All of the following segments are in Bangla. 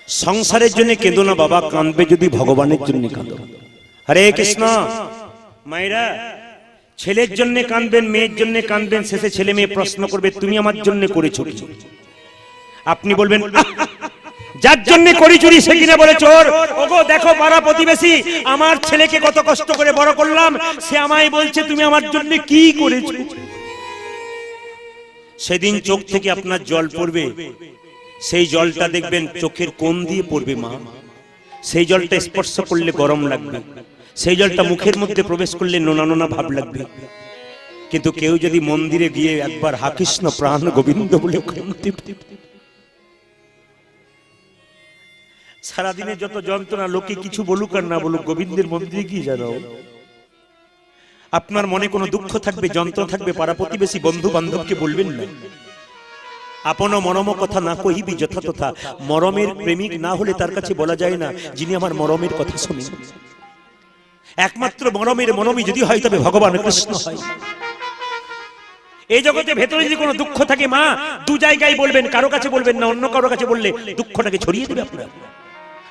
সংসারের জন্য কেঁদো না বাবা, কাঁদবে যদি ভগবানের জন্য কাঁদো। হরে কৃষ্ণ। মায়েরা ছেলের জন্য কাঁদবেন, মেয়ের জন্য কাঁদবেন, শেষে ছেলে মেয়ে প্রশ্ন করবে তুমি আমার জন্য করেছো কি? আপনি বলবেন যার জন্য করি চুরি সে কিনা বলে চোর। ওগো দেখো পাড়া প্রতিবেশী, আমার ছেলেকে কত কষ্ট করে বড় করলাম, সে আমায় বলছে তুমি আমার জন্য কি করেছো। সেদিন চোখ থেকে আপনার জল পড়বে, সেই জলটা দেখবেন চোখের কোণ দিয়ে পড়বে মা। সেই জলটা স্পর্শ করলে গরম লাগবে, সেই জলটা মুখের মধ্যে প্রবেশ করলে নোনা নোনা ভাব লাগবে। কিন্তু কেউ যদি মন্দিরে গিয়ে একবার হা কৃষ্ণ প্রাণ গোবিন্দ বলে সারাদিনে যত যন্ত্রণা, লোকে কিছু বলুক আর না বলুক, গোবিন্দের মন্দিরে গিয়ে জানো আপনার মনে কোনো দুঃখ থাকবে, যন্ত্রণা থাকবে, পাড়া প্রতিবেশী বন্ধু বান্ধবকে বলবেন না। আপন মরম কথা না কহিবি যথা তথা। মরমের প্রেমিক না হলে তার কাছে বলা যায় না যিনি আমার মরমের কথা শুনেন। একমাত্র মরমের মরমই যদি হয় তবে ভগবান কৃষ্ণ হয়। এই জগতে ভেতরে যদি কোনো দুঃখ থাকে মা, দু জায়গায় বলবেন, কারো কাছে বলবেন না, অন্য কারো কাছে বললে দুঃখটাকে ছড়িয়ে দেবে আপনার।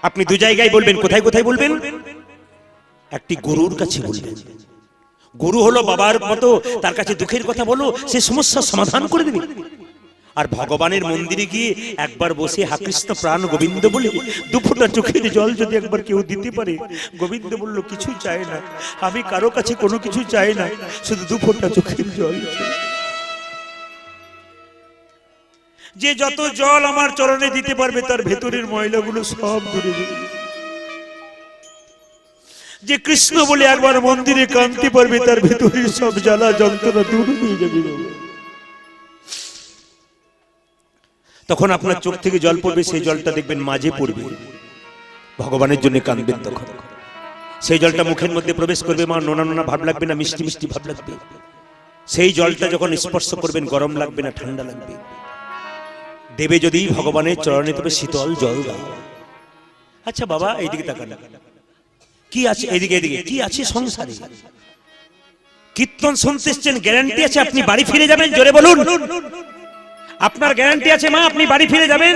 আপনি দু জায়গায় বলবেন, কোথায় কোথায় বলবেন? একটি গুরুর কাছে বলবেন। গুরু হলো বাবার মতো, তার কাছে দুঃখের কথা বলো, সে সমস্যার সমাধান করে দেবে। আর ভগবানের মন্দিরে গিয়ে একবার বসে হা কৃষ্ণ প্রাণ গোবিন্দ বলে দুফোঁটা চোখের জল যদি একবার কেউ দিতে পারে, গোবিন্দ বলল কিছু চাই না, আমি কারো কাছে কোনো কিছু চাই না, শুধু দুফোঁটা চোখের জল। যে যত জল আমার চরণে দিতে পারবে তার ভেতরের ময়লাগুলো সব দূরে যাবে। যে কৃষ্ণ বলে একবার মন্দিরে কাঁদতে পারবে তার ভেতরের সব জ্বালা যন্ত্রণা দূর হয়ে যাবে। তখন আপনার চোখ থেকে জল পড়বে, সেই জলটা দেখবেন মাঝে পড়বে, ভগবানের জন্য কাঁদবেন। তখন সেই জলটা মুখের মধ্যে প্রবেশ করবে, মা নোনা নোনা ভাব লাগবে না, মিষ্টি মিষ্টি ভাব লাগবে। সেই জলটা যখন স্পর্শ করবেন গরম লাগবে না, ঠান্ডা লাগবে। দেবে যদি ভগবানের চরণে তবে শীতল জল দাও। আচ্ছা বাবা এইদিকে তাকান, কি আছে এইদিকে, এদিকে কি আছে সংসারে? কীর্তন শুনতে এসছেন, গ্যারান্টি আছে আপনি বাড়ি ফিরে যাবেন? জোরে বলুন, আপনার গ্যারান্টি আছে মা আপনি বাড়ি ফিরে যাবেন?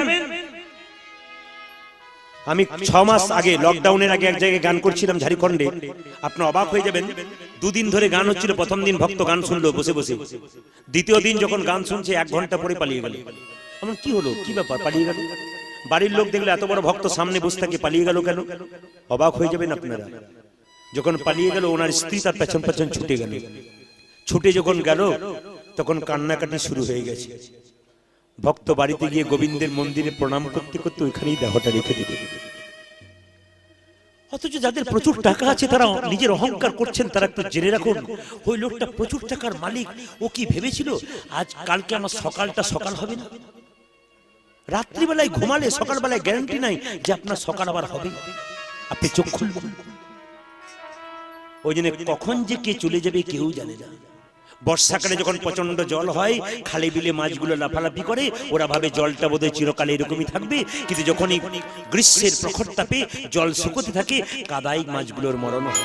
আমি 6 মাস আগে, লকডাউনের আগে এক জায়গায় গান করছিলাম ঝাড়খণ্ডে। আপনি অবাক হয়ে যাবেন, দুদিন ধরে গান হচ্ছিল। প্রথম দিন ভক্ত গান শুনলো বসে বসে, দ্বিতীয় দিন যখন গান শুনছে 1 ঘন্টা পরে পালিয়ে গেল। এমন কি হলো, কি ব্যাপার, পালিয়ে গেল? বাড়ির লোক দেখলে এত বড় ভক্ত সামনে বসে থাকে, পালিয়ে গেল কেন? অবাক হয়ে যাবেন আপনারা। যখন পালিয়ে গেল ওনার স্ত্রী তার পেছন পেছন ছুটে গেল। ছুটে যখন গেল তখন কান্নাকাটি শুরু হয়ে গেছে। ভক্ত বাড়িতে গিয়ে গোবিন্দের মন্দিরে প্রণাম করতে করতে ওইখানেই দেহটা রেখে দিবে। অথচ যাদের প্রচুর টাকা আছে তারা নিজের অহংকার করছেন। তারা একটু জেনে রাখুন, ওই লোকটা প্রচুর টাকার মালিক। ও কি ভেবেছিল আজ কালকে আমার সকালটা সকাল হবে না? রাত্রিবেলায় ঘুমালে সকালবেলায় গ্যারান্টি নাই যে আপনার সকাল আবার হবে। আপনি চোখ খুলবেন, ওই জন্য কখন যে কে চলে যাবে কেউ জানে না। বর্ষাকালে যখন প্রচন্ড জল হয়, খালে বিলে মাছগুলো লাফালাফি করে, ওরা ভাবে জলটা বোধহয় চিরকালে এরকমই থাকবে। কিন্তু যখনই গ্রীষ্মের প্রখর তাপে জল শুকোতে থাকে, কাদাই মাছগুলোর মরণ হয়।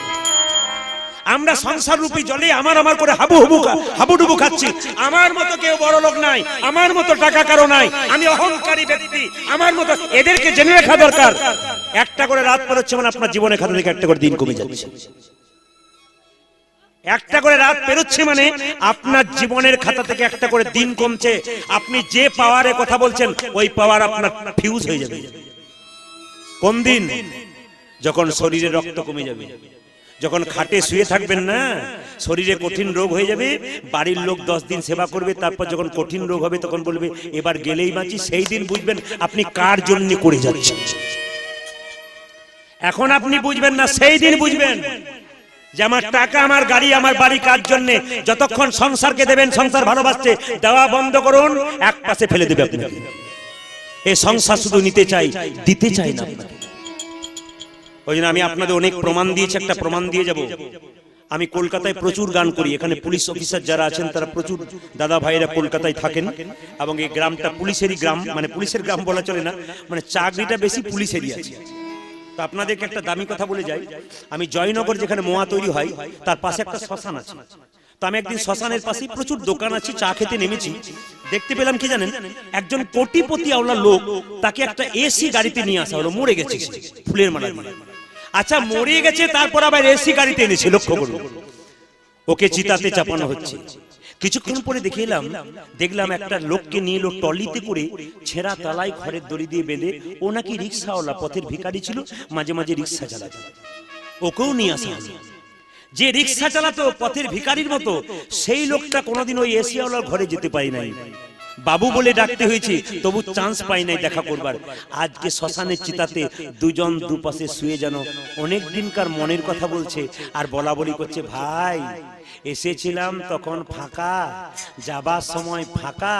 আমরা সংসার রূপী জলে আমার আমার করে হাবুডুবু খাচ্ছি। আমার মতো কেউ বড় লোক নাই, আমার মতো টাকা কারো নাই, আমি অহংকারী ব্যক্তি, আমার মতো। এদেরকে জেনে রাখা দরকার, একটা করে রাত পার হচ্ছে মানে আপনার জীবনের খাতা থেকে একটা করে দিন কমে যাচ্ছে। একটা করে রাত পেরোচ্ছে মানে আপনার জীবনের খাতা থেকে একটা করে দিন কমছে। আপনি যে পাওয়ারে কথা বলছেন ওই পাওয়ার আপনার ফিউজ হয়ে যাবে। কোন দিন? যখন শরীরে রক্ত কমে যাবে, যখন খাটে শুয়ে থাকবেন না, শরীরে কঠিন রোগ হয়ে যাবে। বাড়ির লোক 10 দিন সেবা করবে, তারপর যখন কঠিন রোগ হবে তখন বলবে এবার গেলেই বাঁচি। সেই দিন বুঝবেন আপনি কার জন্য করে যাচ্ছেন। এখন আপনি বুঝবেন না, সেই দিন বুঝবেন যে আমার টাকা, আমার গাড়ি, আমার বাড়ি কার জন্য। যতক্ষণ সংসারকে দেবেন, সংসার ভালোবাসছে, দেওয়া বন্ধ করুন, এক পাশে ফেলে দেবে আপনাকে। এই সংসার শুধু নিতে চাই, দিতে চাই না। ওই জন্য আমি আপনাদের অনেক প্রমাণ দিয়েছি, একটা প্রমাণ দিয়ে যাব। আমি কলকাতায় প্রচুর গান করি। এখানে পুলিশ অফিসার যারা আছেন তারা প্রচুর দাদা ভাইরা কলকাতায় থাকেন, এবং এই গ্রামটা পুলিশেরই গ্রাম। মানে পুলিশের গ্রাম বলা চলে না, মানে চাকরিটা বেশি পুলিশেরই আছে। তো আপনাদেরকে একটা দামি কথা বলে যাই, আমি জয়নগর যেখানে মোয়া তৈরি হয় তার পাশে একটা শ্মশান আছে। তো আমি একদিন শ্মশানের পাশে প্রচুর দোকান আছে, চা খেতে নেমেছি, দেখতে পেলাম কি জানেন, একজন কোটিপতি আওলা লোক, তাকে একটা এসি গাড়িতে নিয়ে আসা হলো, মরে গেছে ফুলের মালা দিয়ে। আচ্ছা মরে গেছে, তারপর আবার এসি গাড়িতে এনেছে, লক্ষ্য করুন, ওকে চিতাতে চাপানো হচ্ছে। কিছুক্ষণ পরে দেখলাম একটা লোককে নিয়ে এলো টলিতে করে, ছেঁড়া তালায় ঘরের দড়ি দিয়ে বেঁধে। ও নাকি রিক্সাওয়ালা, পথের ভিখারি ছিল, মাঝে মাঝে রিক্সা চালাতো, ওকেও নিয়ে আসা হলো। যে রিক্সা চালাতো পথের ভিখারির মতো, সেই লোকটা কোনোদিন ওই এসিওয়ালার ঘরে যেতে পারি নাই, বাবু বলে ডাকতে হয়েছে, তবু চান্স পাই নাই দেখা করবার। আজকে শ্মশানের চিতাতে দুজন দুপাশে শুয়ে যেন অনেক দিনকার মনের কথা বলছে, আর বলা বলি করছে, ভাই এসেছিলাম তখন ফাঁকা, যাবার সময় ফাঁকা,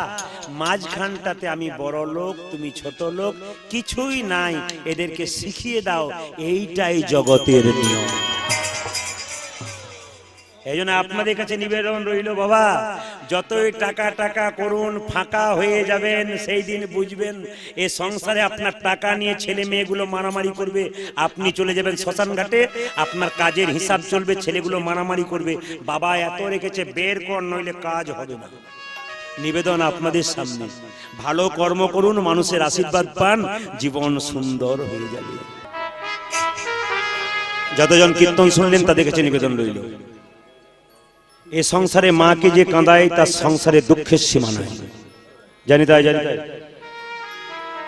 মাঝখানটাতে আমি বড় লোক, তুমি ছোট লোক, কিছুই নাই, এদেরকে শিখিয়ে দাও, এইটাই জগতের নিয়ম। এই জন্য আপনাদের কাছে নিবেদন রইল, বাবা যতই টাকা টাকা করুন, ফাঁকা হয়ে যাবেন, সেই দিন বুঝবেন এই সংসারে আপনার টাকা নিয়ে ছেলে মেয়েগুলো মারামারি করবে, আপনি চলে যাবেন শ্মশান ঘাটে, আপনার কাজের হিসাব চলবে, ছেলেগুলো মারামারি করবে, বাবা এত রেখেছে বের কর, নইলে কাজ হবে না। নিবেদন আপনাদের সামনে, ভালো কর্ম করুন, মানুষের আশীর্বাদ পান, জীবন সুন্দর হয়ে যাবে। যতজন কীর্তন শুনলেন তাদের কাছে নিবেদন রইল, এ সংসারে মাকে যে কাঁদায়, তার সংসারে দুঃখের সীমা নাই, জানি তাই।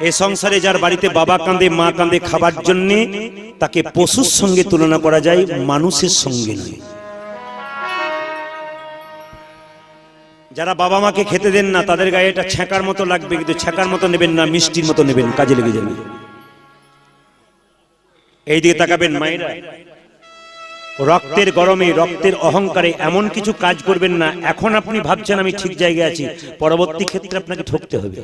এ সংসারে যার বাড়িতে বাবা কাঁদে, মা কাঁদে খাবার জন্য, তাকে পশুর সঙ্গে তুলনা করা যায়, মানুষের সঙ্গে নয়। যারা বাবা মাকে খেতে দেন না, তাদের গায়ে এটা ছ্যাঁকার মতো লাগবে, কিন্তু ছ্যাঁকার মতো নেবেন না, মিষ্টির মতো নেবেন, কাজে লেগে যাবে। এই দিকে তাকাবেন মায়েরা, রক্তের গরমে, রক্তের অহংকারে এমন কিছু কাজ করবেন না, এখন আপনি ভাবছেন আমি ঠিক জায়গায় আছি, পরবর্তী ক্ষেত্রে আপনাকে ঠকতে হবে।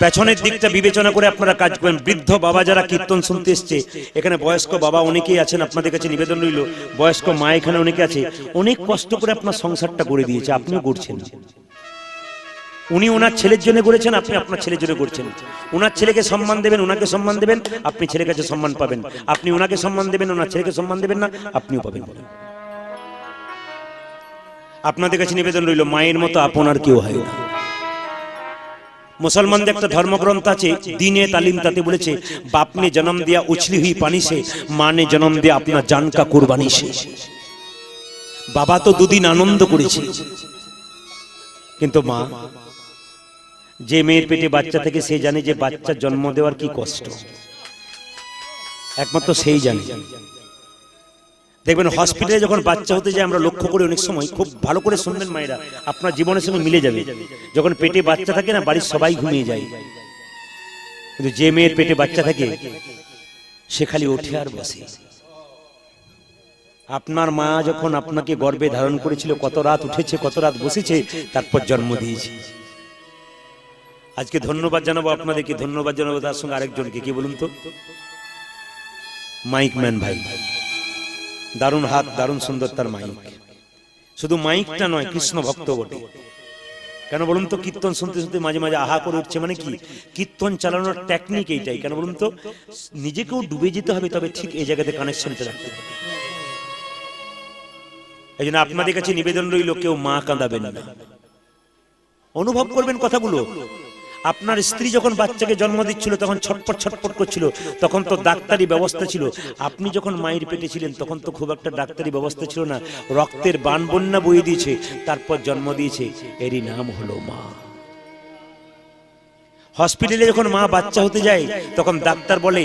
পেছনের দিকটা বিবেচনা করে আপনারা কাজ করবেন। বৃদ্ধ বাবা যারা কীর্তন শুনতে এসছে, এখানে বয়স্ক বাবা অনেকেই আছেন, আপনাদের কাছে নিবেদন রইল, বয়স্ক মা এখানে অনেকে আছে, অনেক কষ্ট করে আপনার সংসারটা গড়ে দিয়েছে, আপনিও গড়ছেন। উনি ওনার ছেলের জন্য করেছেন, আপনি আপনার ছেলের জন্য করছেন। ওনার ছেলেকে সম্মান দেবেন, ওনাকে সম্মান দেবেন, আপনি ছেলের কাছে সম্মান পাবেন। আপনি ওনাকে সম্মান দেবেন, ওনার ছেলেকে সম্মান দেবেন না, আপনিও পাবেন। আপনাদের কাছে নিবেদন রইল, মায়ের মতো আপনার কেউ হয় না। মুসলমানদের একটা ধর্মগ্রন্থ আছে, দিনে তালিম, তাতে বলেছে, বাপ ने जन्म दिया उछली हुई पानी से, माँ ने जन्म दिया अपना जान का कुर्बानी से। বাবা তো দুদিন আনন্দ করেছে, কিন্তু মা, যে মেয়ের পেটে বাচ্চা থেকে, সে জানে যে বাচ্চা জন্ম দেওয়ার কি কষ্ট, একমাত্র সেই জানে। দেখবেন হসপিটালে যখন বাচ্চা হতে যায়, আমরা লক্ষ্য করি অনেক সময়, খুব ভালো করে শুনবেন মায়েরা, আপনার জীবনের সঙ্গে মিলে যাবে, যখন পেটে বাচ্চা থাকে না, বাড়ির সবাই ঘুমিয়ে যায়, কিন্তু যে মেয়ের পেটে বাচ্চা থাকে, সে খালি ওঠে আর বসে। আপনার মা যখন আপনাকে গর্ভে ধারণ করেছিল, কত রাত উঠেছে, কত রাত বসেছে, তারপর জন্ম দিয়েছে। আজকে ধন্যবাদ জানাবো আপনাদেরকে, ধন্যবাদ জানাবো তার সঙ্গে আরেকজনকে, কি বলুন তো, মাইক ম্যান ভাই, দারুণ হাত, দারুণ সুন্দর তার মাইক। শুধু মাইকটা নয়, কৃষ্ণ ভক্ত বটে। কেন বলুন তো, কীর্তন শুনতে শুনতে মাঝে মাঝে আহা করে উঠছে, মানে কি, কীর্তন চালানোর টেকনিক এইটাই। কেন বলুন তো, নিজেকেও ডুবে যেতে হবে, তবে ঠিক এই জায়গাতে কানেকশনটা রাখতে হবে। এই জন্য আপনাদের কাছে নিবেদন রইল, কেউ মা কাঁদাবেন না, অনুভব করবেন কথাগুলো। আপনার স্ত্রী যখন বাচ্চাকে জন্ম দিচ্ছিল, তখন ছটপট ছটপট করছিল, তখন তো ডাক্তারি ব্যবস্থা ছিল। আপনি যখন মায়ের পেটে ছিলেন, তখন তো খুব একটা ডাক্তারি ব্যবস্থা ছিল না, রক্তের বান বন্যা বয়ে দিয়েছে, তারপর জন্ম দিয়েছে, এরই নাম হলো মা। হসপিটালে যখন মা বাচ্চা হতে যায়, তখন ডাক্তার বলে,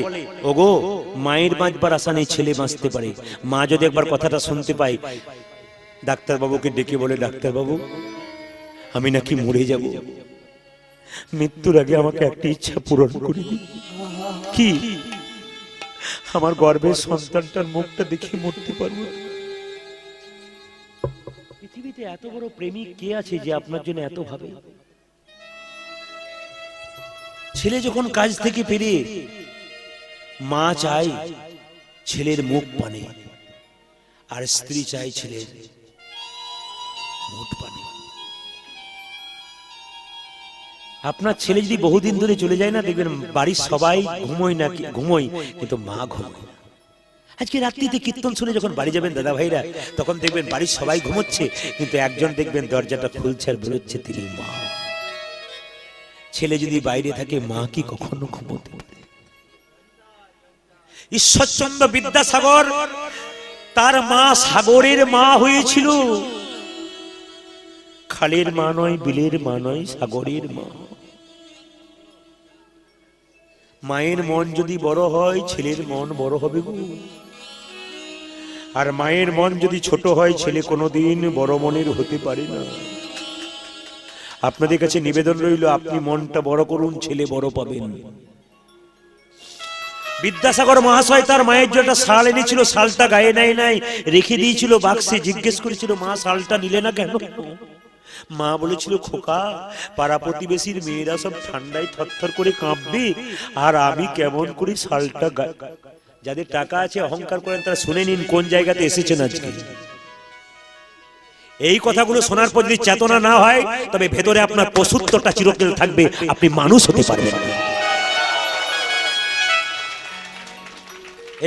ওগো, মায়ের বাঁচবার আশা নেই, ছেলে বাঁচতে পারে। মা যদি একবার কথাটা শুনতে পায়, ডাক্তারবাবুকে ডেকে বলে, ডাক্তারবাবু, আমি নাকি মরে যাব, মৃত্যুর আগে আমাকে একটা ইচ্ছা পূরণ করে দিন। কি? আমার গর্ভের সন্তানটার মুখটা দেখে মরতে পারবো। পৃথিবীতে এত বড় প্রেমিক কে আছে যে আপনার জন্য এত ভাবে? ছেলে যখন কাজ থেকে ফিরে, মা চায় ছেলের মুখ পানে, আর স্ত্রী চায় ছেলের মুখ পানে। আপনার ছেলে যদি বহুদিন ধরে চলে যায় না, দেখবেন বাড়ির সবাই ঘুমোয় না, ঘুমোয়, কিন্তু মা ঘুমোয় না। আজকে রাত্রিতে কীর্তন শুনে যখন বাড়ি যাবেন দাদা ভাইরা, তখন দেখবেন বাড়ির সবাই ঘুমোচ্ছে, কিন্তু একজন দেখবেন দরজাটা খুলছে আর বেরোচ্ছে, তিনি মা। ছেলে যদি বাইরে থাকে, মা কি কখনো ঘুমোতে পারে? ঈশ্বরচন্দ্র বিদ্যাসাগর, তার মা সাগরের মা হয়েছিল। খালের মা নয়, বিলের মা নয়, সাগরের মা। মায়ের মন যদি বড় হয়, ছেলের মন বড় হবে গো। আর মায়ের মন যদি ছোট হয়, ছেলে কোনোদিন বড় মনের হতে পারে না। আপনাদের কাছে নিবেদন রইল, আপনি মনটা বড় করুন, ছেলে বড় পাবেন। বিদ্যাসাগর মহাশয় তার মায়ের জন্য শাল এনেছিল, শালটা গায়ে নাই রেখে দিয়েছিল বাক্সে। জিজ্ঞেস করেছিল, মা শালটা নিলে না কেন? মা বলেছিল, খোকা, পাড়া প্রতিবেশীর মেয়েরা সব ঠান্ডায় থরথর করে কাঁপবে, আর আমি কেমন করে শালটা যাদের টাকা আছে, অহংকার করেন, তারা শুনে নিন কোন জায়গাতে এসেছেন আজকে। এই কথাগুলো শোনার পর যদি চেতনা না হয়, তবে ভেতরে আপনার পশুত্বটা চিরকাল থাকবে, আপনি মানুষ হতে পারবেন না।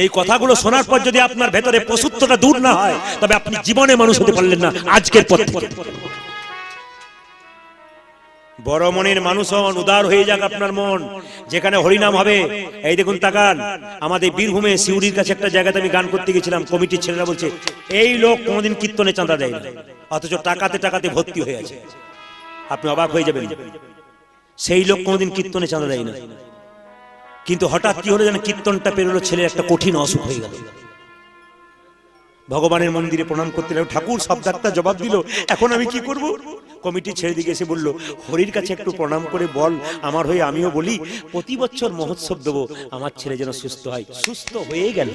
এই কথাগুলো শোনার পর যদি আপনার ভেতরে পশুত্বটা দূর না হয়, তবে আপনি জীবনে মানুষ হতে পারলেন না আজকের পর থেকে। বড় মনের মানুষ হন, উদার হয়ে যাক আপনার মন। যেখানে হরিনাম হবে, এই দেখুন তাকান, আমাদের বীরভূমে সিউড়ির কাছে একটা জায়গাতে আমি গান করতে গেছিলাম, কমিটির ছেলেরা বলছে, এই লোক কোনোদিন কীর্তনে চাঁদা দেয় না, অথচ টাকাতে টাকাতে ভর্তি হয়ে আছে। আপনি অবাক হয়ে যাবেন, সেই লোক কোনোদিন কীর্তনে চাঁদা দেয় না। কিন্তু হঠাৎ কি হলো জানেন, কীর্তনটা পেরোলো, ছেলের একটা কঠিন অসুখ হয়ে গেল। ভগবানের মন্দিরে প্রণাম করতে লাগলো, ঠাকুর সব ডাক্তার জবাব দিল, এখন আমি কি করব? কমিটি ছেড়ে দিকে এসে বলল, হরির কাছে একটু প্রণাম করে বল, আমার হয়ে আমিও বলি, প্রতি বছর মহোৎসব দেবো, আমার ছেলে যেন সুস্থ হয়। সুস্থ হয়ে গেল,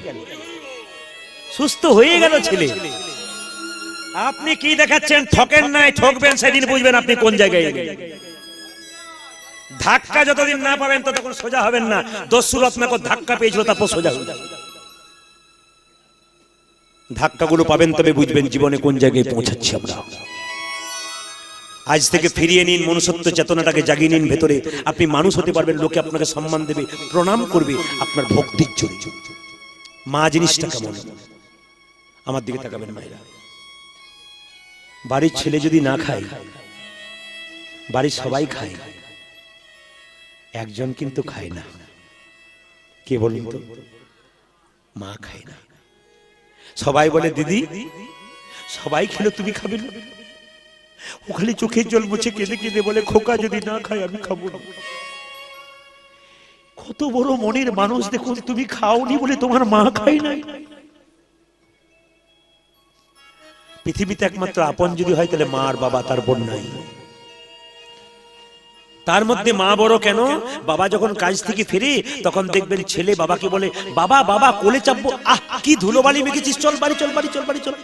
সুস্থ হয়ে গেল ছেলে। আপনি কি দেখাচ্ছেন? ঠকেন নাই, ঠকবেন সেদিন বুঝবেন আপনি কোন জায়গায় এলেন। ধাক্কা যতদিন না পাবেন ততক্ষণ সোজা হবেন না। দস্যুর আপনাকে ধাক্কা পেয়েছিল, তারপর সোজা হয়ে যাবে। ধাক্কাগুলো পাবেন, তবে বুঝবেন জীবনে কোন জায়গায় পৌঁছাচ্ছি আমরা। আজ থেকে ফিরিয়ে নিন মনুষ্যত্ব চেতনাটাকে, জাগিয়ে নিন ভেতরে। আপনি মানুষ হতে পারবেন, লোকে আপনাকে সম্মান দেবে, প্রণাম করবে আপনার ভক্তির জন্য। মা জিনিসটা কেমন, আমার দিকে তাকাবেন মায়েরা। বাড়ির ছেলে যদি না খায়, বাড়ির সবাই খায়, একজন কিন্তু খায় না। কে বলুন তো? মা খায় না। সবাই বলে, দিদি সবাই খেলো, তুমি খাবে না? ওখানে চোখের জল মুছে কেঁদে কেঁদে বলে, খোকা যদি না খায় আমি খাবো না। কত বড় মনের মানুষ দেখুন, তুমি খাওনি বলে তোমার মা খায় নাই। পৃথিবীতে একমাত্র আপন যদি হয়, তাহলে মা আর বাবা, তার বোন নাই। তার মধ্যে মা বড় কেন? বাবা যখন কাজ থেকে ফিরে, তখন দেখবেন ছেলে বাবাকে বলে, বাবা বাবা কোলে চাপবো, আহ কি ধুলোবালি মেখেছিস, চল বাড়ি চল, বাড়ি চল, বাড়ি চল।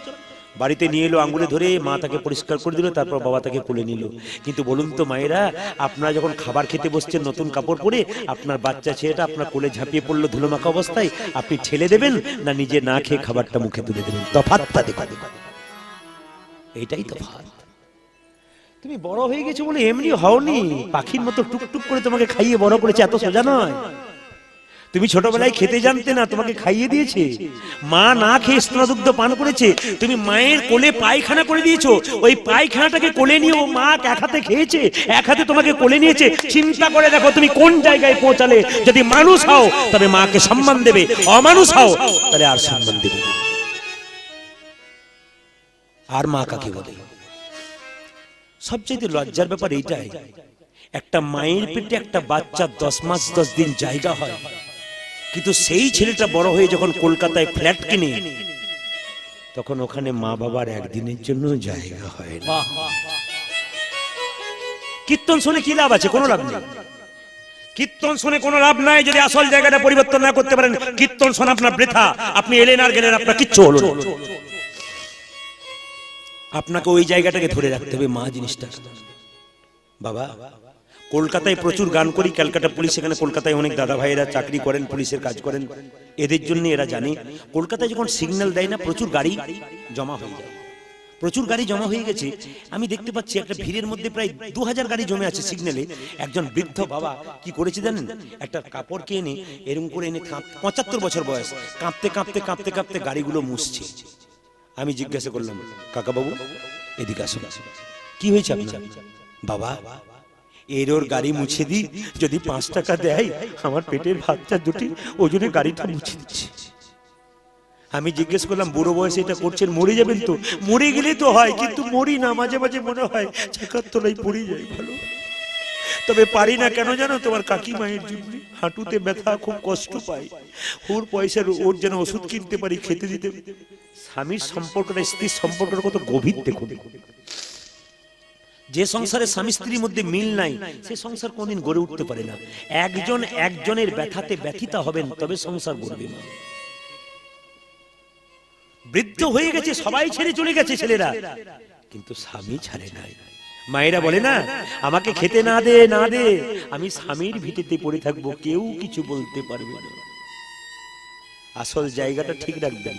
বাড়িতে নিয়ে এলো, আঙ্গুলে ধরে মা তাকে পরিষ্কার করে দিল, তারপর বাবা তাকে কোলে নিল। কিন্তু বলুন তো মায়েরা, আপনারা যখন খাবার খেতে বসছেন নতুন কাপড় পরে, আপনার বাচ্চা ছেলেটা আপনার কোলে ঝাঁপিয়ে পড়লো ধুলোমাখা অবস্থায়, আপনি ঠেলে দেবেন না নিজে না খেয়ে খাবারটা মুখে তুলে দেবেন? তফাৎটা দেখো, এইটাই তফাৎ। তুমি বড় হয়ে গেছো বলে এমনি হওনি, পাখির মতো টুকটুক করে তোমাকে খাইয়ে বড় করেছে, এত সোজা নয়। তুমি ছোটবেলায় খেতে জানতে না, তোমাকে খাইয়ে দিয়েছে। মা না খেয়ে স্তনদুগ্ধ পান করেছে, তুমি মায়ের কোলে পায়খানা করে দিয়েছো, ওই পায়খানাটাকে কোলে নিয়ে ও মা এক হাতে খেয়েছে, এক হাতে তোমাকে কোলে নিয়েছে। চিন্তা করে দেখো তুমি কোন জায়গায় পৌঁছালে। যদি মানুষ হও তবে মাকে সম্মান দেবে, অমানুষ হও তাহলে আর সম্মান দেবে। আর মা কাকে বলে? সবচেয়ে লজ্জার ব্যাপার এইটাই, একটা মায়ের পেটে একটা বাচ্চা 10 মাস 10 দিন জায়গা হয়, কিন্তু সেই ছেলেটা বড় হয়ে যখন কলকাতায় ফ্ল্যাট কিনে, তখন ওখানে মা বাবার একদিনের জন্য জায়গা হয় না। কীর্তন শুনে কি লাভ আছে? কোনো লাভ নেই। কীর্তন শুনে কোনো লাভ নাই যদি আসল জায়গাটা পরিবর্তন না করতে পারেন। কীর্তন শোনা আপনার বৃথা, আপনি এলেন আর গেলেন, আপনার কিচ্ছু হলো না। আপনাকে ওই জায়গাটাকে ধরে রাখতে হবে, মা জিনিসটা। বাবা, কলকাতায় প্রচুর গান করি, ক্যালকাটা পুলিশ, এখানে কলকাতায় অনেক দাদা ভাইয়েরা চাকরি করেন, পুলিশের কাজ করেন, এদের জন্য এরা জানে কলকাতায় যখন সিগন্যাল দেয় না, প্রচুর গাড়ি জমা হয়ে যায়। প্রচুর গাড়ি জমা হয়ে গেছে। আমি দেখতে পাচ্ছি একটা ভিড়ের মধ্যে প্রায় 2000 গাড়ি জমে আছে সিগন্যালে। একজন বৃদ্ধ বাবা কি করেছে জানেন, একটা কাপড়কে এনে এরকম করে এনে 75 বছর বয়স, কাঁপতে কাঁপতে কাঁপতে কাঁপতে গাড়িগুলো মুছছে। আমি জিজ্ঞাসা করলাম, কাকা বাবু এদিকে আসুন, কি হয়েছে আপনার? বাবা এর ওর গাড়ি মুছে দিই, যদি 5 টাকা দেয় আমার পেটের বাচ্চা দুটি ওজনে গাড়িটা মুছে দিচ্ছে। আমি জিজ্ঞেস করলাম, বুড়ো বয়সে এটা করছেন, মরে যাবেন তো? মরে গেলে তো হয়, কিন্তু মরি না। মাঝে মাঝে মনে হয় চাকার তলায় পড়ে যাই ভালো, তবে পারি না। কেন জানো? তোমার কাকিমায়ের জন্য হাঁটুতে ব্যথা, খুব কষ্ট পাই। ওর পয়সার ওর যেন ওষুধ কিনতে পারি, খেতে দিতে। স্বামীর সম্পর্কটা স্ত্রীর সম্পর্কটা কত গভীর দেখুন। যে সংসারে স্বামী স্ত্রীর মধ্যে মিল নাই, সে সংসার কোনদিন গড়ে উঠতে পারে না। একজন একজনের ব্যথাতে ব্যথিত হবেন, তবে সংসার গড়বে না। বৃদ্ধ হয়ে গেছে, সবাই ছেড়ে চলে গেছে ছেলেরা, কিন্তু স্বামী ছাড়ে নাই। মায়েরা বলে না, আমাকে খেতে না দে না দে, আমি স্বামীর ভিটেতে পড়ে থাকবো, কেউ কিছু বলতে পারবে না। আসল জায়গাটা ঠিক রাখবেন,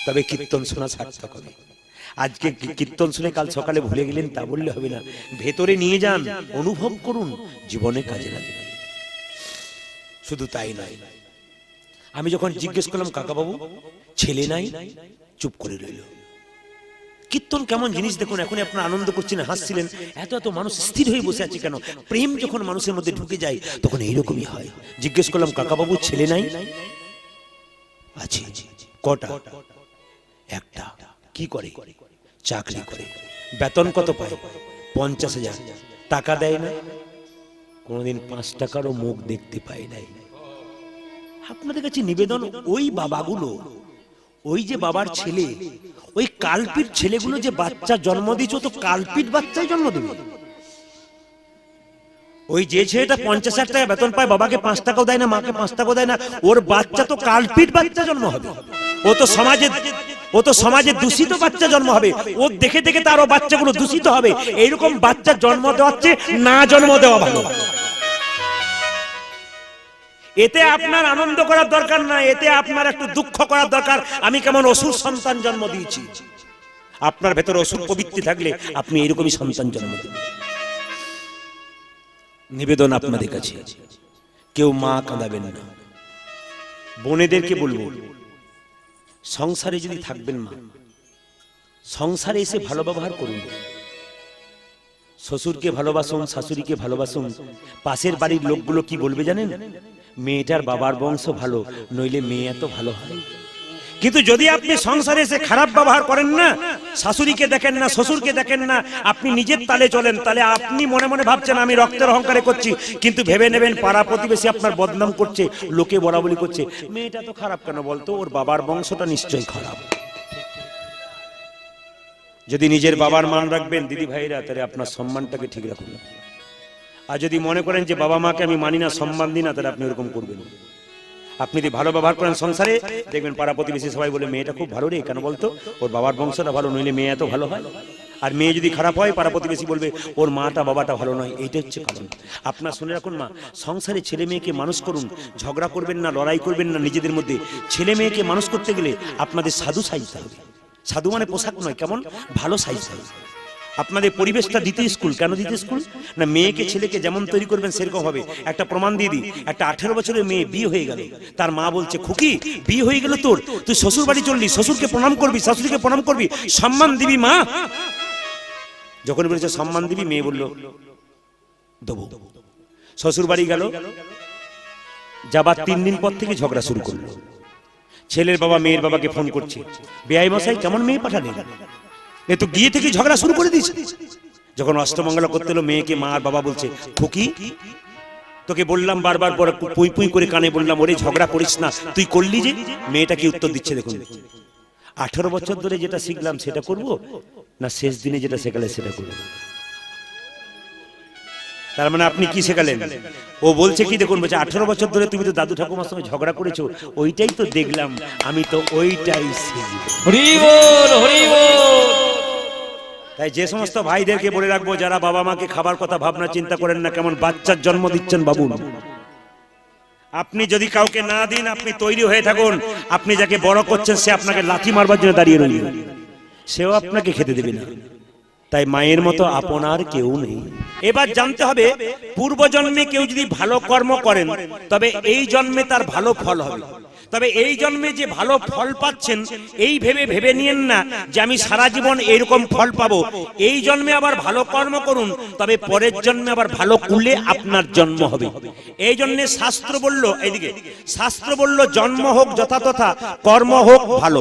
তবে কীর্তন শোনা সার্থক হবে। আজকে কীর্তন শুনে কাল সকালে ভুলে গেলেন তা বললে হবে না। ভেতরে নিয়ে যান, অনুভব করুন, জীবনে কাজে লাগবে। শুধু তাই নয়, আমি যখন জিজ্ঞেস করলাম, কাকা বাবু ছেলে নাই, চুপ করে রইল। কীর্তন কেমন জিনিস দেখুন। এখন আপনারা আনন্দ করছেন, হাসছিলেন, এত এত মানুষ স্থির হয়ে বসে আছে কেন? প্রেম যখন মানুষের মধ্যে ঢুকে যায় তখন এইরকমই হয়। জিজ্ঞেস করলাম, কাকা বাবু ছেলে নাই? আছে। কটা? একটা। কি করে? চাকরি করে। বেতন কত পায়? 50,000। টাকা দেয় না, কোনদিন 5 টাকারও মুখ দেখতে পায় নাই। আপনাদের কাছে নিবেদন, ওই বাবাগুলো, ওই যে বাবার ছেলে, ওই কালপিট ছেলেগুলো যে বাচ্চা জন্ম দিয়েছে, তো কালপিট বাচ্চাই জন্ম দেবে। ওই যে ছেলেটা 50,000 টাকা বেতন পায়, বাবাকে 5 টাকাও দেয় না, মাকে 5 টাকাও দেয় না, ওর বাচ্চা তো কালপিট বাচ্চা জন্ম হবে। ও তো সমাজে দূষিত বাচ্চা জন্ম হবে। ও দেখে দেখে তারও বাচ্চাগুলো দূষিত হবে। এইরকম বাচ্চা জন্ম দেওয়ার চেয়ে না জন্ম দেওয়া ভালো। এতে আপনার আনন্দ করার দরকার নাই, এতে আপনার একটু দুঃখ করার দরকার। আমি কেমন অসুর সন্তান জন্ম দিয়েছি। আপনার ভেতরে অসুর প্রবৃত্তি থাকলে আপনি এরকমই সন্তান জন্ম দেবেন। নিবেদন আপনাদের কাছে, কেউ মা কাঁদাবেন না। বোনেদেরকে বলবো, সংসারে যদি থাকবেন মা, সংসারে এসে ভালো ব্যবহার করুন। শ্বশুরকে ভালোবাসুন, শাশুড়িকে ভালোবাসুন। পাশের বাড়ির লোকগুলো কি বলবে জানেন? মেয়েটার বাবার বংশ ভালো, নইলে মেয়ে এত ভালো হয়। কিন্তু যদি আপনি সংসারে এসে খারাপ ব্যবহার করেন না, শাশুড়িকে দেখেন না, শ্বশুরকে দেখেন না, আপনি নিজের তালে চলেন, তাহলে আপনি মনে মনে ভাবছেন আমি রক্তের অহংকারে করছি, কিন্তু ভেবে নেবেন পাড়া প্রতিবেশী আপনার বদনাম করছে, লোকে বলা বলি করছে, মেয়েটা তো খারাপ কেন বলতো, ওর বাবার বংশটা নিশ্চয়ই খারাপ। যদি নিজের বাবার মান রাখবেন দিদি ভাইরা, তাহলে আপনার সম্মানটাকে ঠিক রাখুন। আর যদি মনে করেন যে বাবা মাকে আমি মানি না, সম্মান দিই না, তাহলে আপনি এরকম করবেন। আপনি যদি ভালো ব্যবহার করেন সংসারে, দেখবেন পাড়া প্রতিবেশী সবাই বলে মেয়েটা খুব ভালো রে, কেন বলতো, ওর বাবার বংশটা ভালো, নইলে মেয়ে এত ভালো হয়। আর মেয়ে যদি খারাপ হয়, পাড়া প্রতিবেশী বলবে ওর মাটা বাবাটা ভালো নয়। এইটা হচ্ছে কারণ। আপনার শুনে রাখুন মা, সংসারে ছেলে মেয়েকে মানুষ করুন, ঝগড়া করবেন না, লড়াই করবেন না নিজেদের মধ্যে। ছেলে মেয়েকে মানুষ করতে গেলে আপনাদের সাধু সাজতে হবে। সাধু মানে পোশাক নয়, কেমন ভালো সাজতে হবে। আপনাদের পরিবেশটা দিতে স্কুল, কেন দিতে স্কুল না, মেয়েকে ছেলেকে যেমন তৈরি করবেন সেরকম হবে। একটা প্রমাণ দিয়ে দিই, একটা 18 বছরের মেয়ে বিয়ে হয়ে গেল, তার মা বলছে, খুকি বিয়ে হয়ে গেল তোর, তুই শ্বশুর বাড়ি চললি, শ্বশুরকে প্রণাম করবি, শাশুড়িকে প্রণাম করবি, সম্মান দিবি মা। যখন বলেছে সম্মান দিবি, মেয়ে বলল দেবো। শ্বশুর বাড়ি গেল, যাবার 3 দিন পর থেকে ঝগড়া শুরু করলো। ছেলের বাবা মেয়ের বাবাকে ফোন করছে, বেয়াই মশাই কেমন মেয়ে পাঠালেন, এ তো গিয়ে থেকে ঝগড়া শুরু করে দিয়েছে। যখন অষ্টমঙ্গলা করতে এলো মেয়েকে, মা আর বাবা বলছে, খুকি তোকে বললাম বারবার পুই পুই করে কানে বললাম, ওরে ঝগড়া করিস না, তুই করলি যে। মেয়েটা কি উত্তর দিচ্ছে দেখুন, 18 বছর ধরে যেটা শিখলাম সেটা করব না শেষ দিনে যেটা শেখালে সেটা করব। তার মানে আপনি কি শেখালেন? ও বলছে কি দেখুন, বলছে 18 বছর ধরে তুমি তো দাদু ঠাকুমার সঙ্গে ঝগড়া করেছো, ওইটাই তো দেখলাম, আমি তো ওইটাই শিখব। হরি বল, হরি বল। তাই যে সমস্ত ভাইদেরকে বলে রাখবো, যারা বাবা মাকে খাবার কথা ভাবনা চিন্তা করেন না, কেমন বাচ্চার জন্ম দিচ্ছেন বাবু। আপনি যদি কাউকে না দিন, আপনি তৈরি হয়ে থাকুন, আপনি যাকে বড় করছেন সে আপনাকে লাথি মারবার জন্য দাঁড়িয়ে রইল। সেও আপনাকে খেতে দেবে না। তাই মায়ের মতো আপনার কেউ নেই। এবার জানতে হবে, পূর্ব জন্মে কেউ যদি ভালো কর্ম করেন তবে এই জন্মে তার ভালো ফল হবে। তবে এই জন্মে যে ভালো ফল পাচ্ছেন এই ভেবে নিয়েন না যে আমি সারা জীবন এইরকম ফল পাবো। এই জন্মে আবার ভালো কর্ম করুন, তবে পরের জন্মে আবার ভালো কুলে আপনার জন্ম হবে। এই জন্য শাস্ত্র বলল, এইদিকে শাস্ত্র বলল জন্ম হোক যথাতথা, কর্ম হোক ভালো।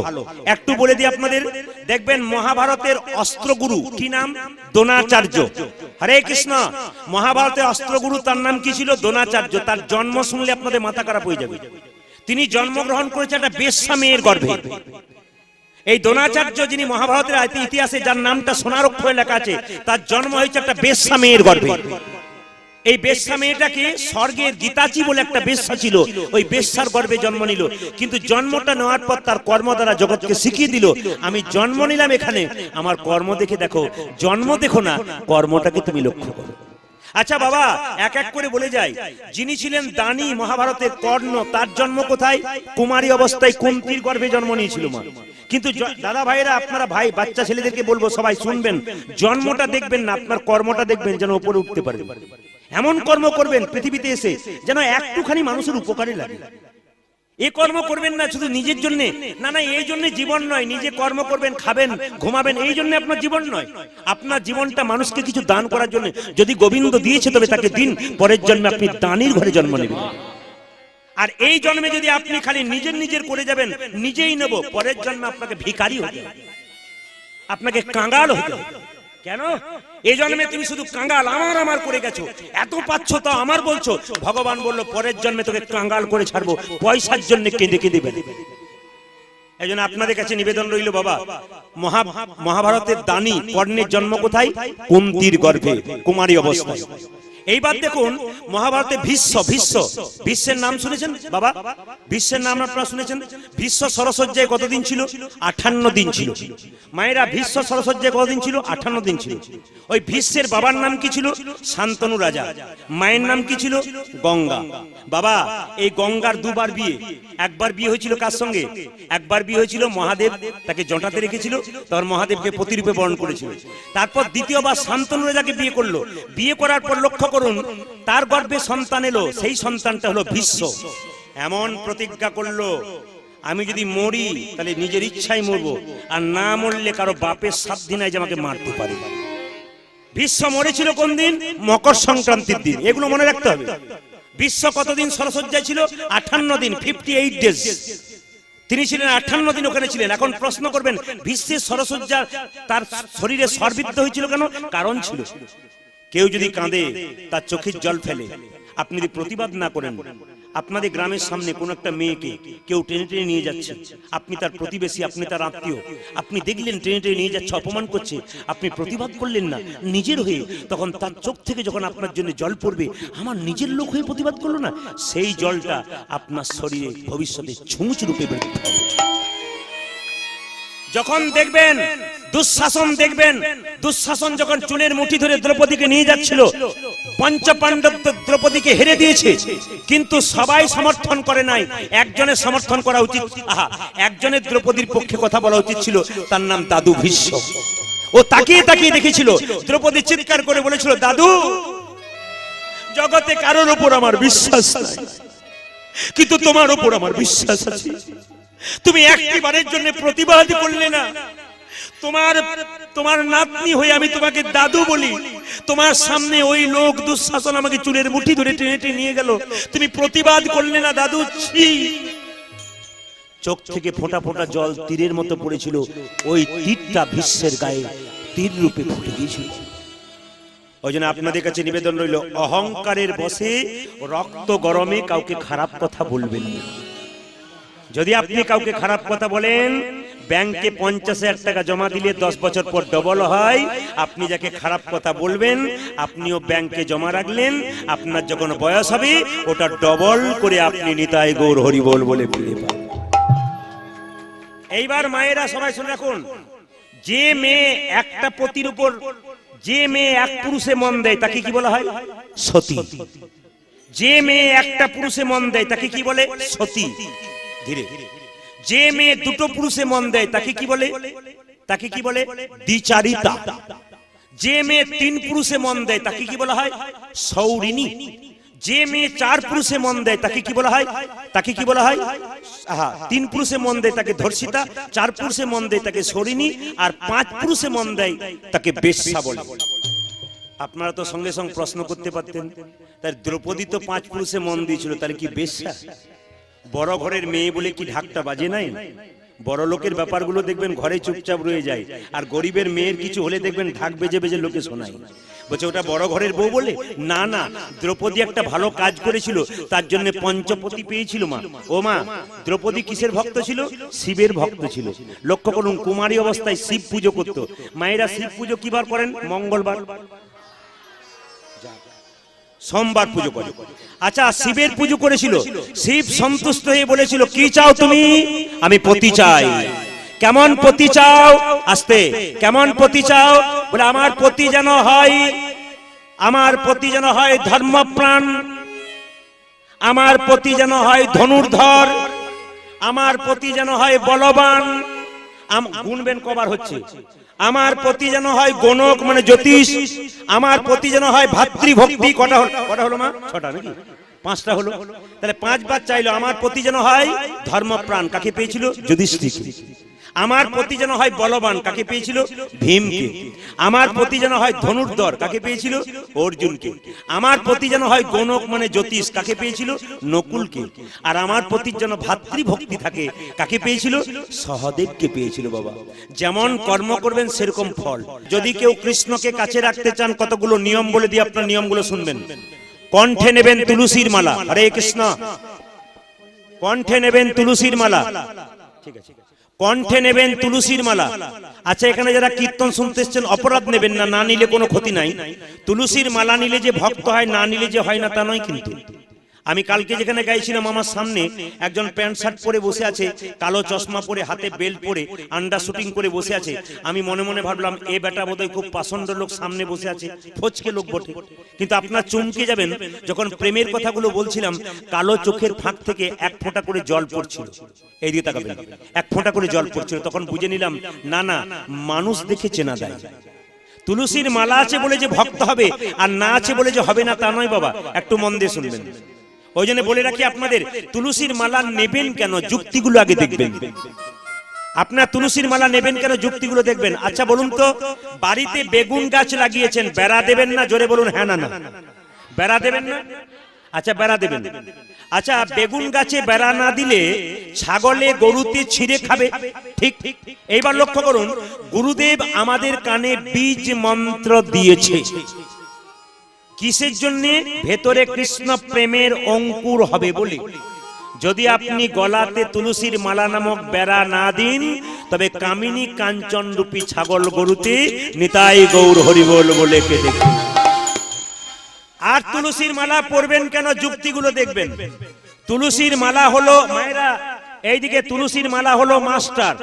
একটু বলে দিই আপনাদের, দেখবেন মহাভারতের অস্ত্রগুরু কি নাম? দ্রোণাচার্য। হরে কৃষ্ণ। মহাভারতের অস্ত্রগুরু তার নাম কি ছিল? দ্রোণাচার্য। তার জন্ম শুনলে আপনাদের মাথা খারাপ হয়ে যাবে। তিনি জন্মগ্রহণ করেছেন একটা বেশ্যা মেয়ের গর্ভে। এই দ্রোণাচার্য যিনি মহাভারতের ইতিহাসে যার নামটা সোনার অক্ষরে লেখা আছে, তার জন্ম হয়েছে একটা বেশ্যা মেয়ের গর্ভে। এই বেশ্যা মেয়েটাকে স্বর্গের গীতাচি বলে একটা বেশ্যা ছিল, ওই বেশ্যার গর্ভে জন্ম নিল। কিন্তু জন্মটা নেওয়ার পর তার কর্ম দ্বারা জগৎকে শিখিয়ে দিল, আমি জন্ম নিলাম এখানে, আমার কর্ম দেখে দেখো, জন্ম দেখো না, কর্মটাকে তুমি লক্ষ্য করো। আচ্ছা বাবা, এক এক করে বলে যাই। যিনি ছিলেন দানি মহাভারতের কর্ণ, তার জন্ম কোথায়? কুমারী অবস্থায় কুন্তির গর্ভে জন্ম নিয়েছিল মা। কিন্তু দাদা ভাইরা, আপনারা ভাই বাচ্চা ছেলেদেরকে বলবো, সবাই শুনবেন, জন্মটা দেখবেন না, আপনার কর্মটা দেখবেন, যেন উপরে উঠতে পারে। এমন কর্ম করবেন পৃথিবীতে এসে যেন একটুখানি মানুষের উপকারে লাগে। এই কর্ম করবেন না শুধু নিজের জন্য, না না, এই জন্য জীবন নয়। নিজে কর্ম করবেন, খাবেন, ঘুমাবেন, এই জন্য আপনার জীবন নয়। আপনার জীবনটা মানুষকে কিছু দান করার জন্য। যদি গোবিন্দ দিয়েছে তবে তাকে দিন, পরের জন্মে আপনি দানির ঘরে জন্ম নেবেন। আর এই জন্মে যদি আপনি খালি নিজের করে যাবেন, নিজেই নেব, পরের জন্মে আপনাকে ভিখারি হতে হবে, আপনাকে কাঙ্গাল হতে হবে। কেন? এই জন্মে তুমি শুধু কাঙ্গাল আমার করে গেছো, এত পাচ্ছ তো আমার বলছো। ভগবান বলল পরের জন্মে তোকে কাঙ্গাল করে ছাড়বো, পয়সার জন্য কেঁদে কেঁদে বেড়ে। এই জন্য আপনাদের কাছে নিবেদন রইল বাবা, মহাভারতের দানি কর্ণের জন্ম কোথায়? কুন্তির গর্ভে, কুমারী অবস্থায়। এইবার দেখুন মহাভারতে ভীষ্মের নাম শুনেছেন বাবা? ভীষ্মের নাম আপনারা শুনেছেন? ভীষ্ম সরসজ্জায় কতদিন ছিল? 58 দিন ছিল। মায়েরা, ভীষ্ম সরসজ্জায় কতদিন ছিল? 58 দিন ছিল। ওই ভীষ্মের বাবার নাম কি ছিল? শান্তনু রাজা। মায়ের নাম কি ছিল? গঙ্গা। বাবা, এই গঙ্গার দুবার বিয়ে। একবার বিয়ে হয়েছিল কার সঙ্গে? একবার বিয়ে হয়েছিল মহাদেব, তাকে জটাতে রেখেছিল, তখন মহাদেবকে প্রতিরূপে বরণ করেছিল। তারপর দ্বিতীয়বার শান্তনু রাজাকে বিয়ে করলো। বিয়ে করার পর লক্ষ্য করুন, তার গর্ভে সন্তান এলো, সেই সন্তানটা হলো ভীষ্ম। এমন প্রতিজ্ঞা করলো, আমি যদি মরি তাহলে নিজের ইচ্ছায় মরবো, আর না মরলে কারো বাপের সাধ্য নাই যে আমাকে মারতে পারে। ভীষ্ম মরেছিল কোন দিন? মকর সংক্রান্তির দিন। এগুলো মনে রাখতে হবে। ভীষ্ম কতদিন সরসজ্জায় ছিল? 58 দিন, 58 ডেজ। তিনি ছিলেন 58 দিন ওখানে ছিলেন। এখন প্রশ্ন করবেন, ভীষ্মের সরসজ্জা তার শরীরে সর্বিদ্ধ হয়েছিল কেন? কারণ ছিল। কেউ যদি কাঁদে, তার চোখের জল ফেলে, আপনি যদি প্রতিবাদ না করেন, আপনাদের গ্রামের সামনে কোন একটা মেয়েকে কেউ টেনে টেনে নিয়ে যাচ্ছে, আপনি তার প্রতিবেশী, আপনি তার আত্মীয়, আপনি দেখলেন টেনে টেনে নিয়ে যাচ্ছে, অপমান করছে, আপনি প্রতিবাদ করলেন না নিজের হয়ে, তখন তার চোখ থেকে যখন আপনার জন্য জল পড়বে, আমার নিজের লোক হয়ে প্রতিবাদ করলো না, সেই জলটা আপনার শরীরে ভবিষ্যতে ছুঁচ রূপে বেরোতে হবে। যখন দেখবেন দুঃশাসন, দেখবেন দুঃশাসন যখন চুলের মুঠি ধরে দ্রৌপদীকে নিয়ে যাচ্ছিল, পঞ্চপাণ্ডব দ্রৌপদীকে হেরে দিয়েছে, কিন্তু সবাই সমর্থন করে নাই, একজনের সমর্থন করা উচিত। একজনের দ্রৌপদীর পক্ষে কথা বলা উচিত ছিল, তার নাম দাদু ভীষ্ম। ও তাকিয়ে তাকিয়ে দেখেছিল, দ্রৌপদী চিৎকার করে বলেছিল, দাদু, জগতে কারোর উপর আমার বিশ্বাস নাই, কিন্তু তোমার উপর আমার বিশ্বাস আছে। তুমি একটিবারের জন্য প্রতিবাদ করলে না। তোমার নাতনি হয়ে আমি তোমাকে দাদু বলি, তোমার সামনে ওই লোক দুঃশাসন আমাকে চুলের মুঠি ধরে টেনে টেনে নিয়ে গেল, তুমি প্রতিবাদ করলে না দাদু। চোখ থেকে ফোঁটা ফোঁটা জল তীরের মতো পড়েছিল, ওই তীরটা ভীষ্মের গায়ে তীর রূপে ফুটে গিয়েছিল। ওই জন্য আপনাদের কাছে নিবেদন রইল, অহংকারের বশে রক্ত গরমে কাউকে খারাপ কথা বলবেন না। যদি আপনি কাউকে খারাপ কথা বলেন, ব্যাংকে 50,000 টাকা জমা দিলে 10 বছর পর ডবল হয়। আপনি যাকে খারাপ কথা বলবেন, আপনিও ব্যাংকে জমা রাখলেন, আপনার যখন বয়স হবে ওটা ডবল করে আপনি নিতাই গৌর হরি বল বলে ফিরে পাবেন। এইবার মায়েরা সবাই শুনে রাখুন, যে মেয়ে একটা পতির উপর, যে মেয়ে এক পুরুষে মন দেয় তাকে কি বলা হয়? সতী। যে মেয়ে একটা পুরুষে মন দেয় তাকে কি বলে? সতী। ধীরে, যে মেয়ে দুটো পুরুষে মন দেয় তাকে কি বলে? তাকে কি বলে? দ্বিচারিতা। যে মেয়ে 3 পুরুষে মন দেয় তাকে কি বলা হয়? সৌরিনী। যে মেয়ে 4 পুরুষে মন দেয় তাকে কি বলা হয়? তাকে কি বলা হয়? 3 পুরুষে মন দেয় তাকে ধর্ষিতা, 4 পুরুষে মন দেয় তাকে সৌরিনী, আর 5 পুরুষে মন দেয় তাকে বেশ্যা বলে। আপনারা তো সঙ্গে সঙ্গে প্রশ্ন করতে পারতেন, তার দ্রৌপদী তো 5 পুরুষে মন দিয়েছিল, তাহলে কি বেশ্যা? বড় ঘরের মেয়ে বলে কি ঢাকটা বাজে নাই? বড় লোকের ব্যাপারগুলো দেখবেন ঘরে চুপচাপ রয়ে যায়, আর গরিবের মেয়ের কিছু হলে দেখবেন ঢাক বেজে বেজে লোকে শোনায়। বলছে ওটা বড় ঘরের বউ বলে? না না, দ্রৌপদী একটা ভালো কাজ করেছিল, তার জন্য পঞ্চপতি পেয়েছিল মা। ও মা, দ্রৌপদী কিসের ভক্ত ছিল? শিবের ভক্ত ছিল। লক্ষ্য করুন, কুমারী অবস্থায় শিব পুজো করত। মায়েরা শিব পুজো কিবার করেন? মঙ্গলবার, সোমবার পুজো করে। আচ্ছা, শিবের পুজো করেছিল, শিব সন্তুষ্ট হয়ে বলেছিল কি চাও তুমি? আমি পতি চাই। কেমন পতি চাও? আসতে, কেমন পতি চাও? বলে আমার পতি যেন হয়, আমার পতি যেন হয় ধর্মপ্রাণ, আমার পতি যেন হয় ধনুর্ধর, আমার পতি যেন হয় বলবান। গুনবেন কবার হচ্ছে? আমার পতি যেন হয় গণক মানে জ্যোতিষ, আমার পতি যেন হয় ভাতৃভক্তি। কটা হলো মা? 6টা নাকি 5টা হলো? তাহলে 5 বার চাইলো আমার পতি যেন হয় ধর্মপ্রাণ। কাকে পেয়েছিল? যুধিষ্ঠিরকে। আমার পতি যেন হয় বলবান। কাকে পেয়েছিল? ভীমকে। আমার পতি যেন হয় ধনুর্ধর। কাকে পেয়েছিল? অর্জুনকে। আমার পতি যেন হয় গণক মানে জ্যোতিষ। কাকে পেয়েছিল? নকুলকে। আর আমার পতির যেন ভাতৃভক্তি থাকে। কাকে পেয়েছিল? সহদেবকে পেয়েছিল। বাবা, যেমন কর্ম করবেন সেরকম ফল। যদি কেউ কৃষ্ণকে কাছে রাখতে চান, কতগুলো নিয়ম বলে দিয়ে আপনার নিয়মগুলো শুনবেন। কণ্ঠে নেবেন তুলসীর মালা। হরে কৃষ্ণ। কণ্ঠে নেবেন তুলসীর মালা। ঠিক আছে, কণ্ঠে নেবেন তুলসীর মালা। আচ্ছা, এখানে যারা কীর্তন শুনতে এসেছেন অপরাধ নেবেন না, না নিলে কোনো ক্ষতি নাই। তুলসীর মালা নিলে যে ভক্ত হয়, না নিলে যে হয় না তা নয় কিন্তু। আমি কালকে যেখানে গাইছিলাম, আমার সামনে একজন প্যান্ট শার্ট পরে বসে আছে, কালো চশমা পরে, হাতে বেল্ট পরে, আন্ডার শুটিং করে বসে আছে। আমি মনে মনে ভাবলাম এ বেটা বোধহয় খুব পাষণ্ড লোক সামনে বসে আছে, ফচকে লোক বটে। কিন্তু আপনার চমকে যাবেন, যখন প্রেমের কথাগুলো বলছিলাম, কালো চোখের ফাঁক থেকে 1 ফোঁটা করে জল পড়ছিল। এই দিকে তাকাবেন, 1 ফোঁটা করে জল পড়ছিল। তখন বুঝে নিলাম না না, মানুষ দেখে চেনা যায়। তুলসীর মালা আছে বলে যে ভক্ত হবে, আর না আছে বলে যে হবে না তা নয় বাবা। একটু মন দিয়ে শুনবেন। ওই জন্য বলে রাখি আপনাদের, তুলসীর মালা নেবেন কেন, যুক্তিগুলো আগে দেখবেন। আপনার তুলসীর মালা নেবেন কেন, যুক্তিগুলো দেখবেন। আচ্ছা বলুন তো, বাড়িতে বেগুন গাছ লাগিয়েছেন, বেড়া দেবেন না? জোরে বলুন হ্যাঁ না না। বেড়া দেবেন না? আচ্ছা, বেড়া দেবেন। আচ্ছা, বেগুন গাছে বেড়া না দিলে ছাগলে গরুতে ছিঁড়ে খাবে, ঠিক? এইবার লক্ষ্য করুন, গুরুদেব আমাদের কানে বীজ মন্ত্র দিয়েছে কিসের জন্য? ভেতরে কৃষ্ণ প্রেমের অঙ্কুর হবে বলে। যদি আপনি গলাতে তুলসীর মালা নামক বেড়া না দিন, তবে কামিনী কাঞ্চন রূপী ছাগল গরুতে নিতাই গৌর হরিবোল বলে কে দেখবেন। আর তুলসীর মালা পরবেন কেন, যুক্তিগুলো দেখবেন। তুলসীর মালা হলো, মায়েরা এইদিকে, তুলসীর মালা হলো মাস্টার।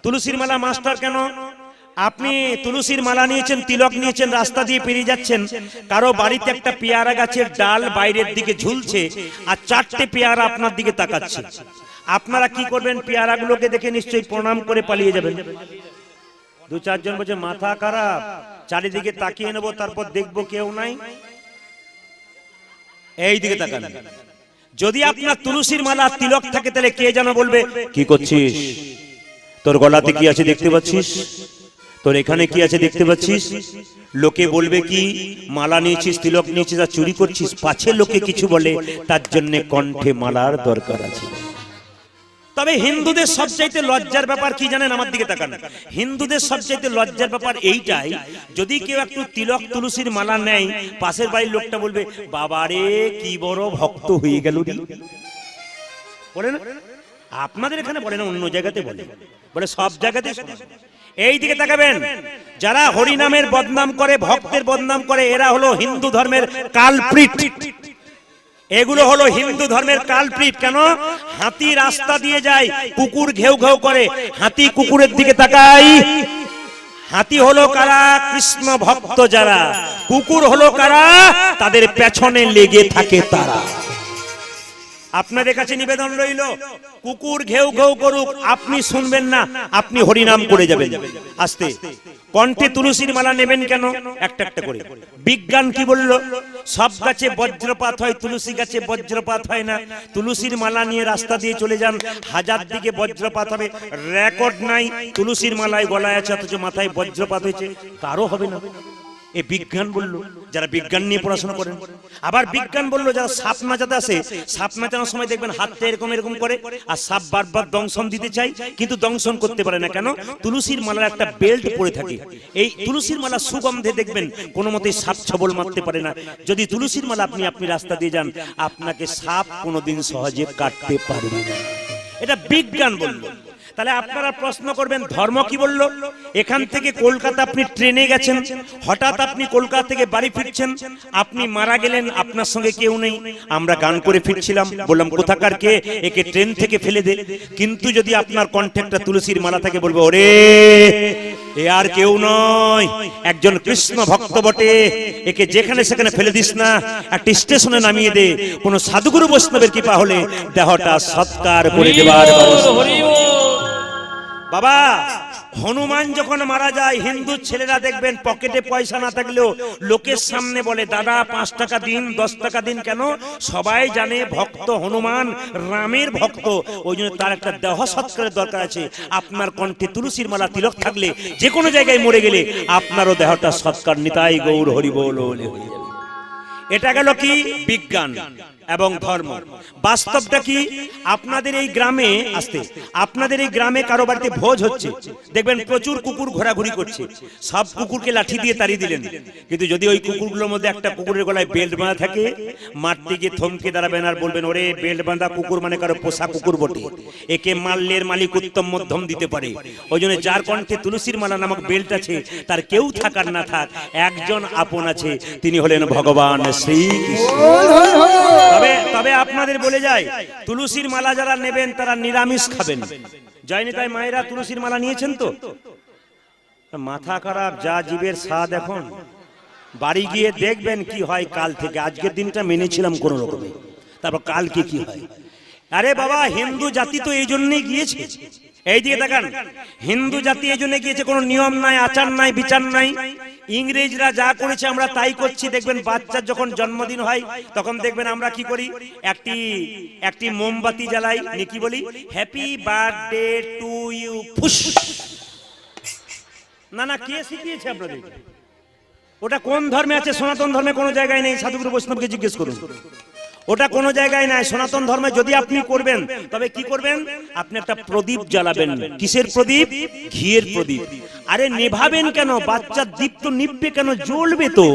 তুলসীর মালা মাস্টার কেন? আপনি তুলসীর মালা নিয়েছেন, তিলক নিয়েছেন, রাস্তা দিয়ে পেরিয়ে যাচ্ছেন, কারো বাড়িতে একটা পেয়ারা গাছের ডাল বাইরের দিকে ঝুলছে, আর 4টে পেয়ারা আপনার দিকে তাকাচ্ছে। আপনারা কি করবেন? পেয়ারাগুলোকে দেখে নিশ্চয়ই প্রণাম করে পালিয়ে যাবেন। 2-4 জন বলছে মাথা খারাপ, চারিদিকে তাকিয়ে নেবো, তারপর দেখবো কেউ নাই, এই দিকে তাকান। যদি আপনার তুলসীর মালা তিলক থাকে, তাহলে কে যেন বলবে কি করছিস, তোর গলাতে কি আছে দেখতে পাচ্ছিস, তোর এখানে কি আছে দেখতে পাচ্ছিস। লোকে বলবে কি, মালা নিয়েছিস, তিলক নিয়েছিস, আর চুরি করছিস। পাছে লোকে কিছু বলে, তার জন্য কণ্ঠে মালার দরকার আছে। তবে হিন্দুদের সবচাইতে লজ্জার ব্যাপার কি জানেন? আমার দিকে তাকান। হিন্দুদের সবচাইতে লজ্জার ব্যাপার এইটাই, যদি কেউ একটু তিলক তুলসীর মালা নেয়, পাশের বাড়ির লোকটা বলবে বাবারে কি বড় ভক্ত হয়ে গেল। বলে না? আপনাদের এখানে বলে না, অন্য জায়গাতে বলে, বলে সব জায়গাতে। এই দিকে তাকাবেন, যারা হরিনামের বদনাম করে, ভক্তের বদনাম করে, এরা হলো হিন্দু ধর্মের কালপ্রিট। এগুলো হলো হিন্দু ধর্মের কালপ্রিট। কেন? হাতি রাস্তা দিয়ে যায়, কুকুর ঘেউ ঘেউ করে, হাতি কুকুরের দিকে তাকায়। হাতি হলো কারা? কৃষ্ণ ভক্ত যারা। কুকুর হলো কারা? তাদের পেছনে লেগে থাকে তারা। আপনাদের কাছে নিবেদন রইল, কুকুর ঘেউ ঘেউ করুক, আপনি শুনবেন না, আপনি হরিনাম করে যাবেন। আস্তে কণ্ঠে তুলসীর মালা নেবেন কেন, একটা একটা করে। বিজ্ঞান কি বলল? সব গাছে বজ্রপাত হয়, তুলসী গাছে বজ্রপাত হয় না। তুলসীর মালা নিয়ে রাস্তা দিয়ে চলে যান, 1000 দিকে বজ্রপাত হবে, রেকর্ড নাই তুলসীর মালায় গলায় আছে অথচ মাথায় বজ্রপাত হয়েছে, কারো হবে না। এ বিজ্ঞান বলল, যারা বিজ্ঞান নিয়ে পড়াশোনা করেন। আবার বিজ্ঞান বলল, যারা সাপ নাচাতে আসে, সাপ নাচানোর সময় দেখবেন হাতটা এরকম এরকম করে, আর সাপ বারবার দংশন দিতে চাই কিন্তু দংশন করতে পারে না। কেন? তুলসীর মালার একটা বেল্ট পরে থাকে। এই তুলসীর মালা সুগন্ধে দেখবেন কোনো মতেই সাপ ছবল মারতে পারে না। যদি তুলসীর মালা আপনি রাস্তা দিয়ে যান, আপনাকে সাপ কোনোদিন সহজে কাটতে পারবে না। এটা বিজ্ঞান বলল। তাহলে আপনারা প্রশ্ন করবেন, ধর্ম কি বলল? এখান থেকে কলকাতা আপনি ট্রেনে গেছেন, হঠাৎ আপনি কলকাতা থেকে বাড়ি ফিরছেন, আপনি মারা গেলেন, আপনার সঙ্গে কেউ নেই, আমরা গান করে ফিরছিলাম, বললাম কোথাকার কে, একে ট্রেন থেকে ফেলে দে। কিন্তু যদি আপনার কণ্ঠে একটা তুলসীর মালা থাকে, বলবো ওরে এ আর কেউ নয়, একজন কৃষ্ণ ভক্ত বটে, একে যেখানে সেখানে ফেলে দিস না, একটা স্টেশনে নামিয়ে দে। কোন সাধুগুরু বৈষ্ণবের কৃপা হলে দেহটা সৎকার করে দেবার বাবা। হনুমান যখন মারা যায়, হিন্দু ছেলেরা দেখবেন পকেটে পয়সা না থাকলেও লোকের সামনে বলে, দাদা 5 টাকা দিন, 10 টাকা দিন। কেন? সবাই জানে ভক্ত হনুমান রামের ভক্ত, ওই জন্য তার একটা দেহ সৎকারের দরকার আছে। আপনার কণ্ঠে তুলসীর মালা তিলক থাকলে যে কোনো জায়গায় মরে গেলে আপনারও দেহটা সৎকার। নিতাই গৌর হরি বল। এটা গেল কি বিজ্ঞান এবং ধর্ম। বাস্তবটা কি? আপনাদের এই গ্রামে আসতে, আপনাদের এই গ্রামে কারো বাড়িতে ভোজ হচ্ছে, দেখবেন প্রচুর কুকুর ঘোরাঘুরি করছে, সব কুকুরকে লাঠি দিয়ে তাড়িয়ে দিলেন। কিন্তু যদি ওই কুকুরগুলোর মধ্যে একটা কুকুরের গলায় বেল্ট বাঁধা থাকে, মারতে গিয়ে থমকে দাঁড়াবেন আর বলবেন, ওরে বেল্ট বাঁধা কুকুর মানে কারো পোষা কুকুর বটে, একে মারলের মালিক উত্তম মধ্যম দিতে পারে। ওই জন্য যার কণ্ঠে তুলসীর মালা নামক বেল্ট আছে, তার কেউ থাকার না থাক, একজন আপন আছে, তিনি হলেন ভগবান শ্রীকৃষ্ণ। তবে আপনাদের বলে যায়, তুলসীর মালা যারা নেবেন তারা নিরামিষ খাবেন। যায়নি তাই মায়েরা তুলসীর মালা নিয়েছেন তো? মাথা খারাপ, যা জীবের স্বাদ। এখন বাড়ি গিয়ে দেখবেন কি হয়। কাল থেকে আজকের দিনটা মেনেছিলাম কোন রকমে, তারপর কালকে কি হয়। আরে বাবা, হিন্দু জাতি তো এই জন্যই গিয়েছে। এই দিকে দেখান, হিন্দু জাতি এই জন্য গিয়েছে, কোনো নিয়ম নাই, আচার নাই, বিচার নাই। ইংরেজরা যা করেছে আমরা তাই করছি। দেখবেন বাচ্চার যখন জন্মদিন হয় তখন দেখবেন আমরা কি করি, একটি মোমবাতি জ্বালাই, কি বলি, হ্যাপি বার্থডে টু ইউ। না কে শিখিয়েছে আপনাদের? ওটা কোন ধর্মে আছে? সনাতন ধর্মে কোনো জায়গায় নেই। সাধুগুরু বৈষ্ণবকে জিজ্ঞেস করুন, ওটা কোনো জায়গায় নাই। সনাতন ধর্মে যদি আপনি করবেন, তবে কি করবেন, আপনি একটা প্রদীপ জ্বালাবেন। কিসের প্রদীপ? ঘিয়ের প্রদীপ। আরে নেভাবেন কেন? বাচ্চার দীপ তো নিভবে কেন, জ্বলবে তো।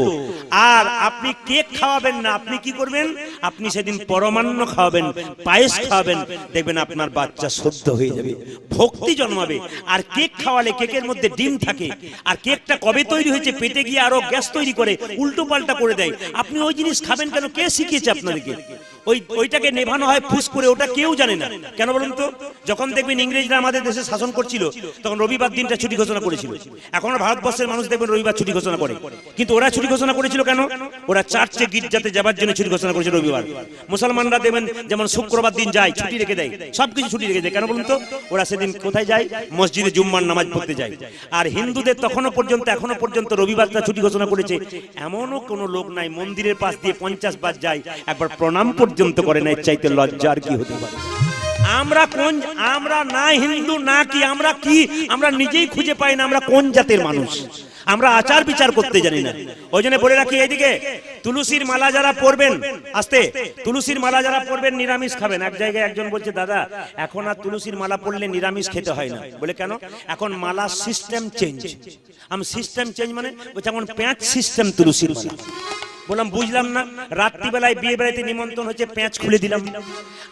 আর আপনি কেক খাওয়াবেন না, আপনি কি করবেন, আপনি সেদিন পরমান্ন খাওয়াবেন, পায়েস খাওয়াবেন। দেখবেন আপনার বাচ্চা শুদ্ধ হয়ে যাবে, ভক্তি জন্মাবে। আর কেক খাওয়ালে কেকের মধ্যে ডিম থাকে, আর কেকটা কবে তৈরি হয়েছে পেটে গিয়ে আরো গ্যাস তৈরি করে, উল্টো পাল্টা করে দেয়। আপনি ওই জিনিস খাবেন কেন? কে শিখিয়েছে আপনাদেরকে? ওইটাকে নেভানো হয় ফুস করে, ওটা কেউ জানে না। কেন বলুন তো? যখন দেখবেন ইংরেজরা আমাদের দেশে শাসন করছিল, তখন রবিবার দিনটা ছুটি ঘোষণা করেছিল। এখন ভারতবর্ষের মানুষ দেখবেন রবিবার ছুটি ঘোষণা করে, কিন্তু ওরা ছুটি ঘোষণা করেছিল কেন? ওরা চার্চে গির্জাতে যাবার জন্য ছুটি ঘোষণা করেছিল রবিবার। মুসলমানরা দেখবেন যেমন শুক্রবার দিন যায়, ছুটি রেখে দেয়, সবকিছু ছুটি রেখে দেয়। কেন বলুন তো? ওরা সেদিন কোথায় যায়? মসজিদে জুম্মার নামাজ পড়তে যায়। আর হিন্দুদের এখনো পর্যন্ত রবিবারটা ছুটি ঘোষণা করেছে। এমনও কোনো লোক নাই মন্দিরের পাশ দিয়ে 50 বার যায়, একবার প্রণাম পর্যন্ত করে না। এর চাইতে লজ্জার কি হতে পারে? আমরা না হিন্দু না কি, আমরা কি, আমরা নিজেই খুঁজে পাই না আমরা কোন জাতের মানুষ। আমরা আচার বিচার করতে জানি না। ওই জন্য বলে রাখি, এইদিকে তুলসীর মালা যারা পরবেন, আস্তে, তুলসীর মালা যারা পরবেন নিরামিষ খাবেন। এক জায়গায় একজন বলছে, দাদা এখন আর তুলসীর মালা পরলে নিরামিষ খেতে হয় না। বলে কেন? এখন মালা সিস্টেম চেঞ্জ। আমি সিস্টেম চেঞ্জ মানে যেমন প্যাঁচ সিস্টেম তুলসীর মালা। বললাম বুঝলাম না। রাত্রিবেলায় বিয়ে বেড়াইতে নিমন্ত্রণ হচ্ছে, পেঁচ খুলে দিলাম,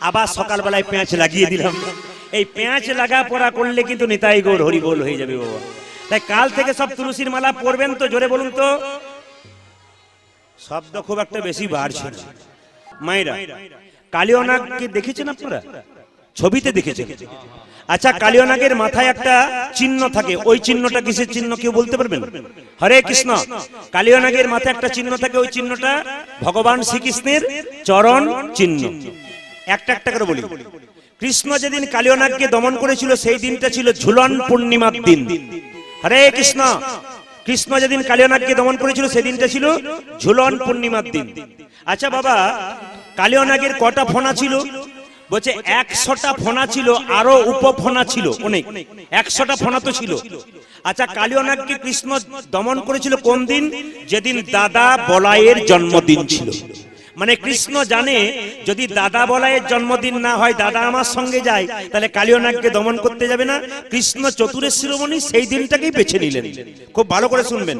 আবার সকালবেলায় পেঁচ লাগিয়ে দিলাম। এই পেঁচ লাগা পড়া করলে কিন্তু নিতাই গৌর হরি বল হয়ে যাবে বাবা। তাই কাল থেকে সব তুলসীর মালা পরবেন তো। জোরে বলুন তো। শব্দ খুব একটা বেশি বাড়ছে না। মায়েরা, কালীয় নাগকে দেখেছেন আপনারা? ছবিতে দেখেছেন? আচ্ছা, কালীয় নাগের মাথায় একটা চিহ্ন থাকে, ওই চিহ্নটা কিসের চিহ্ন কেউ বলতে পারবেন? হরে কৃষ্ণ। কালীয় নাগের মাথায় একটা চিহ্ন থাকে, ওই চিহ্নটা ভগবান শ্রীকৃষ্ণের চরণ চিহ্ন। একটা একটা করে বলি। কৃষ্ণ যেদিন কালিয়নাগকে দমন করেছিল সেই দিনটা ছিল ঝুলন পূর্ণিমার দিন। হরে কৃষ্ণ। কৃষ্ণ যেদিন কালিয়নাগকে দমন করেছিল সেদিনটা ছিল ঝুলন পূর্ণিমার দিন। আচ্ছা বাবা, কালিয়নাগের কটা ফণা ছিল? বলছে 100টা ফণা ছিল, আরো উপফণা ছিল অনেক। 100টা ফণা তো ছিল। আচ্ছা, কালিয়নাগকে কৃষ্ণ দমন করেছিল কোন দিন? যেদিন দাদা বলাইয়ের জন্মদিন ছিল। মানে কৃষ্ণ জানে যদি দাদা বলাইয়ের জন্মদিন না হয়, দাদা আমার সঙ্গে যায়, তাহলে কালিয়নাগকে দমন করতে যাবে না। কৃষ্ণ চতুরের শিরোমণি সেই দিনটাকেই বেছে নিলেন। খুব ভালো করে শুনবেন।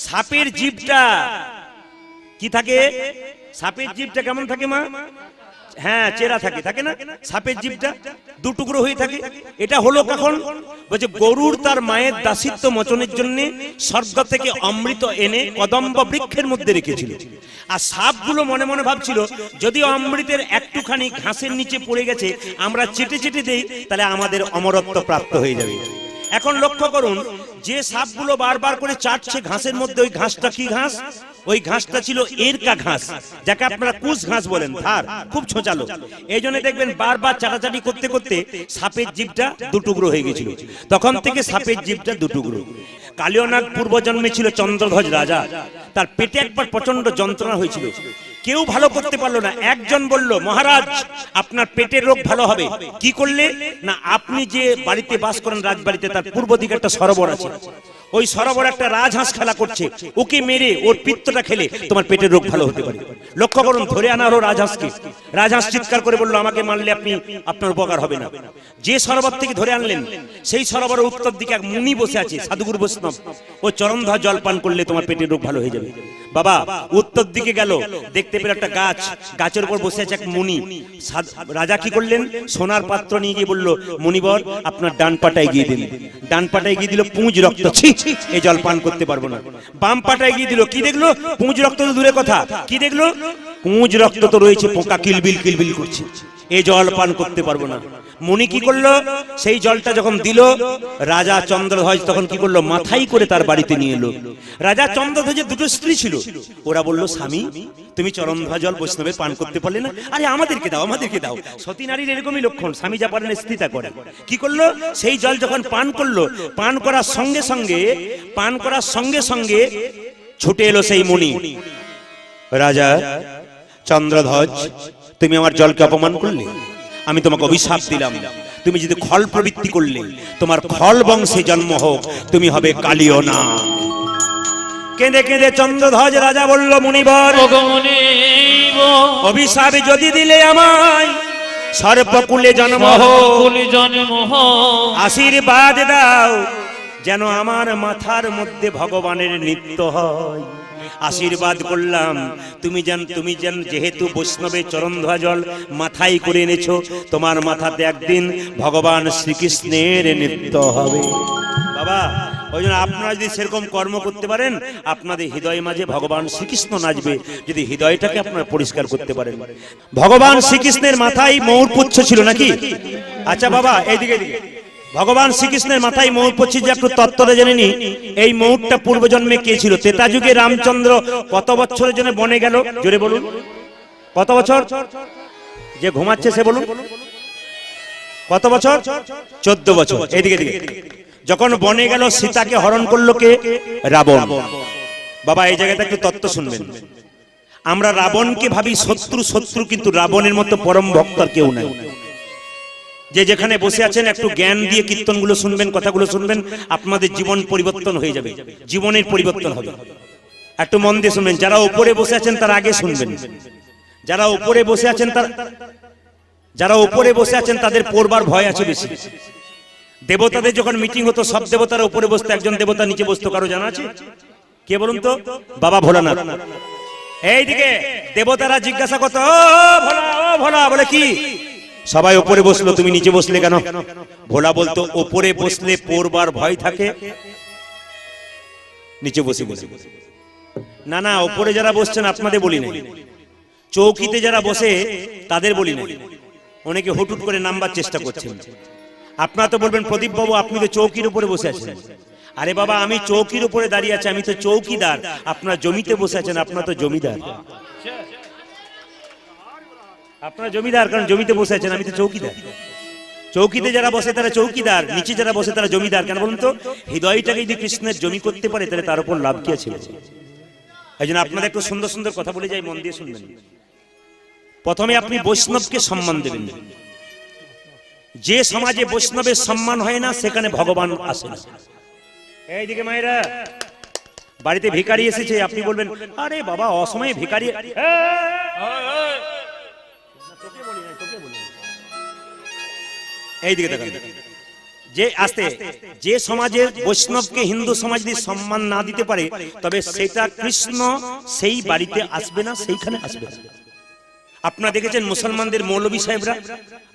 সাপের জিভটা কি থাকে? সাপের জিভটা কেমন থাকে মা? হ্যাঁ, চেরা থাকে, থাকে না? সাপের জিভটা দু টুকরো হয়ে থাকে। এটা হলো কখন? বলছে গরুর তার মায়ের দাসিত্ব মোচনের জন্য স্বর্গ থেকে অমৃত এনে কদম্ব বৃক্ষের মধ্যে রেখেছিল। আর সাপগুলো মনে মনে ভাবছিল যদি অমৃতের একটুখানি ঘাসের নিচে পড়ে গেছে, আমরা চেটে চেটে দেই, তাহলে আমাদের অমরত্ব প্রাপ্ত হয়ে যাবে। এখন লক্ষ্য করুন, যে সাপগুলো বারবার করে চাটছে ঘাসের মধ্যে, ওই ঘাসটা কি ঘাস? ওই ঘাসটা ছিল এরকা ঘাস, যাকে আপনারা কুশ ঘাস বলেন। ধার খুব ছোঁচালো, এই জন্য দেখবেন বারবার চাটাচাটি করতে করতে সাপের জিভটা দুটুকরো হয়ে গেছিল। তখন থেকে সাপের জিভটা দুটুকরো। কালিয়নাগ পূর্বজন্মে ছিল চন্দ্রধ্বজ রাজা। তার পেটে একবার প্রচন্ড যন্ত্রণা হয়েছিল, কেউ ভালো করতে পারলো না। একজন বলল, মহারাজ আপনার পেটের রোগ ভালো হবে। কি করলে? না, আপনি যে বাড়িতে বাস করেন রাজবাড়িতে, তার পূর্ব দিকে একটা সরোবর আছে। ওই সরোবর একটা রাজহাঁস খেলা করছে, ওকে মেরে ওর পিত্তটা খেলে তোমার পেটের রোগ ভালো হতে পারে। লক্ষ্য করুন, ধরে আনা হলো রাজহাঁসকে। রাজহাঁস চিৎকার করে বললো, আমাকে মারলে আপনার উপকার হবে না। যে সরোবর থেকে ধরে আনলেন, সেই সরোবরের উত্তর দিকে এক মুনি বসে আছে, সাধুগুরু বৈষ্ণব। ও চরণধর জল পান করলে তোমার পেটের রোগ ভালো হয়ে যাবে। বাবা উত্তর দিকে গেল, দেখতে পেল একটা গাছ, গাছের উপর বসে আছে এক মুনি। রাজা কি করলেন? সোনার পাত্র নিয়ে গিয়ে বলল, মুনিবর আপনার ডান পাটা এগিয়ে দিন। ডান পাটা এগিয়ে দিল, পুঁজ রক্ত, ছি এই জল পান করতে পারবো না। বাম পাটা এগিয়ে দিল, কি দেখলো? পুঁজ রক্ত তো দূরে কথা, কি দেখলো? পুঁজ রক্ত তো রয়েছে, পোকা কিলবিল কিলবিল করছে, এই জল পান করতে পারবো না। মুনি কি করলো? সেই জলটা যখন দিল, রাজা চন্দ্রধ্বজ তখন কি করলো? মাথায় করে তার বাড়িতে নিয়ে এলো। রাজা চন্দ্রধ্বজের দুটো স্ত্রী ছিল। ওরা বলল, স্বামী তুমি চরণধ্বজ জল বৈষ্ণবের পান করতে পারলে না, আরে আমাদেরকে দাও, আমাদেরকে দাও। সতী নারীর এরকমই লক্ষণ, স্বামী যা পারেন স্ত্রী তা করে। কি করলো? সেই জল যখন পান করলো, পান করার সঙ্গে সঙ্গে ছুটে এলো সেই মুনি। রাজা চন্দ্রধ্বজ, তুমি আমার জলকে অপমান করলে, আমি তোমাকে অভিশাপ দিলাম, তুমি যদি খল প্রবৃত্তি করলে, তোমার খল বংশে জন্ম হোক, তুমি হবে কালিয়নাগ। কেঁদে কেঁদে চন্দ্রধ্বজ রাজা বলল, মুনিবর অভিশাপ যদি দিলে আমায় সর্পকুলে জন্ম হোক, আশীর্বাদ দাও যেন আমার মাথার মধ্যে ভগবানের নৃত্য হয়। আশীর্বাদ করলাম, তুমি যেন যেহেতু বৈষ্ণবের চরণধোয়া জল মাথায় করে এনেছো, তোমার মাথাতে একদিন ভগবান শ্রীকৃষ্ণের নৃত্য হবে। বাবা ওই জন্য আপনারা যদি সেরকম কর্ম করতে পারেন, আপনাদের হৃদয় মাঝে ভগবান শ্রীকৃষ্ণ নাচবে, যদি হৃদয়টাকে আপনারা পরিষ্কার করতে পারেন। ভগবান শ্রীকৃষ্ণের মাথায় ময়ূরপুচ্ছ ছিল নাকি? আচ্ছা বাবা এইদিকে, ভগবান শ্রীকৃষ্ণের মাথায় ময়ূরপুচ্ছ যে একটু তত্ত্বটা জেনে নি। এই ময়ূরটা পূর্বজন্মে কে ছিল? ত্রেতা যুগে রামচন্দ্র কত বছরের জন্য বনে গেল? জোরে বলুন, কত বছর? যে ঘুমাচ্ছে সে বলুন, কত বছর? 14 বছর। এইদিকে যখন বনে গেল, সীতাকে হরণ করলো কে? রাবণ। বাবা এই জায়গাটা একটু তত্ত্ব শুনবেন। আমরা রাবণকে ভাবি শত্রু, কিন্তু রাবণের মতো পরম ভক্ত আর কেউ নাই। যে যেখানে বসে আছেন একটু জ্ঞান দিয়ে কীর্তনগুলো শুনবেন, কথাগুলো শুনবেন, আপনাদের জীবন পরিবর্তন হয়ে যাবে, জীবনের পরিবর্তন হবে। একটু মন দিয়ে শুনবেন। যারা উপরে বসে আছেন তারা আগে শুনবেন। যারা উপরে বসে আছেন তাদের পড়বার ভয় আছে বেশি। দেবতাদের যখন মিটিং হতো, সব দেবতারা উপরে বসতো, একজন দেবতা নিচে বসতো, কারো জানা আছে? কে বলুন তো? বাবা ভোলানাথ। এইদিকে দেবতারা জিজ্ঞাসা করতো, ও ভোলা, বলে কি? সবাই উপরে বসলো, তুমি নিচে বসলে কেন? ভোলা বলতো, উপরে বসলে পড়বার ভয় থাকে, নিচে বসে। না উপরে যারা বসছেন আপনাদের বলি না, চৌকিতে যারা বসে তাদের বলি না। অনেকে হুটুট করে নামবার চেষ্টা করছেন। আপনারা তো বলবেন, প্রদীপ বাবু আপনি তো চৌকির উপরে বসে আছেন। আরে বাবা আমি চৌকির উপরে দাঁড়িয়ে আছি, আমি তো চৌকিদার। আপনার জমিতে বসে আছেন, আপনার তো জমিদার। আপনারা জমিদার, কারণ জমিতে বসে আছেন, আমি তো চৌকিদার। চৌকিতে যারা বসে তারা চৌকিদার, নিচে যারা বসে তারা জমিদার। কেন বলুন তো? হৃদয়টাকে যদি কৃষ্ণের জমি করতে পারে তাহলে তার উপর লাভ কি আছে? এই জন্য আপনারা একটু সুন্দর সুন্দর কথা বলে যাই, মন দিয়ে শুনবেন। প্রথমে আপনি বৈষ্ণবকে সম্মান দেবেন। যে সমাজে বৈষ্ণবের সম্মান হয় না সেখানে ভগবান আসে না। এইদিকে মায়েরা, বাড়িতে ভিখারি এসেছে, আপনি বলবেন আরে বাবা অসময়ে ভিখারি। এইদিকে দেখেন, যে আসতে যে সমাজে বৈষ্ণবকে হিন্দু সমাজ যদি সম্মান না দিতে পারে তবে সেটা কৃষ্ণ সেই বাড়িতে আসবে না, সেইখানে আসবে না। আপনারা দেখেছেন মুসলমানদের মৌলবী সাহেবরা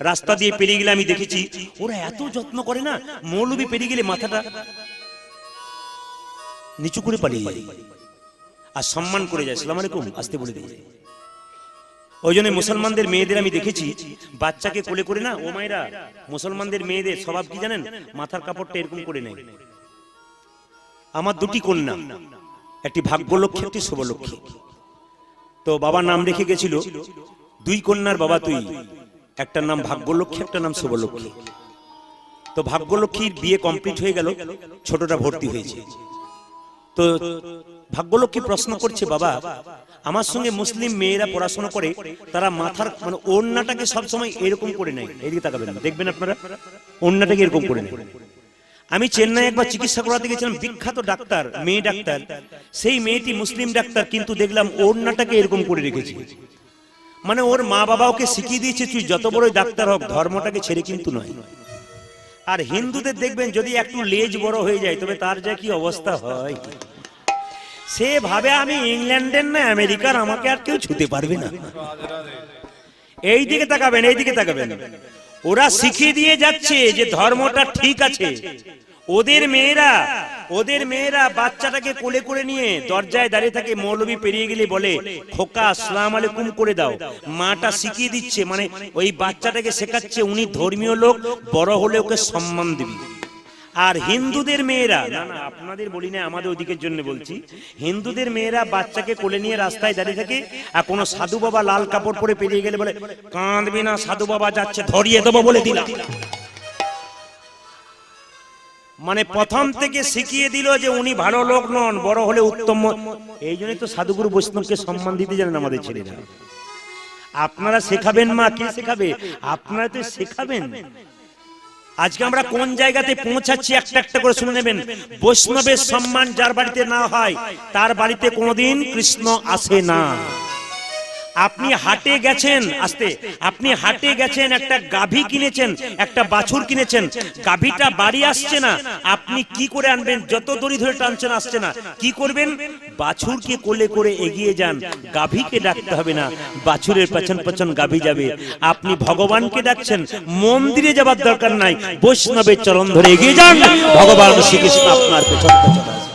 রাস্তা দিয়ে পেরিয়ে গেলে আমি দেখেছি ওরা এত যত্ন করে না, মৌলবী পেরিয়ে গেলে মাথাটা নিচু করে পালিয়ে যায় আর সম্মান করে যায়, সালাম আলাইকুম আসতে বলে দিয়ে। ওই জন্য মুসলমানদের মেয়েদের আমি দেখেছি বাচ্চাকে কোলে করে না, ও মায়েরা মুসলমানদের মেয়েদের স্বভাব কি জানেন? মাথার কাপড়টা এরকম করে নেয়। আমার দুটি কন্যা, একটি ভাগ্যলক্ষ্মী একটি শুভলক্ষ্মী। তো বাবা নাম রেখে গেছিল, দুই কন্যার বাবা তুই, একটার নাম ভাগ্যলক্ষ্মী একটার নাম শুভলক্ষ্মী। তো ভাগ্যলক্ষ্মীর বিয়ে কমপ্লিট হয়ে গেল, ছোটটা ভর্তি হয়েছে। তো ভাগ্যলক্ষ্মী প্রশ্ন করছে, বাবা আমার সঙ্গে মুসলিম মেয়েরা পড়াশোনা করে, তারা মাথার মানে ওড়নাটাকে সবসময় এরকম করে নেয়। এদিকে তাকাবেন, দেখবেন আপনারা ওড়নাটাকে এরকম করে নেয়। আমি চেন্নাই একবার চিকিৎসা করাতে গেছিলাম, বিখ্যাত ডাক্তার, মেয়ে ডাক্তার, সেই মেয়েটি মুসলিম ডাক্তার, কিন্তু দেখলাম ওড়নাটাকে এরকম করে রেখেছে। মানে ওর মা বাবা ওকে শিখিয়ে দিয়েছে তুই যত বড়ই ডাক্তার হোক ধর্মটাকে ছেড়ে কিন্তু নয়। আর হিন্দুদের দেখবেন যদি একটু লেজ বড় হয়ে যায় তবে তার যা কি অবস্থা হয়, সে ভাবে আমি ইংল্যান্ডের না আমেরিকার, আমাকে আর কেউ ছুতে পারবে না। এই দিকে তাকাবেন, এই দিকে তাকাবেন। ওরা শিখিয়ে দিয়ে যাচ্ছে যে ধর্মটা ঠিক আছে। ওদের মেয়েরা বাচ্চাটাকে কোলে করে নিয়ে দরজায় দাঁড়িয়ে থাকে, মৌলবী পেরিয়ে গেলে বলে খোকা আসসালামু আলাইকুম করে দাও। মাটা শিখিয়ে দিচ্ছে, মানে ওই বাচ্চাটাকে শেখাচ্ছে উনি ধর্মীয় লোক, বড় হলে ওকে সম্মান দিবি। আর হিন্দুদের মেয়েরা, না না আপনাদের বলি না, আমাদের ওদিকের জন্য বলছি, হিন্দুদের মেয়েরা বাচ্চাকে কোলে নিয়ে রাস্তায় দাঁড়িয়ে থাকে, আর কোনো সাধু বাবা লাল কাপড় পরে পেরিয়ে গেলে বলে কাঁদবি না, সাধু বাবা যাচ্ছে ধরিয়ে দেবো বলে দিলাম। মানে প্রথম থেকে শিখিয়ে দিল যে উনি ভালো লোক নন, বড় হলে উত্তম। এই জন্যই তো সাধুগুরু বৈষ্ণবকে সম্মান দিতে জানেন আমাদের ছেলেরা। আপনারা শেখাবেন, মা কে শেখাবে? আপনারা তো শেখাবেন। আজকে আমরা কোন জায়গাতে পৌঁছাচ্ছি একটা একটা করে শুনে নেবেন। বৈষ্ণবের সম্মান যার বাড়িতে না হয় তার বাড়িতে কোনোদিন কৃষ্ণ আসে না। আপনি হাটে গেছেন, আপনি হাটে গেছেন, একটা গাভী কিনেছেন, একটা বাছুর কিনেছেন, গাভীটা বাড়ি আসছে না, আপনি কি করে আনবেন? যত দড়ি ধরে টানছেন আসছে না, কি করবেন? বাছুরকে কোলে করে এগিয়ে যান, গাভীকে ডাকতে হবে না, বাছুরের পেছন পেছন গাভী যাবে। আপনি ভগবানকে ডাকছেন, মন্দিরে যাবার দরকার নাই, বৈষ্ণবের চরণ ধরে এগিয়ে যান, ভগবান শ্রীকৃষ্ণ আপনার পেছন পেছন আসবে।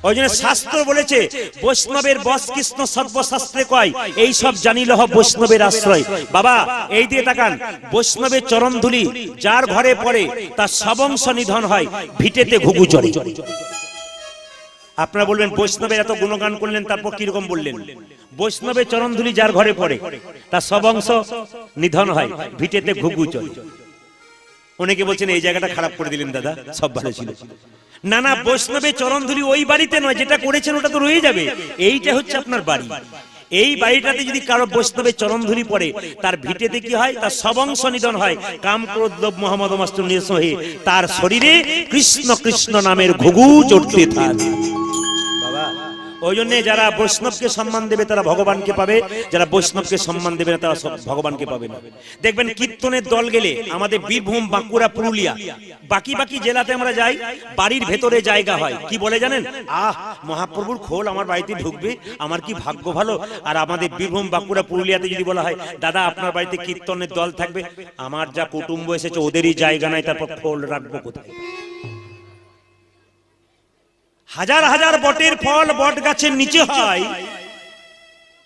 ওই জন্য শাস্ত্র বলেছে বৈষ্ণবের বস কৃষ্ণ সর্বশাস্ত্রে কয়, এই সব জানিল হ বৈষ্ণবের আশ্রয়। বাবা এই দিয়ে তাকান, বৈষ্ণবের চরণ ধুলি যার ঘরে পড়ে তার সবংশ নিধন হয়, ভিটেতে ঘুঘু চড়ে। আপনারা বলবেন বৈষ্ণবের এত গুণগান করলেন, তারপর কিরকম বললেন? বৈষ্ণবের চরণ ধুলি যার ঘরে পড়ে তার সবংশ নিধন হয়, ভিটেতে ঘুঘু চড়ে। অনেকে বলছেন এই জায়গাটা খারাপ করে দিলেন দাদা, সব ভালো ছিল। না না, বৈষ্ণবের চরণ ধুলি ওই বাড়িতে নয়, যেটা করেছেন ওটা তো রয়ে যাবে। এইটা হচ্ছে আপনার বাড়ি। এই বাড়িটাতে যদি কারো বৈষ্ণবের চরণ ধুলি পড়ে তার ভিটেতে কি হয়? তার সবংশ নিধন হয়, কাম ক্রোধ লোভ মোহ মদ মাৎসর্য নিঃস্ব হয়ে তার শরীরে কৃষ্ণ কৃষ্ণ নামের ঘুঘু চড়তে থাকে। ওই জন্য যারা বৈষ্ণবকে সম্মান দেবে তারা ভগবানকে পাবে, যারা বৈষ্ণবকে সম্মান দেবে না তারা ভগবানকে পাবে না। দেখবেন কীর্তনের দল গেলে আমাদের বীরভূম, বাঁকুড়া, পুরুলিয়া, বাকি বাকি জেলাতে আমরা যাই, বাড়ির ভেতরে জায়গা হয়, কি বলে জানেন? আহ মহাপ্রভুর খোল আমার বাড়িতে ঢুকবে, আমার কি ভাগ্য ভালো। আর আমাদের বীরভূম, বাঁকুড়া, পুরুলিয়াতে যদি বলা হয় দাদা আপনার বাড়িতে কীর্তনের দল থাকবে, আমার যা কুটুম্ব এসেছে ওদেরই জায়গা নাই, তারপর খোল রাখবো কোথায়? হাজার হাজার বটের ফল বট গাছের নিচে হয়,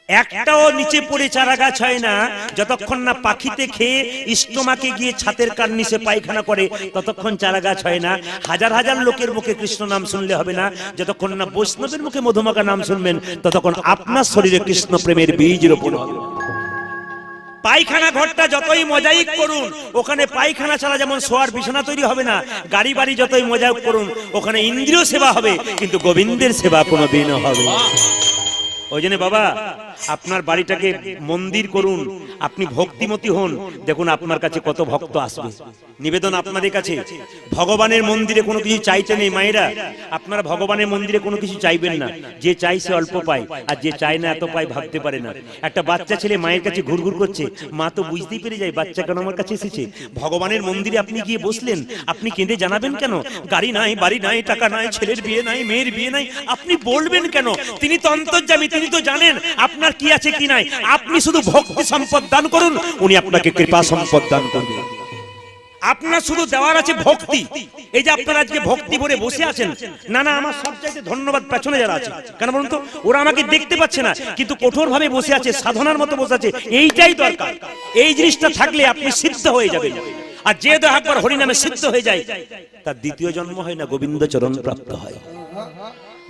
একটাও নিচে পড়ে চারা গাছ হয় না যতক্ষণ না পাখিতে খেয়ে স্টোমাকে গিয়ে ছাতের কার্নিশে পায়খানা করে, ততক্ষণ চারা গাছ হয় না। হাজার হাজার লোকের মুখে কৃষ্ণ নাম শুনলে হবে না, যতক্ষণ না বৈষ্ণবের মুখে মধুমাখা নাম শুনবেন ততক্ষণ আপনার শরীরে কৃষ্ণ প্রেমের বীজ রোপণ হবে। পায়খানা ঘরটা যতই মোজাইক করুন, ওখানে পায়খানা ছাড়া যেমন শোয়ার বিছানা তৈরি হবে না, গাড়ি বাড়ি যতই মোজাইক করুন, ওখানে ইন্দ্রিয় সেবা হবে, কিন্তু গোবিন্দের সেবা কোনোদিন হবে। ওই জন্য বাবা, আপনার বাড়িটাকে মন্দির করুন, আপনি ভক্তিমতী হন, দেখুন আপনার কাছে কত ভক্ত আসবে। নিবেদন আপনাদের কাছে, ভগবানের মন্দিরে কোনো কিছু চাইতে নেই মায়েরা, আপনারা ভগবানের মন্দিরে কোনো কিছু চাইবেন না। যে চাই সে অল্প পায়, আর যে চায় না এত পায় ভাবতে পারে না। একটা বাচ্চা ছেলে মায়ের কাছে ঘুরঘুর করছে, মা তো বুঝতেই পেরে যায় বাচ্চা কেন আমার কাছে এসেছে। ভগবানের মন্দিরে আপনি গিয়ে বসলেন, আপনি কেঁদে জানাবেন কেন? গাড়ি নাই, বাড়ি নাই, টাকা নাই, ছেলের বিয়ে নাই, মেয়ের বিয়ে নাই, আপনি বলবেন কেন? তিনি তো অন্তর্যামী, তিনি তো জানেন আপনার কি আছে কি নাই। আপনি শুধু ভক্তি সম্পদ দান করুন, উনি আপনাকে কৃপা সম্পদ দান করবেন। আপনার শুধু দেওয়ার আছে ভক্তি। এই যে আপনারা আজকে ভক্তি ভরে বসে আছেন, না না আমার সবচাইতে ধন্যবাদ পেছনে যারা আছে, কেন বলুন তো? ওরা আমাকে দেখতে পাচ্ছে না, কিন্তু কঠোর ভাবে বসে আছে, সাধনার মতো বসে আছে। এইটাই দরকার। এই জিনিসটা থাকলে আপনি সিদ্ধ হয়ে যাবেন। আর যে একবার হরিনামে সিদ্ধ হয়ে যায়, তার দ্বিতীয় জন্ম হয় না, গোবিন্দ চরণ প্রাপ্ত হয়।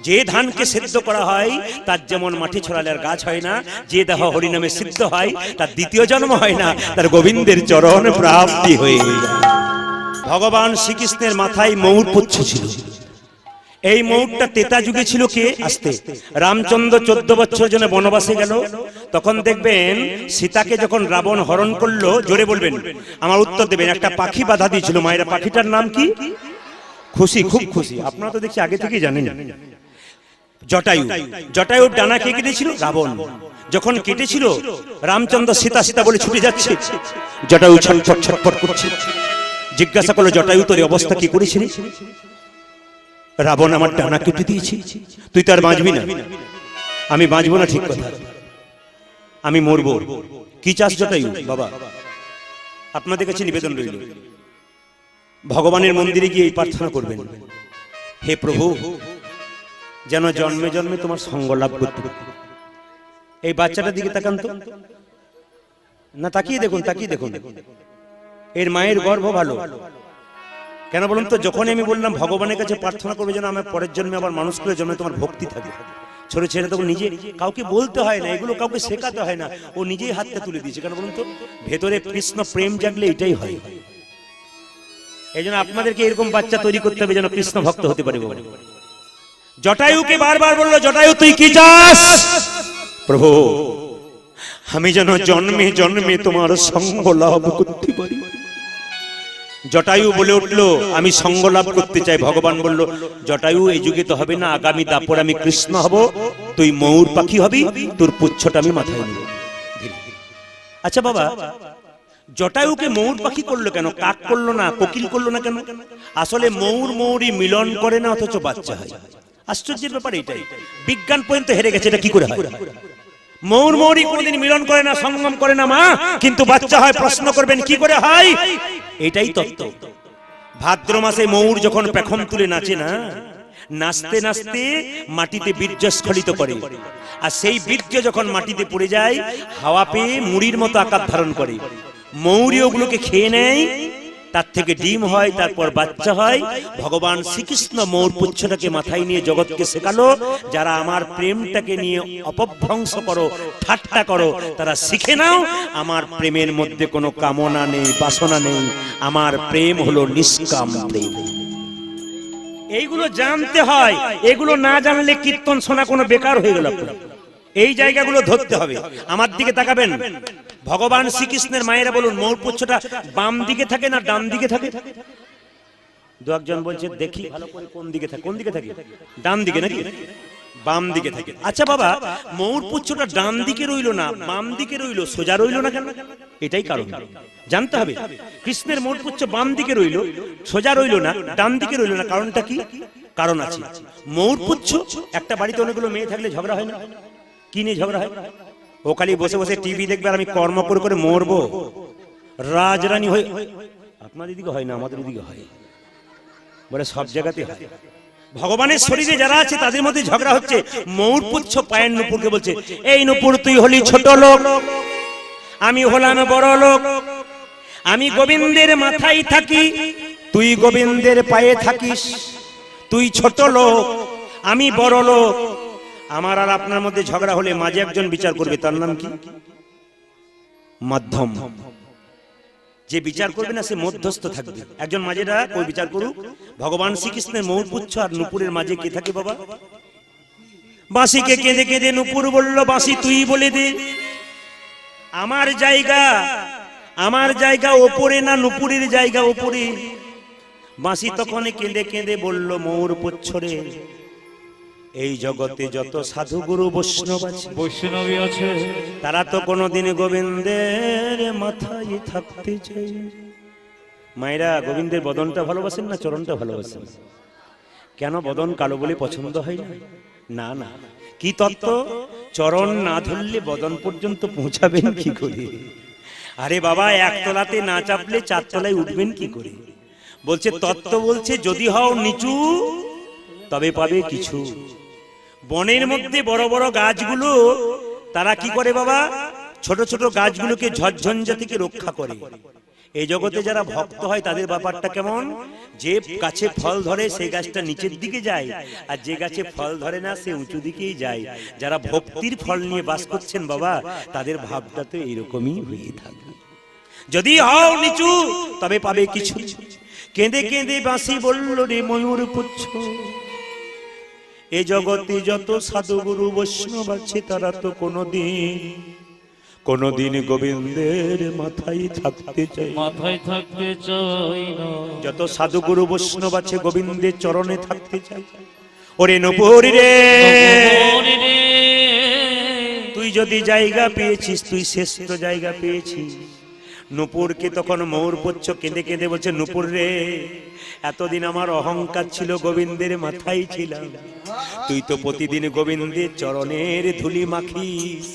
যে ধানকে সিদ্ধ করা হয় তার যেমন মাটি ছড়ালে আর গাছ হয় না, যে দেহ হরিনামে সিদ্ধ হয় তার দ্বিতীয় জন্ম হয় না, তার গোবিন্দের চরণ প্রাপ্তি হয়ে যায়। ভগবান শ্রীকৃষ্ণের মাথায় ময়ূর পুচ্ছ ছিল। এই ময়ূরটা তেতা যুগে ছিল কে? আসতে রামচন্দ্র 14 বছর জন্য বনবাসে গেল, তখন দেখবেন সীতাকে যখন রাবণ হরণ করলো, জোরে বলবেন, আমার উত্তর দেবেন, একটা পাখি বাধা দিয়েছিল। মায়েরা, পাখিটার নাম কি? খুশি, খুব খুশি। আপনারা তো দেখছি আগে থেকেই জানেন। জটায়ু, জটায়ুর ডানা কে কেটেছিল? রাবণ। যখন কেটেছিল, রামচন্দ্র সীতা সীতা বলে ছুটে যাচ্ছে, জটায়ু ছটফট ছটফট করছে। জিজ্ঞাসা করলো, জটায়ু তোর অবস্থা কি করেছিলি? রাবণ আমার ডানা কেটে দিয়েছি, তুই তো আর বাঁচবি না। আমি বাঁচবো না, ঠিক কথা, আমি মরবো। কি চাস জটায়ু? বাবা আপনাদের কাছে নিবেদন রইল, ভগবানের মন্দিরে গিয়ে এই প্রার্থনা করবেন, হে প্রভু, যেন জন্মে জন্মে তোমার সঙ্গ লাভ করতে। এই বাচ্চাটার দিকে তাকান তো, না তাকিয়ে দেখুন, তাকিয়ে দেখুন, এর মায়ের গর্ভ ভালো। কেন বলুন তো? যখন আমি বললাম ভগবানের কাছে প্রার্থনা করবে যেন আমার পরের জন্মে আবার মানুষ করে জন্মে তোমার ভক্তি থাকে, ছোট ছেলে তখন নিজে, কাউকে বলতে হয় না, এগুলো কাউকে শেখাতে হয় না, ও নিজেই হাতটা তুলে দিয়েছে। কেন বলুন তো? ভেতরে কৃষ্ণ প্রেম জাগলে এটাই হয়। এই জন্য আপনাদেরকে এরকম বাচ্চা তৈরি করতে হবে যেন কৃষ্ণ ভক্ত হতে পারে। জটায়ুকে বারবার বললো, জটায়ু তুই কি চাস? প্রভু, আমি যেন জন্মে জন্মে তোমার সঙ্গ লাভ করতে পারি। জটায়ু বলে উঠলো, আমি সঙ্গ লাভ করতে চাই। ভগবান বলল, জটায়ু এই যুগে তো হবে না, আগামী দাপর আমি কৃষ্ণ হব, তুই ময়ূর পাখি হবি, তোর পুচ্ছটা আমি মাথায় নেব। আচ্ছা বাবা, জটায়ুকে ময়ূর পাখি করলো কেন? কাক করলো না, কোকিল করলো না কেন? আসলে ময়ূর ময়ূরী মিলন করে না, অথচ বাচ্চা হয়। আশ্চর্যের ব্যাপার এটাই। বিজ্ঞান পর্যন্ত হেরে গেছে, এটা কি করে হয়? ময়ূর ময়ূরী কোনদিন মিলন করে না, সঙ্গম করে না মা, কিন্তু বাচ্চা হয়। প্রশ্ন করবেন কি করে হয়? এটাই তত্ত্ব। ভাদ্র মাসে ময়ূর যখন পেখম তুলে নাচে না, নাচতে নাচতে মাটিতে বীর্য স্খলিত করে, আর সেই বীর্য যখন মাটিতে পড়ে যায়, হাওয়া পেয়ে মুড়ির মতো আকার ধারণ করে। ময়ূরী ওগুলোকে খেয়ে নেয়, তার থেকে ডিম হয়, তারপর বাচ্চা হয়। ভগবান শ্রীকৃষ্ণ ময়ূর পুচ্ছটাকে মাথায় নিয়ে জগৎকে শেখালো, যারা আমার প্রেমটাকে নিয়ে অপভ্রংশ করো, ঠাট্টা করো, তারা শিখে নাও আমার প্রেমের মধ্যে কোনো কামনা নেই, বাসনা নেই, আমার প্রেম হলো নিষ্কাম প্রেম। এইগুলো জানতে হয়, এগুলো না জানলে কীর্তন শোনা কোনো বেকার হয়ে গেল। এই জায়গাগুলো ধরতে হবে। আমার দিকে তাকাবেন, ভগবান শ্রীকৃষ্ণের মায়েরা বলুন, ময়ূর পুচ্ছটা বাম দিকে থাকে না ডান দিকে থাকে? দু একজন বলছে দেখি ভালো করে কোন দিকে থাকে। কোন দিকে থাকে? ডান দিকে নাকি বাম দিকে থাকে? আচ্ছা বাবা, ময়ূর পুচ্ছটা ডান দিকে রইলো না, বাম দিকে রইলো, সোজা রইলো না কেন? এটাই কারণ জানতে হবে। কৃষ্ণের ময়ূর পুচ্ছ বাম দিকে রইলো, সোজা রইলো না, ডান দিকে রইলো না, কারণটা কি? কারণ আছে। ময়ূর পুচ্ছ, একটা বাড়িতে অনেকগুলো মেয়ে থাকলে ঝগড়া হয় না? কি নিয়ে ঝগড়া হয়? ও খালি বসে বসে টিভি দেখবে আর আমি কর্ম করে করে মরবো, রাজরানী হয়ে। আপনাদের দিকে হয় না, আমাদের দিকে হয়, বলে সব জায়গাতে হয়। ভগবানের শরীরে যারা আছে তাদের মধ্যে ঝগড়া হচ্ছে। ময়ূর পুচ্ছ পায়ের নুপুরকে বলছে, এই নুপুর তুই হলি ছোট লোক, আমি হলাম বড় লোক, আমি গোবিন্দের মাথায় থাকি, তুই গোবিন্দের পায়ে থাকিস, তুই ছোট লোক, আমি বড় লোক। আমার আর আপনার মধ্যে ঝগড়া হলে মাঝে একজন বিচার করবে, তার নাম কি? মাধ্যম। যে বিচার করবে না সে মধ্যস্থ থাকবে। একজন মাঝেরা ওই বিচার করুক। ভগবান শ্রীকৃষ্ণের মৌরপুচ্ছ আর নুপুরের মাঝে কে থাকে বাবা? বাঁশিকে কেঁদে কেঁদে নুপুর বলল, বাঁশি তুই বলে দে, আমার জায়গা ওপরে না নুপুরের জায়গা ওপরে? বাঁশি তখন কেঁদে কেঁদে বলল, মৌরপুচ্ছ রে, এই জগতে যত সাধু গুরু বৈষ্ণবী আছে তারা তো কোনোদিন গোবিন্দের মাথায় থাকতে চাই। মায়েরা গোবিন্দের বদনটা ভালোবাসেন না চরণটা ভালোবাসেন? কেন বদন কালো বলে পছন্দ হয় না? না না, কি তত্ত্ব? চরণ না ধরলে বদন পর্যন্ত পৌঁছাবেন কি করে? আরে বাবা, একতলাতে না চাপলে চারতলায় উঠবেন কি করে? বলছে তত্ত্ব বলছে, যদি হও নিচু তবে পাবে কিছু। বনের মধ্যে বড় বড় গাছগুলো তারা কি করে বাবা? ছোট ছোট গাছগুলোকে ঝড়ঝঞ্ঝা থেকে রক্ষা করে। এই জগতে যারা ভক্ত হয় তাদের ব্যাপারটা কেমন? যে গাছে ফল ধরে সেই গাছটা নিচের দিকে যায়, আর যে গাছে ফল ধরে না সে উঁচু দিকেই যায়। যারা ভক্তির ফল নিয়ে বাস করছেন বাবা, তাদের ভাবটা তো এরকমই হয়ে থাকে। যদি হও নিচু তবে পাবে কিছু। কেঁদে কেঁদে বাঁশি বলল, রে ময়ূরপুচ্ছ, এ জগতে যত সাধু গুরু বৈষ্ণব আছে তারা তো কোনদিন গোবিন্দের মাথায় থাকতে চাই না। যত সাধু গুরু বৈষ্ণব আছে গোবিন্দের চরণে থাকতে চাই। ওরে নপুরি রে, তুই যদি জায়গা পেয়েছিস, তুই শ্রেষ্ঠ জায়গা পেয়েছিস। নূপুরকে তখন ময়ূরপুচ্ছ কেঁদে কেঁদে বলছে, নূপুর রে, এতদিন আমার অহংকার ছিল, গোবিন্দের মাথায় ছিলাম। তুই তো প্রতিদিন গোবিন্দের চরণের ধুলি মাখিস।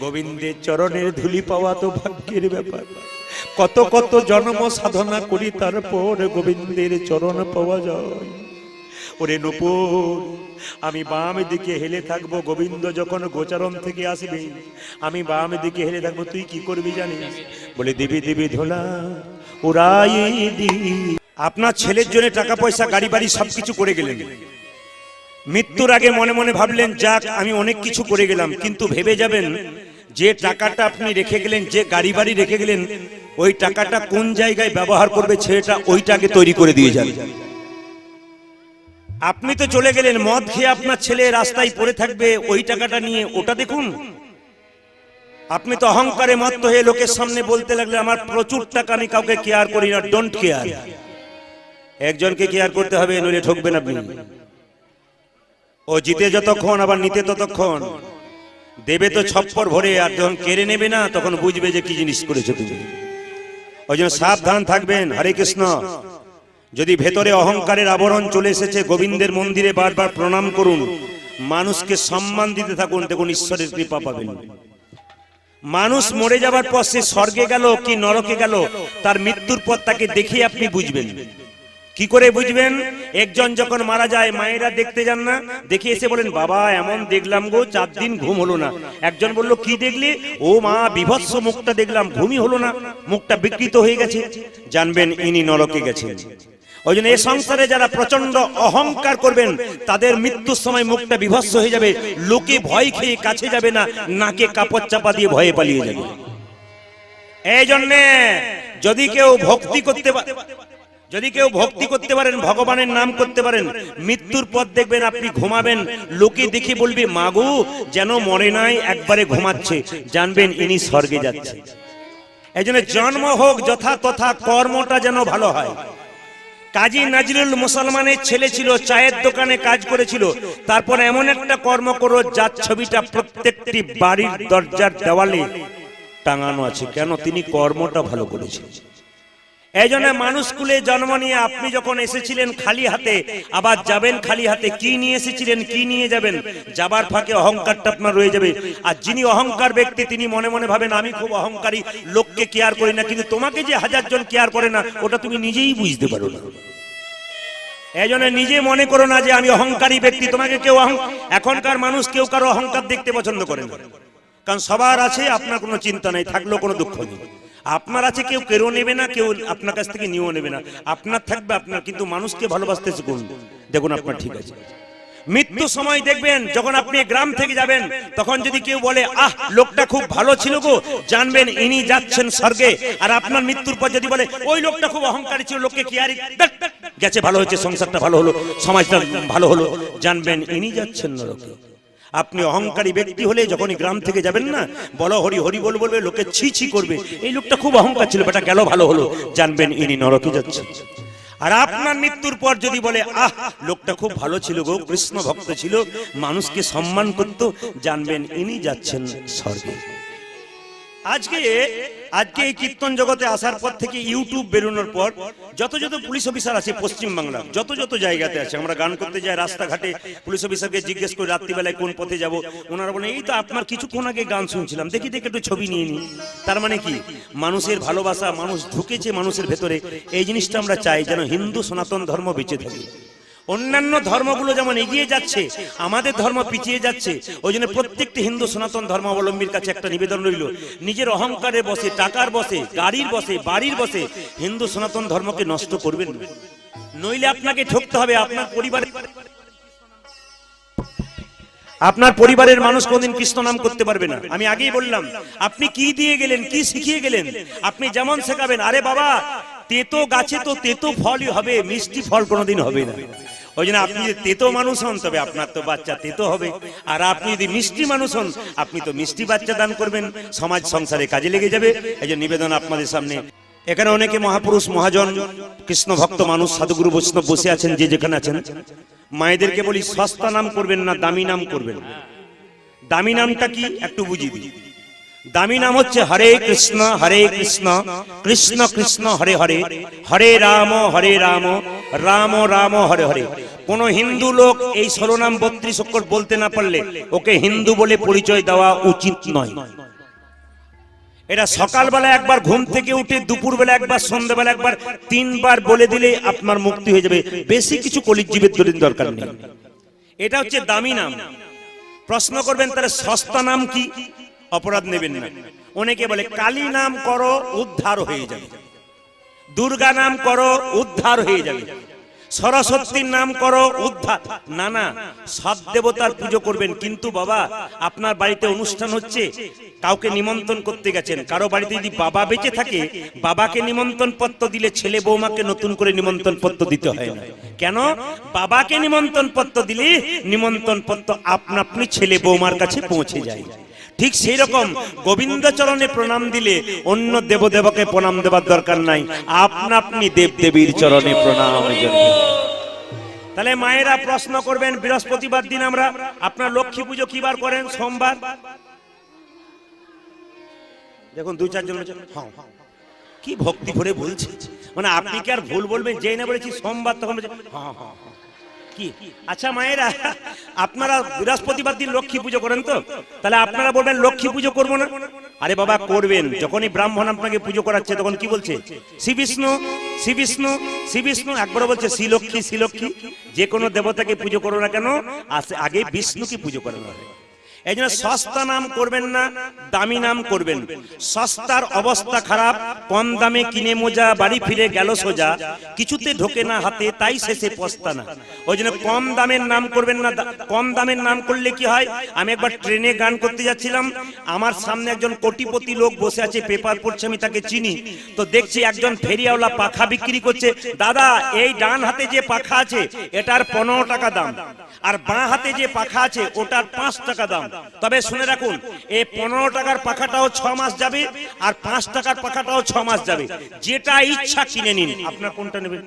গোবিন্দের চরণের ধুলি পাওয়া তো ভাগ্যের ব্যাপার। কত কত জন্ম সাধনা করি তারপর গোবিন্দের চরণ পাওয়া যায়। ওরে নূপুর, আমি বাম দিকে হেলে থাকবো, গোবিন্দ যখন গোচারণ থেকে আসবে আমি বাম দিকে হেলে থাকবো। তুই কি করবি জানিস? বলে দিবি দিবি ধোলা উড়াই দি। আপনার ছেলের জন্য টাকা পয়সা গাড়ি বাড়ি সবকিছু করে গেলেন। মৃত্যুর আগে মনে মনে ভাবলেন, যাক আমি অনেক কিছু করে গেলাম। কিন্তু ভেবে যাবেন, যে টাকাটা আপনি রেখে গেলেন, যে গাড়ি বাড়ি রেখে গেলেন, ওই টাকাটা কোন জায়গায় ব্যবহার করবে ছেলেটা, ওইটাকে তৈরি করে দিয়ে যান। আপনি তো চলে গেলেন, মদ খেয়ে আপনার ছেলে রাস্তায় পড়ে থাকবে, ওই টাকাটা নিয়ে ওটা দেখুন। আপনি তো অহংকারে মত্ত হয়ে লোকের সামনে বলতে লাগলেন, আমার প্রচুর টাকা, আমি কাউকে কেয়ার করি না, ডোন্ট কেয়ার। একজনকে কেয়ার করতে হবে, নইলে ঠকবেন আপনি। ও জিতে যতক্ষণ আবার নিতে ততক্ষণ, দেবে তো ছপ্পর ভরে, আর যখন কেড়ে নেবে না তখন বুঝবে যে কি জিনিস করেছো তুমি। ওই জন্য সাবধান থাকবেন। হরে কৃষ্ণ। যদি ভেতরে অহংকারের আবরণ চলে এসেছে, গোবিন্দের মন্দিরে বারবার প্রণাম করুন, মানুষকে সম্মান দিতে থাকুন, দেখুন ঈশ্বরের কৃপা পাবেন। মানুষ মরে যাবার পর সে স্বর্গে গেল কি নরকে গেল, তার মৃত্যুর পর তাকে দেখে আপনি বুঝবেন। কি করে বুঝবেন? একজন যখন মারা যায়, মায়েরা দেখতে যান না, দেখে এসে বলেন, বাবা এমন দেখলাম গো, 4 দিন ঘুম হলো না। একজন বলল, কি দেখলি? ও মা, বিভৎস মুখটা দেখলাম, ঘুমই হলো না, মুখটা বিকৃত হয়ে গেছে। জানবেন ইনি নরকে গেছেন। ওই জন্য এই সংসারে যারা প্রচন্ড অহংকার করবেন, তাদের মৃত্যুর সময় মুখটা বিভৎস হয়ে যাবে, লোকে ভয় খেয়ে কাছে যাবে না, নাকে কাপড় চাপা দিয়ে ভয়ে পালিয়ে যাবে। এই জন্যে যদি কেউ ভক্তি করতে পারেন, ভগবানের নাম করতে পারেন, মৃত্যুর পর দেখবেন আপনি ঘুমাবেন, লোকে দেখে বলবে, মাগো যেন মরে নাই, একবারে ঘুমাচ্ছে, জানবেন ইনি স্বর্গে যাচ্ছে। এই জন্য জন্ম হোক যথা তথা, কর্মটা যেন ভালো হয়। কাজী নজরুল মুসলমানের ছেলে ছিল, চায়ের দোকানে কাজ করেছিল। তারপর এমন একটা কর্ম করো যার ছবিটা প্রত্যেকটি বাড়ির দরজার দেওয়ালে টাঙানো আছে। কেন? তিনি কর্মটা ভালো করেছেন। এই জন্য মানুষ কুলে জন্ম নিয়ে আপনি যখন এসেছিলেন খালি হাতে, আবার যাবেন খালি হাতে। কি নিয়ে এসেছিলেন, কি নিয়ে যাবেন? যাবার ফাঁকে অহংকারটা আপনার রয়ে যাবে। আর যিনি অহংকার ব্যক্তি, তিনি মনে মনে ভাবেন, আমি খুব অহংকারী, লোককে কেয়ার করি না। কিন্তু তোমাকে যে 1000 জন কেয়ার করে না, ওটা তুমি নিজেই বুঝতে পারো না। এই জন্য নিজে মনে করো না যে আমি অহংকারী ব্যক্তি। তোমাকে কেউ এখনকার মানুষ কেউ কারো অহংকার দেখতে পছন্দ করে না, কারণ সবার আছে, আপনার কোনো চিন্তা নেই, থাকলেও কোনো দুঃখ নেই। আপনার আছে, কেউ কেড়ে নেবে না, কেউ আপনার কাছ থেকে নিয়েও নেবে না, আপনার থাকবে আপনার। কিন্তু মানুষকে ভালোবাসতে শিখুন, দেখুন আপনার ঠিক আছে। মৃত্যু সময় দেখবেন যখন আপনি গ্রাম থেকে যাবেন, তখন যদি কেউ বলে আহ লোকটা খুব ভালো ছিল গো, জানবেন ইনি যাচ্ছেন স্বর্গে। আর আপনার মৃত্যুর পর যদি বলে ওই লোকটা খুব অহংকারী ছিল, লোককে কি আর গেছে, ভালো হয়েছে, সংসারটা ভালো হলো, সমাজটা ভালো হলো, জানবেন ইনি যাচ্ছেন নরকে। আপনি অহংকারী ব্যক্তি হলে যখনই গ্রাম থেকে যাবেন না, বলো হরি হরি বল বলবে, লোকে ছি ছি করবে, এই লোকটা খুব অহংকার ছিল, বেটা গেল ভালো হলো, জানবেন ইনি নরকে যাচ্ছেন। আর আপনার মৃত্যুর পর যদি বলে আহ লোকটা খুব ভালো ছিল গো, কৃষ্ণ ভক্ত ছিল, মানুষকে সম্মান করত, জানবেন ইনি যাচ্ছেন স্বর্গে। আজকে এই কীর্তন জগতে আসার পর থেকে, ইউটিউব বেরোনোর পর, যত পুলিশ অফিসার আছে পশ্চিম বাংলার যত জায়গাতে আছে, আমরা গান করতে যাই রাস্তাঘাটে, পুলিশ অফিসারকে জিজ্ঞেস করি রাত্রিবেলায় কোন পথে যাব, ওনারা বলেন এই তো আপনার কিছুক্ষণ আগে গান শুনছিলাম, দেখি একটু ছবি নিয়ে নি। তার মানে কি, মানুষের ভালোবাসা, মানুষ ঢুকেছে মানুষের ভেতরে, এই জিনিসটা আমরা চাই যেন হিন্দু সনাতন ধর্ম বেঁচে থাকে। অন্যান্য ধর্মগুলো যেমন এগিয়ে যাচ্ছে, আমাদের ধর্ম পিছিয়ে যাচ্ছে। ওই জন্য প্রত্যেকটি হিন্দু সনাতন ধর্মাবলম্বীর কাছে একটা নিবেদন রইল, নিজের অহংকারে বসে, টাকার বসে, গাড়ির বসে, বাড়ির বসে হিন্দু সনাতন ধর্মকে নষ্ট করবেন না, নইলে আপনাকে ঠকতে হবে। আপনার পরিবারের মানুষ কোনদিন কৃষ্ণ নাম করতে পারবে না। আমি আগেই বললাম, আপনি কি দিয়ে গেলেন, কি শিখিয়ে গেলেন, আপনি যেমন শেখাবেন। আরে বাবা, তেতো গাছে তো তেতো ফলই হবে, মিষ্টি ফল কোনোদিন হবে না। ওই জন্য আপনি যদি তেতো মানুষ হন, তবে আপনার তো বাচ্চা তেতো হবে। আর আপনি যদি মিষ্টি মানুষ হন, আপনি তো মিষ্টি বাচ্চা দান করবেন, সমাজ সংসারে কাজে লেগে যাবে। এই যে নিবেদন আপনাদের সামনে, এখানে অনেকে মহাপুরুষ মহাজন কৃষ্ণ ভক্ত মানুষ, সাধুগুরু বৈষ্ণব বসে আছেন, যে যেখানে আছেন, মায়েদেরকে বলি সস্তা নাম করবেন না, দামি নাম করবেন। দামি নামটা কি একটু বুঝিয়ে দিই। দামি নাম হচ্ছে হরে কৃষ্ণ কৃষ্ণ কৃষ্ণ হরে হরে, হরে রাম রাম রাম হরে হরে। কোন হিন্দু লোক এই 16 নাম 32 অক্ষর বলতে না পারলে ওকে হিন্দু বলে পরিচয় দেওয়া উচিত নয়। এটা সকালবেলা একবার ঘুম থেকে উঠে, দুপুরবেলা একবার, সন্ধ্যাবেলা একবার, 3 বার বলে দিলে আপনার মুক্তি হয়ে যাবে। বেশি কিছু কলিজীবের দরকার নেই। এটা হচ্ছে দামি নাম। প্রশ্ন করবেন তাহলে সস্তা নাম কি? অপরাধ নেবেন না। অনেকে বলে কালী নাম করো উদ্ধার হয়ে যাবে, দুর্গা নাম করো উদ্ধার হয়ে যাবে, সরস্বতীর নাম করো উদ্ধার। না না, সব দেবতার পুজো করবেন। কিন্তু বাবা, আপনার বাড়িতে অনুষ্ঠান হচ্ছে, কাউকে নিমন্ত্রণ করতে গেছেন, কারো বাড়িতে যদি বাবা বেঁচে থাকে, বাবাকে নিমন্ত্রণ পত্র দিলে ছেলে বৌমাকে নতুন করে নিমন্ত্রণ পত্র দিতে হয় না। কেন? বাবাকে নিমন্ত্রণ পত্র দিলে নিমন্ত্রণ পত্র আপনি ছেলে বৌমার কাছে পৌঁছে যায়। ঠিক সেই রকম গোবিন্দ চরণে প্রণাম দিলে অন্য দেবদেবকে প্রণাম দেবার দরকার নাই, আপনি দেবদেবীর চরণে প্রণাম জানাবেন। তাহলে মায়েরা প্রশ্ন করবেন, বৃহস্পতিবার দিন আমরা আপনার লক্ষ্মী পুজো কি বার করেন? সোমবার। দেখুন 2-4 জন হ্যাঁ কি ভক্তি ভরে বলছে, মানে আপনি কি আর ভুল বলবেন? যেই না বলেছি সোমবার, তখন হ্যাঁ হ্যাঁ কি। আচ্ছা মায়েরা, আপনারা বৃহস্পতিবার দিন লক্ষ্মী পুজো করেন তো, তাহলে আপনারা বলবেন লক্ষ্মী পুজো করবো না। আরে বাবা করবেন। যখনই ব্রাহ্মণ আপনাকে পুজো করাচ্ছে, তখন কি বলছে? শ্রী বিষ্ণু শ্রী বিষ্ণু শ্রী বিষ্ণু, একবার বলছে শ্রী লক্ষ্মী শ্রী লক্ষ্মী। যে কোনো দেবতাকে পুজো করো না কেন, আগে বিষ্ণুকে পুজো করানো হয়। এই জন্য সস্তা নাম করবেন না, দামি নাম করবেন। সস্তার অবস্থা খারাপ, কম দামে কিনে মোজা, বাড়ি ফিরে গেল সোজা, কিছুতে ঢোকে না হাতে, তাই শেষে পস্তানা। ওই জন্য কম দামের নাম করবেন না। কম দামের নাম করলে কি হয়? আমি একবার ট্রেনে গান করতে যাচ্ছিলাম, আমার সামনে একজন কোটিপতি লোক বসে আছে, পেপার পড়ছে, আমি তাকে চিনি। তো দেখছি একজন ফেরিওয়ালা পাখা বিক্রি করছে। দাদা, এই ডান হাতে যে পাখা আছে এটার 15 টাকা দাম, আর বাঁ হাতে যে পাখা আছে ওটার 5 টাকা দাম। তবে শুনে রাখুন, এই 15 টাকার পাখাটাও 6 মাস যাবে, আর 5 টাকার পাখাটাও 6 মাস যাবে। যেটা ইচ্ছা কিনে নিন। আপনার কোনটা নেবেন?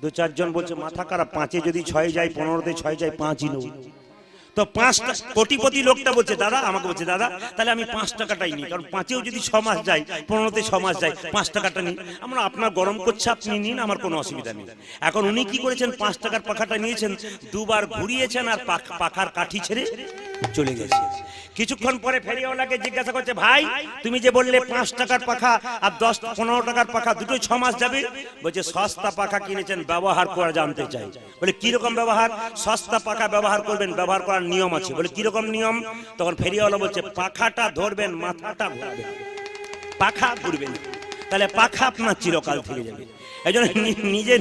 2-4 জন বলছে মাথা খারাপ, 5-এ যদি 6 যায়, 15-তে 6 যায়, 5ই নেব। তো 5টা কোটিপতি লোকটা বলছে, দাদা আমাকে বলছে, দাদা তাহলে আমি 5 টাকাটাই নিই, কারণ 5-এও যদি 6 মাস যায়, 15-তে 6 মাস যায়, 5 টাকাটা নিই। আমরা আপনার গরম করছে, আপনি নিন, আমার কোনো অসুবিধা নেই। এখন উনি কি করেছেন? 5 টাকার পাখাটা নিয়েছেন, 2 বার ঘুরিয়েছেন, আর পাখার কাঠি ছেড়ে চলে গেছে। কিছুক্ষণ পরে ফেরিওয়ালাকে জিজ্ঞাসা করছে, ভাই তুমি যে বললে 5 টাকার পাখা আর 10-15 টাকার পাখা দুটোই 6 মাস যাবে। বলছে সস্তা পাখা কিনেছেন, ব্যবহার করা জানতে চাই। বলে কিরকম ব্যবহার? সস্তা পাখা ব্যবহার করবেন, ব্যবহার করার নিয়ম আছে। বলে কিরকম নিয়ম? তখন ফেরিওয়ালা বলছে পাখাটা ধরবেন, মাথাটা ঘুরবেন, পাখা ঘুরবেন। তাহলে পাখা আপনার চিরকাল থেকে যাবে। এই জন্য নিজে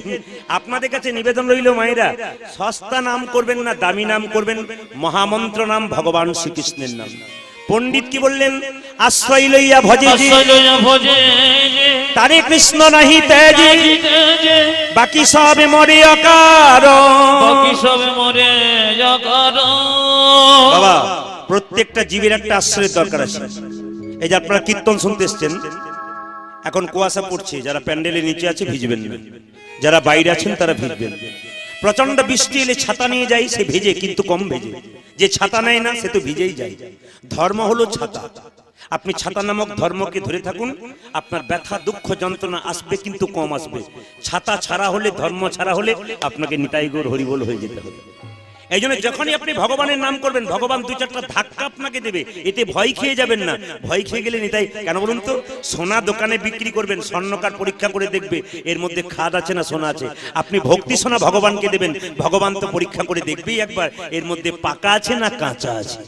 আপনাদের কাছে নিবেদন রইল মায়েরা, সস্তা নাম করবেন না, দামি নাম করবেন, মহামন্ত্র নাম ভগবান শ্রীকৃষ্ণের নাম। পণ্ডিত কি বললেন? আশ্রয় লইয়া ভজে তারে কৃষ্ণ নাহি তেজে, বাকি সবে মরে অকার। বাবা, প্রত্যেকটা জীবের একটা আশ্রয়ের দরকার আছে। এই যে আপনারা কীর্তন শুনতে এসছেন, এখন কুয়াশা পড়ছে, যারা প্যান্ডেলের নিচে আছে ভিজবেন না, যারা বাইরে আছেন তারা ভিজবেন। প্রচন্ড বৃষ্টি এলে ছাতা নিয়ে যায়, সে ভেজে কিন্তু কম ভেজে। যে ছাতা নেয় না সে তো ভিজেই যায়। ধর্ম হলো ছাতা। আপনি ছাতা নামক ধর্মকে ধরে থাকুন, আপনার ব্যথা দুঃখ যন্ত্রণা আসবে কিন্তু কম আসবে। ছাতা ছাড়া হলে, ধর্ম ছাড়া হলে আপনাকে নিতাই গৌর হরিবোল হয়ে যেতে হবে। এই জন্য যখনই আপনি ভগবানের নাম করবেন, ভগবান দু চারটা ধাক্কা আপনাকে দেবে, এতে ভয় খেয়ে যাবেন না। ভয় খেয়ে গেলে নিতাই কেন বলুন তো? সোনা দোকানে বিক্রি করবেন, স্বর্ণকার পরীক্ষা করে দেখবে এর মধ্যে খাদ আছে না সোনা আছে। আপনি ভক্তি সোনা ভগবানকে দেবেন, ভগবান তো পরীক্ষা করে দেখবেই একবার এর মধ্যে পাকা আছে না কাঁচা আছে।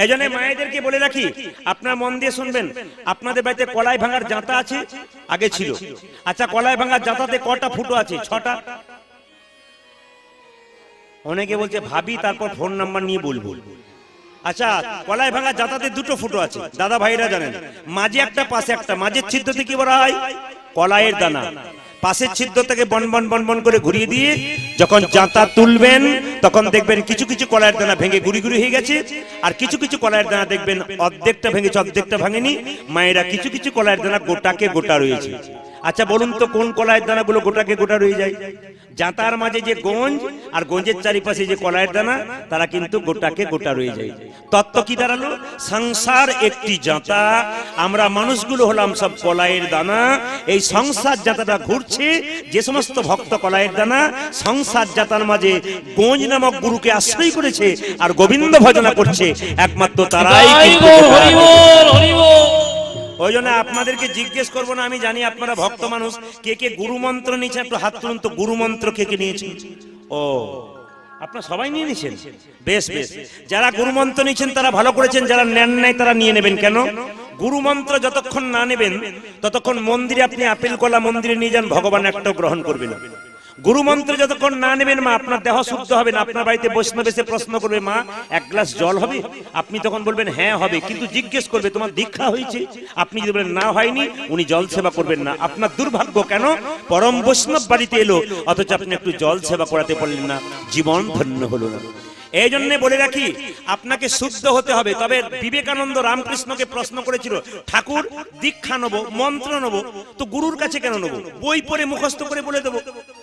এই জন্য মায়েদেরকে বলে রাখি, আপনার মন দিয়ে শুনবেন, আপনাদের বাড়িতে কলাই ভাঙার জাঁতা আছে? আগে ছিল। আচ্ছা, কলাই ভাঙার জাঁতাতে কটা ফুটো আছে? 6টা। অনেকে বলছে ভাবি তারপর ফোন নাম্বার নিয়ে বলবো। আচ্ছা, কলাই ভাঙা জাতাতে 2টো ফুটো আছে, দাদা ভাইরা জানেন। মাঝে একটা, পাশে একটা। মাঝের ছিদ্রতে কি বলা হয়? কলাইয়ের দানা। পাশের ছিদ্র থেকে বন বন বন বন করে ঘুরিয়ে দিয়ে যখন জাঁতা তুলবেন, তখন দেখবেন কিছু কিছু কলাইয়ের দানা ভেঙে গুড়ি গুড়ি হয়ে গেছে, আর কিছু কিছু কলাইয়ের দানা দেখবেন অর্ধেকটা ভেঙেছে অর্ধেকটা ভাঙেনি। মায়েরা কিছু কিছু কলাইয়ের দানা গোটাকে গোটা রয়েছে। আচ্ছা বলুন তো, কোন কলাইয়ের দানাগুলো গোটাকে গোটা রয়ে যায়? জাঁতার মাঝে যে গঞ্জ আর গঞ্জের চারিপাশে যে কলাইয়ের দানা, তারা কিন্তু গোটাকে গোটা রয়ে যায়। তত্ত্ব কি দাঁড়ালো? সংসার একটি জাঁতা, আমরা মানুষগুলো হলাম সব কলাইয়ের দানা। এই সংসার জাঁতাটা ঘুরছে, যে সমস্ত ভক্ত কলাইয়ের দানা সংসার জাঁতার মাঝে গঞ্জ নামক গুরুকে আশ্রয় করেছে আর গোবিন্দ ভজনা করছে, একমাত্র তারাই কিন্তু। ওই জন্য আপনাদেরকে জিজ্ঞেস করবো না, আমি জানি আপনারা ভক্ত মানুষ, কে কে গুরু মন্ত্র নিয়েছেন একটু হাত তুলুন তো। গুরু মন্ত্র কে কে নিয়েছেন? ও, আপনারা সবাই নিয়ে নিয়েছেন? বেশ বেশ। যারা গুরু মন্ত্র নিয়েছেন তারা ভালো করেছেন, যারা নেন নাই তারা নিয়ে নেবেন। কেন? গুরু মন্ত্র যতক্ষণ না নেবেন ততক্ষণ মন্দিরে আপনি আপেল কলা মন্দিরে নিয়ে যান, ভগবান একটাও গ্রহণ করবে না। গুরু মন্ত্র যতক্ষণ না নেবেন মা, আপনার দেহ শুদ্ধ হবে না। আপনার বাড়িতে বৈষ্ণব এসে প্রশ্ন করবে, মা 1 গ্লাস জল হবে? আপনি তখন বলবেন হ্যাঁ হবে, কিন্তু জিজ্ঞেস করবে তোমার দীক্ষা হয়েছে? আপনি যদি বলেন না হয়নি, উনি জল সেবা করবেন না। আপনার দুর্ভাগ্য। কেন? পরম বৈষ্ণব বাড়িতে এলো, অথচ আপনি একটু জল সেবা করাতে পারলেন না, জীবন ধন্য হলো না। এই জন্য বলে রাখি, আপনাকে শুদ্ধ হতে হবে। তবে বিবেকানন্দ রামকৃষ্ণকে প্রশ্ন করেছিল, ঠাকুর দীক্ষা নেবো, মন্ত্র নেবো, তো গুরুর কাছে কেন নেবো? বই পড়ে মুখস্থ করে বলে দেবো।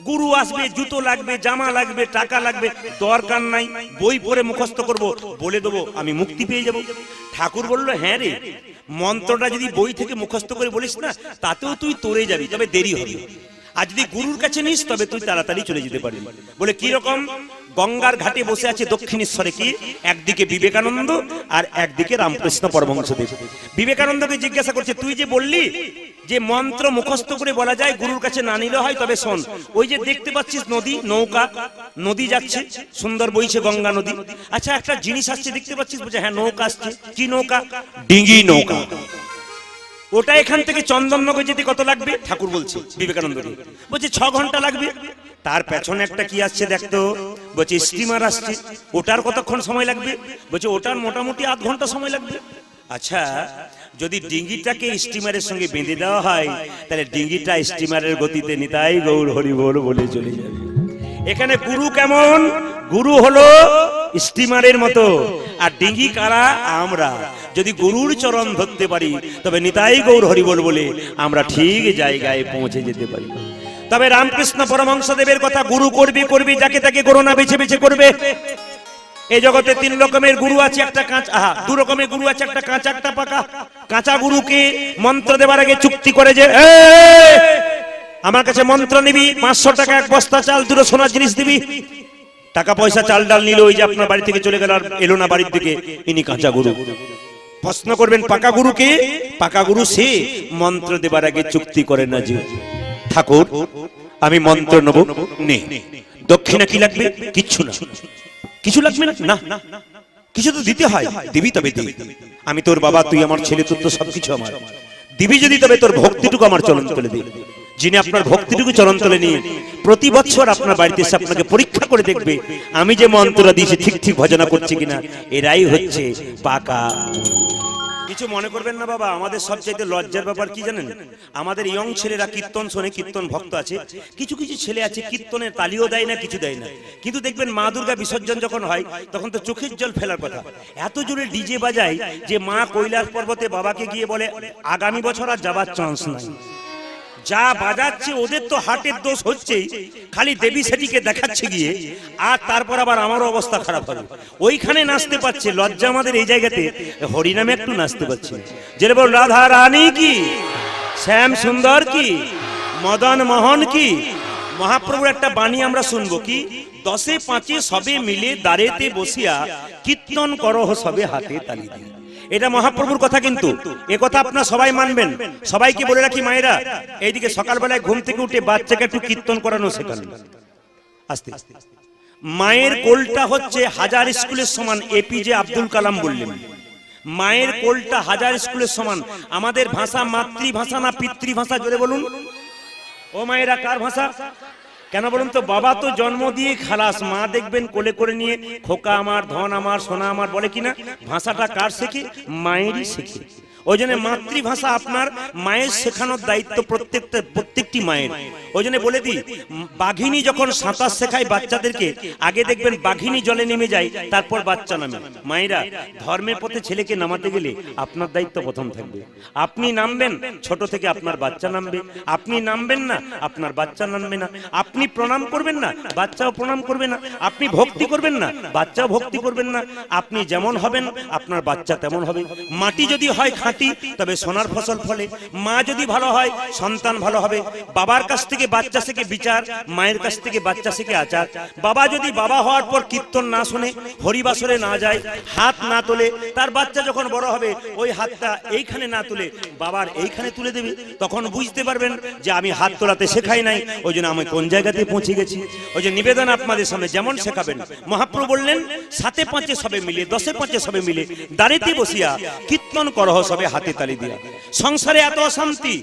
গুরু আসবে, জুতো লাগবে, জামা লাগবে, টাকা লাগবে, দরকার নাই। বই পড়ে মুখস্থ করব, বলে দেবো, আমি মুক্তি পেয়ে যাব। ঠাকুর বলল, হ্যাঁ রে, মন্ত্রটা যদি বই থেকে মুখস্থ করে বলিস না, তাতেও তুই তরে যাবি, তবে দেরি হবে। আর যদি গুরুর কাছে নিস, তবে তুই তাড়াতাড়ি চলে যেতে পারবি। বলে কি রকম? গঙ্গার ঘাটে বসে আছে দক্ষিণেশ্বরে কি, একদিকে বিবেকানন্দ আর একদিকে রামকৃষ্ণ পরমহংসদেব। বিবেকানন্দকে জিজ্ঞাসা করছে, তুই যে বললি যে মন্ত্র মুখস্থ করে বলা যায়, গুরুর কাছে না নিলে হয়, তবে শোন, ওই যে দেখতে পাচ্ছিস নদী, নৌকা, নদী যাচ্ছে, সুন্দর বইছে গঙ্গা নদী। আচ্ছা, একটা জিনিস আসছে দেখতে পাচ্ছিস? বলছে হ্যাঁ, নৌকা আসছে। কি নৌকা? ডিঙ্গি নৌকা। ওটা এখান থেকে চন্দননগর যেতে কত লাগবে? ঠাকুর বলছে বিবেকানন্দকে। বলছে 6 ঘন্টা লাগবে। তার পেছনে একটা কি আসছে দেখতো? বলছে স্টিমার আসছে। ওটার কতক্ষণ সময় লাগবে? বলছে ওটার মোটামুটি 8 ঘন্টা সময় লাগবে। আচ্ছা, যদি ডিঙ্গিটাকে স্টিমারের সঙ্গে বেঁধে দেওয়া হয়, তাহলে ডিঙ্গিটা স্টিমারের গতিতে নিতাই গৌর হরি বল বলে চলে যাবে। এখানে গুরু কেমন? গুরু হলো স্টিমারের মতো, আর ডিঙ্গি কারা? আমরা। যদি গুরুর চরণ ধরতে পারি, তবে নিতাই গৌর হরি বল বলে আমরা ঠিক জায়গায় পৌঁছে যেতে পারি। তবে রামকৃষ্ণ পরমহংসদেবের কথা, গুরু করবি করবি, যাকে তাকে করো না, বেছে বেছে করবে। এই জগতে 3 রকমের গুরু আছে, একটা কাঁচা, 2 রকমের গুরু আছে, একটা কাঁচা একটা পাকা। কাঁচা গুরুকে মন্ত্র দেবার আগে চুক্তি করে যে, আমার কাছে মন্ত্র নিবি, 500 টাকা 1 বস্তা চাল, 2 সোনার জিনিস দিবি। টাকা পয়সা চাল ডাল নিল, ওই যে আপনার বাড়ি থেকে চলে গেল আর এলো না বাড়ির দিকে, ইনি কাঁচা গুরু। প্রশ্ন করবেন পাকা গুরুকে, পাকা গুরু সে মন্ত্র দেবার আগে চুক্তি করে না যে, ঠাকুর আমি মন্ত্র নেব, নে। দক্ষিণা কি লাগবে? কিচ্ছু না। কিছু লাগবে না? না, কিছু তো দিতে হয়, দিবি তবে দিবি। আমি তোর বাবা, তুই আমার ছেলে, তোর তো সবকিছু আমার। দিবি যদি তবে তোর ভক্তিটুকু আমার চরণ তলে দিন। যিনি আপনার ভক্তিটুকু চরণ তলে নিয়ে প্রতি বছর আপনার বাড়িতে এসে আপনাকে পরীক্ষা করে দেখবে আমি যে মন্ত্রটা দিয়েছি ঠিক ঠিক ভজনা করছি কিনা, এরাই হচ্ছে পাকা। কিছু মনে করবেন না বাবা, আমাদের সবচাইতে লজ্জার ব্যাপার কি জানেন? আমাদের ইয়ং ছেলেরা কীর্তন শোনে, কীর্তন ভক্ত আছে, কিছু কিছু ছেলে আছে কীর্তনের তালিও দেয় না, কিছু দেয় না, কিন্তু দেখবেন মা দুর্গা বিসর্জন যখন হয় তখন তো চোখের জল ফেলার কথা। এত জোরে ডিজে বাজায় যে মা কৈলাস পর্বতে বাবাকে গিয়ে বলে আগামী বছর আর যাবার চান্স নাই। যা বাজাচ্ছে ওদের তো হার্টের দোষ হচ্ছেই, খালি দেবী সেটিকে দেখাচ্ছে গিয়ে, আর তারপর আবার আমারও অবস্থা খারাপ হবে। ওইখানে নাচতে পারছে, লজ্জা আমাদের এই জায়গাতে হরিনামে একটু নাচতে পারছে। যে বল রাধা রানী কি, শ্যাম সুন্দর কি, মদন মোহন কি। মহাপ্রভুর একটা বাণী আমরা শুনবো কি, দশে পাঁচে সবে মিলে দাঁড়েতে বসিয়া কীর্তন করহ সবে হাতে তালি দিয়ে। এটা মহাপ্রভুর কথা, কিন্তু এ কথা আপনারা সবাই মানবেন। সবাইকে বলে রাখি মায়েরা, এইদিকে সকালবেলায় ঘুম থেকে উঠে বাচ্চাকে একটু কীর্তন করানো শেখানো। আস্তে মায়ের কোলটা হচ্ছে হাজার স্কুলের সমান, এপিজে আব্দুল কালাম বললেন মায়ের কোলটা হাজার স্কুলের সমান। আমাদের ভাষা মাতৃভাষা না পিতৃভাষা, জোরে বলুন। ও মায়েরা কার ভাষা? কেন বলুন তো? বাবা তো জন্ম দিয়ে খালাস, মা দেখবেন কোলে করে নিয়ে খোকা আমার, ধন আমার, সোনা আমার বলে কিনা। ভাষাটা কার শেখে? মায়েরই শেখে। ওই জন্য মাতৃভাষা আপনার মায়ের শেখানোর দায়িত্ব প্রত্যেকটি মায়ের। ওই জন্য বলে দিই, বাঘিনী যখন সাঁতার শেখায় বাচ্চাদেরকে, আগে দেখবেন বাঘিনী জলে নেমে যায়, তারপর বাচ্চা নামে। মায়েরা, ধর্মের পথে ছেলেকে নামাতে গেলে আপনার দায়িত্ব প্রথম থাকবে। আপনি নামবেন, ছোট থেকে আপনার বাচ্চা নামবে। আপনি নামবেন না, আপনার বাচ্চা নামবে না। আপনি প্রণাম করবেন না, বাচ্চাও প্রণাম করবে না। আপনি ভক্তি করবেন না, বাচ্চাও ভক্তি করবেন না। আপনি যেমন হবেন আপনার বাচ্চা তেমন হবে। মাটি যদি হয় তবে সোনার ফসল ফলে। মা যদি ভালো হয় সন্তান ভালো হবে। বাবার কাছ থেকে বাচ্চা শিখে বিচার, মায়ের কাছ থেকে বাচ্চা শিখে আচার। বাবা যদি বাবা হওয়ার পর কীর্তন না শুনে, হরিবাসরে না যায়, হাত না তোলে, তার বাচ্চা যখন বড় হবে ওই হাতটা এইখানে না তুলে বাবার এইখানে তুলে দেবে, তখন বুঝতে পারবেন যে আমি হাত তোলাতে শেখাই নাই, ওই জন্য আমি কোন জায়গাতে পৌঁছে গেছি। ওই যে নিবেদন আপনাদের সামনে যেমন শেখাবেন। মহাপ্রভু বললেন সাতে পাঁচে সবে মিলে, দশে পাঁচে সবে মিলে দাঁড়িতে বসিয়া কীর্তন করহ সবে হাতে তালি দিয়া। সংসারে এত অশান্তি,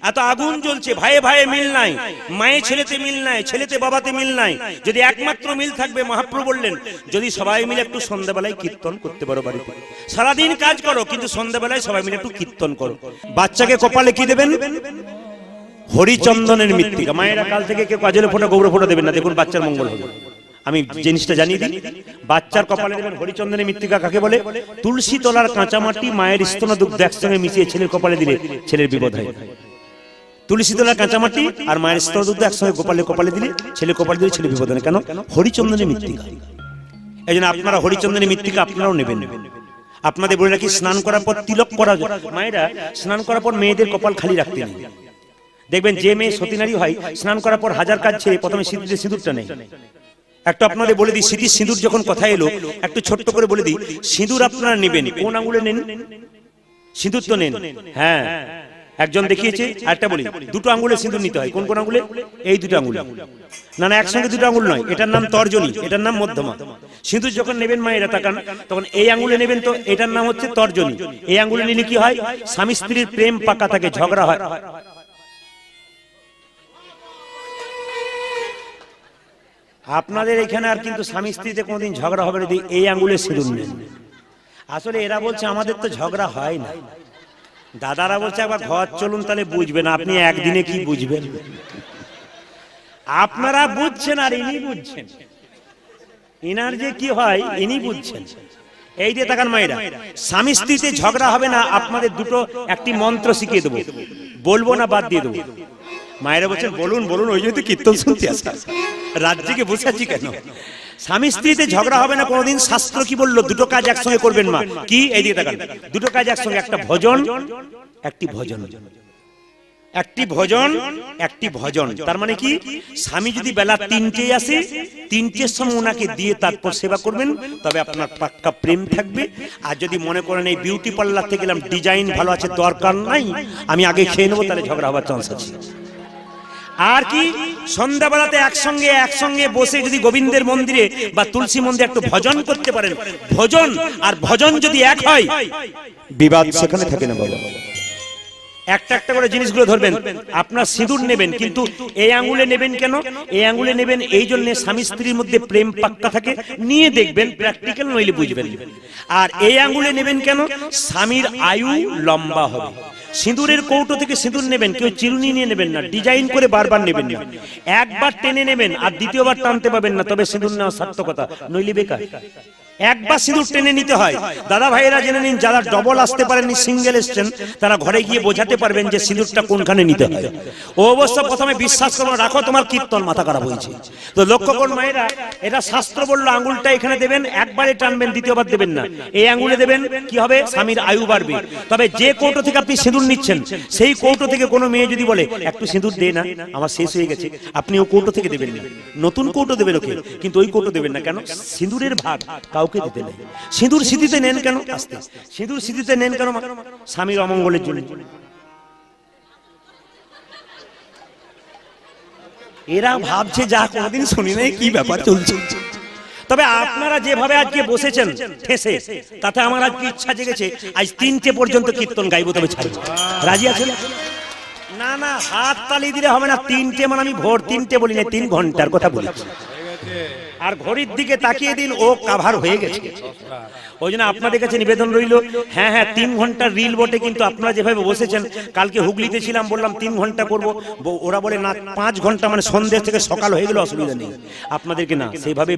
এত আগুন জ্বলছে, ভাইয়ে ভাইয়ে মিল নাই, মায়ে ছেলেতে মিল নাই, ছেলেতে বাবাতে মিল নাই। যদি একমাত্র মিল থাকবে, মহাপ্রভু বললেন যদি সবাই মিলে একটু সন্ধ্যাবেলায় কীর্তন করতে পারো, বাড়িতে সারাদিন কাজ করো কিন্তু সন্ধ্যাবেলায় সবাই মিলে একটু কীর্তন করো। বাচ্চাকে কপালে কি দেবেন? হরিচন্দনের মৃত্তিকা। মায়েরা কাল থেকে কেউ কাজলে ফোঁটা গৌর ফোঁটা দেবেন না, দেখুন বাচ্চার মঙ্গল হবে। আমি জিনিসটা জানিয়ে দিই, বাচ্চার কপালে দেবেন হরিচন্দনের মৃত্তিকা। কাকে বলে? তুলসী তলার কাঁচামাটি মায়ের স্তন দুগ্ধ একসঙ্গে মিশিয়ে ছেলের কপালে দিলে ছেলের বিপদ হয়। তুলসী তলার কাঁচামাটি আর মায়ের স্তন দুগ্ধ একসঙ্গে কপালে দিলে ছেলে কপালে দিলে ছেলে বিপদ হয়। কেন? হরিচন্দনের মৃত্তিকা। এই জন্য আপনারা হরিচন্দনের মৃত্তিকা আপনারাও নেবেন। আপনাদের বলে রাখি, স্নান করার পর তিলক করা। মায়েরা স্নান করার পর মেয়েদের কপাল খালি রাখতে নেই। দেখবেন যে মেয়ে সতীনারী হয়, স্নান করার পর হাজার কাজ ছেড়ে প্রথমে সিঁদুরটা নেই। একটু আপনাদের বলে দিই, স্মৃতির সিঁদুর যখন কথা এলো একটু ছোট্ট করে বলে দিই, সিঁদুর আপনারা নেবেন কোন আঙুলে নেন? সিঁদুর তো নেন, হ্যাঁ একজন দেখিয়েছে। আরেকটা বলি, দুটো আঙুলে সিঁদুর নিতে হয়। কোন কোন আঙুলে? এই দুটো আঙুলে। না না, একসঙ্গে দুটো আঙুল নয়, এটার নাম তর্জনী, এটার নাম মধ্যমা। সিঁদুর যখন নেবেন মায়েরা তাকান, তখন এই আঙুলে নেবেন, তো এটার নাম হচ্ছে তর্জনী। এই আঙুলে নিলে কি হয়? স্বামী স্ত্রীর প্রেম পাকা থাকে, ঝগড়া হয়। আপনাদের এখানে আর কিন্তু স্বামী স্ত্রীতে কোনোদিন ঝগড়া হবে না এই আঙ্গুলে সিঁদুর নেন। আসলে এরা বলছে আমাদের তো ঝগড়া হয় না। দাদারা বলছে একবার ঘর চলুন তাহলে বুঝবেন। আপনি একদিনে কি বুঝবেন? আপনারা বুঝছেন আর ইনি বুঝছেন। ইনার যে কি হয় ইনি বুঝছেন। এই যে তাকান মায়েরা, স্বামী স্ত্রীতে ঝগড়া হবে না। আপনাদের দুটো একটি মন্ত্র শিখিয়ে দেবো, বলবো না বাদ দিয়ে দেবো। মায়েরা বলছেন বলুন বলুন, ওই জন্য কীর্তন শুনতে আসা, রাজ্যকে বসে আছি কেন? স্বামী স্ত্রীতে ঝগড়া হবে না কোনোদিন। শাস্ত্র কি বললো? দুটো কাজ একসঙ্গে করবেন মা। কি? এই দিকে তাকান, দুটো কাজ একসঙ্গে, একটা ভজন একটি ভজন, একটি ভজন একটি ভজন। তার মানে কি? স্বামী যদি বেলা 3টে আসে, 3টের সময় ওনাকে দিয়ে তারপর সেবা করবেন, তবে আপনার পাক্কা প্রেম থাকবে। আর যদি মনে করেন এই বিউটি পার্লার থেকে গেলাম, ডিজাইন ভালো আছে, দরকার নাই, আমি আগে খেয়ে নেবো, তাহলে ঝগড়া হওয়ার চান্স আছে। আর কি? সন্ধ্যাবেলাতে একসঙ্গে বসে যদি গোবিন্দের মন্দিরে বা তুলসী মন্দিরে একটু ভজন করতে পারেন, ভজন আর ভজন যদি এক হয়, বিবাদ সেখানে থাকে না বাবা। একটা একটা করে জিনিসগুলো ধরবেন। আপনার সিঁদুর নেবেন, কিন্তু এই আঙ্গুলে নেবেন কেন? এই আঙ্গুলে নেবেন এই জন্য স্বামী স্ত্রীর মধ্যে প্রেম পাক্কা থাকে, নিয়ে দেখবেন, প্র্যাকটিক্যাল নইলে বুঝবেন। আর এই আঙ্গুলে নেবেন কেন? স্বামীর আয়ু লম্বা হবে। সিঁদুরের কৌটো থেকে সিঁদুর নেবেন, কেউ চিরুনি নিয়ে নেবেন না, ডিজাইন করে বারবার নেবেন না, একবার টেনে নেবেন আর দ্বিতীয়বার টানতে পাবেন না, তবে সিঁদুর নেওয়া সার্থকতা, নইলে বেকার। একবার সিঁদুর টেনে নিতে হয়। দাদা ভাইয়েরা জেনে নিন, যারা ডবল আসতে পারেননি, সিঙ্গেল এসছেন, তারা ঘরে গিয়ে বোঝাতে পারবেন যে সিঁদুরটা কোনখানে নিতে হয়। ও অবশ্য প্রথমে বিশ্বাস করো, রাখো তোমার কীর্তন, মাথা খারাপ হয়েছে তো। লক্ষ্য করুন মায়েরা, এটা শাস্ত্র বললো আঙ্গুলটা এখানে দেবেন, একবারে টানবেন, দ্বিতীয়বার দেবেন না। এই আঙ্গুলে দেবেন, কি হবে? স্বামীর আয়ু বাড়বে। তবে যে কৌটো থেকে আপনি সিঁদুর নিচ্ছেন, সেই কৌটো থেকে কোনো মেয়ে যদি বলে একটু সিঁদুর দে না, আমার শেষ হয়ে গেছে, আপনি ও কৌটো থেকে দেবেন না, নতুন কৌটো দেবেন ওকে, কিন্তু ওই কৌটো দেবেন না। কেন? সিঁদুরের ভাগ কাউকে দিতে নেই। সিঁদুর স্মৃতিতে নেন কেন? আস্তে, সিঁদুর স্মৃতিতে নেন কেন? স্বামীর অমঙ্গলের জন্য। এরা ভাবছে যা কোনদিন শুনি নাই, কি ব্যাপার চলছে। তবে আপনারা যেভাবে আজকে বসেছেন ঠেসে, তাতে আমার আজকে ইচ্ছা জেগেছে আজ 3টে পর্যন্ত কীর্তন গাইবো, তবে ছাড়ব। রাজি আছেন? না না, হাত তালি দিলে হবে না। 3টে মানে আমি ভোর 3টে বলি না, 3 ঘন্টার কথা বলেছি। আর ঘড়ির দিকে তাকিয়ে দিন, ও কাভার হয়ে গেছে। ওই জন্য আপনাদের কাছে নিবেদন রইল, হ্যাঁ হ্যাঁ 3 ঘন্টার রিল বটে, কিন্তু আপনারা যেভাবে বসেছেন, কালকে হুগলিতে ছিলাম, বললাম 3 ঘন্টা করব, ওরা বলে না 5 ঘন্টা, মানে সন্ধ্যে থেকে সকাল হয়ে গেলে অসুবিধা নেই। আপনাদেরকে না সেইভাবে।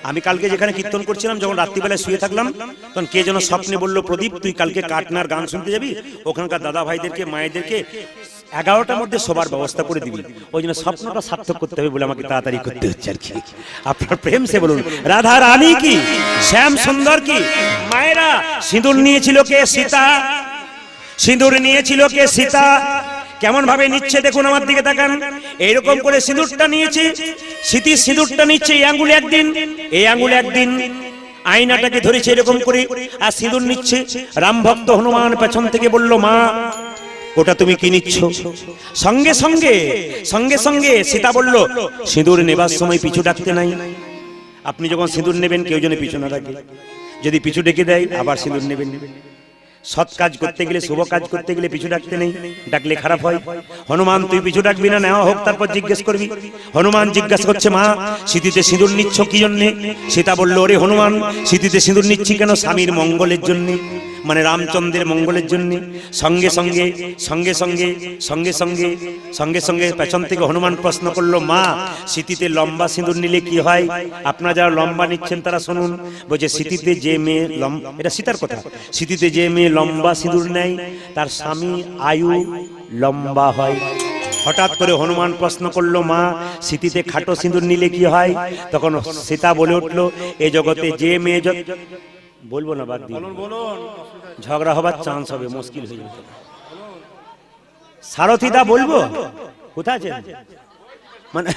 আমি কালকে যেখানে কীর্তন করছিলাম, যখন রাত্রিবেলায় শুয়ে থাকলাম, তখন কে যেন স্বপ্নে বলল, প্রদীপ তুই কালকে কাটনার গান শুনতে যাবি, ওখানকার দাদা ভাইদেরকে মায়েদেরকে 11টার মধ্যে সবার ব্যবস্থা করে দিবি। ওই জন্য স্বপ্নটা সার্থক করতে হবে বলে আমাকে তাড়াতাড়ি করতে হচ্ছে আর কি। আপনার প্রেম সে বলুন, রাধা রানী কি, শ্যাম সুন্দর কি। মায়েরা, সিঁদুর নিয়েছিল কে? সীতা। সিঁদুর নিয়েছিল কে? সীতা। কেমন ভাবে নিচ্ছে দেখুন, আমার দিকে তাকান। এইরকম করে সিঁদুরটা নিয়েছে, স্মৃতি সিঁদুরটা নিচ্ছে, এই আঙ্গুলে একদিন, এই আঙ্গুলে একদিন, আয়নাটাকে ধরেছে এরকম করে, আর সিঁদুর নিচ্ছে। রাম ভক্ত হনুমান পেছন থেকে বলল, মা ওটা তুমি কি নিচ্ছ? সঙ্গে সঙ্গে সঙ্গে সঙ্গে সীতা বলল, সিঁদুর নেবার সময় পিছু ডাকতে নাই। আপনি যখন সিঁদুর নেবেন, কেউ যেন পিছু না ডাকে। যদি পিছু ডেকে দেয়, আবার সিঁদুর নেবেন। সৎ কাজ করতে গেলে, শুভ কাজ করতে গেলে পিছু ডাকতে নেই, ডাকলে খারাপ হয়। হনুমান তুই পিছু ডাকবি না, নেওয়া হোক, তারপর জিজ্ঞেস করবি। হনুমান জিজ্ঞাসা করছে, মা স্মৃতিতে সিঁদুর নিচ্ছ কি জন্যে? সীতা বলল, ওরে হনুমান, স্মৃতিতে সিঁদুর নিচ্ছি কেন? স্বামীর মঙ্গলের জন্যে, মানে রামচন্দ্রের মঙ্গলের জন্য। সঙ্গে সঙ্গে সঙ্গে সঙ্গে সঙ্গে সঙ্গে সঙ্গে সঙ্গে পেছন থেকে হনুমান প্রশ্ন করলো, মা স্মৃতিতে লম্বা সিঁদুর নিলে কি হয়? আপনারা যারা লম্বা নিচ্ছেন তারা শুনুন। বলছে, স্মৃতিতে যে মেয়ে, এটা সীতার কথা, স্মৃতিতে যে মেয়ে লম্বা সিঁদুর নেয়, তার স্বামী আয়ু লম্বা হয়। হঠাৎ করে হনুমান প্রশ্ন করলো, মা স্মৃতিতে খাটো সিঁদুর নিলে কি হয়? তখন সীতা বলে উঠলো, এ জগতে যে মেয়ে, বলবো না, বাদ দিয়ে, ঝগড়া হবার চান্স হবে, মুশকিল হয়ে যাবে। সারথিদা বলবো, কোথায় আছেন? মানে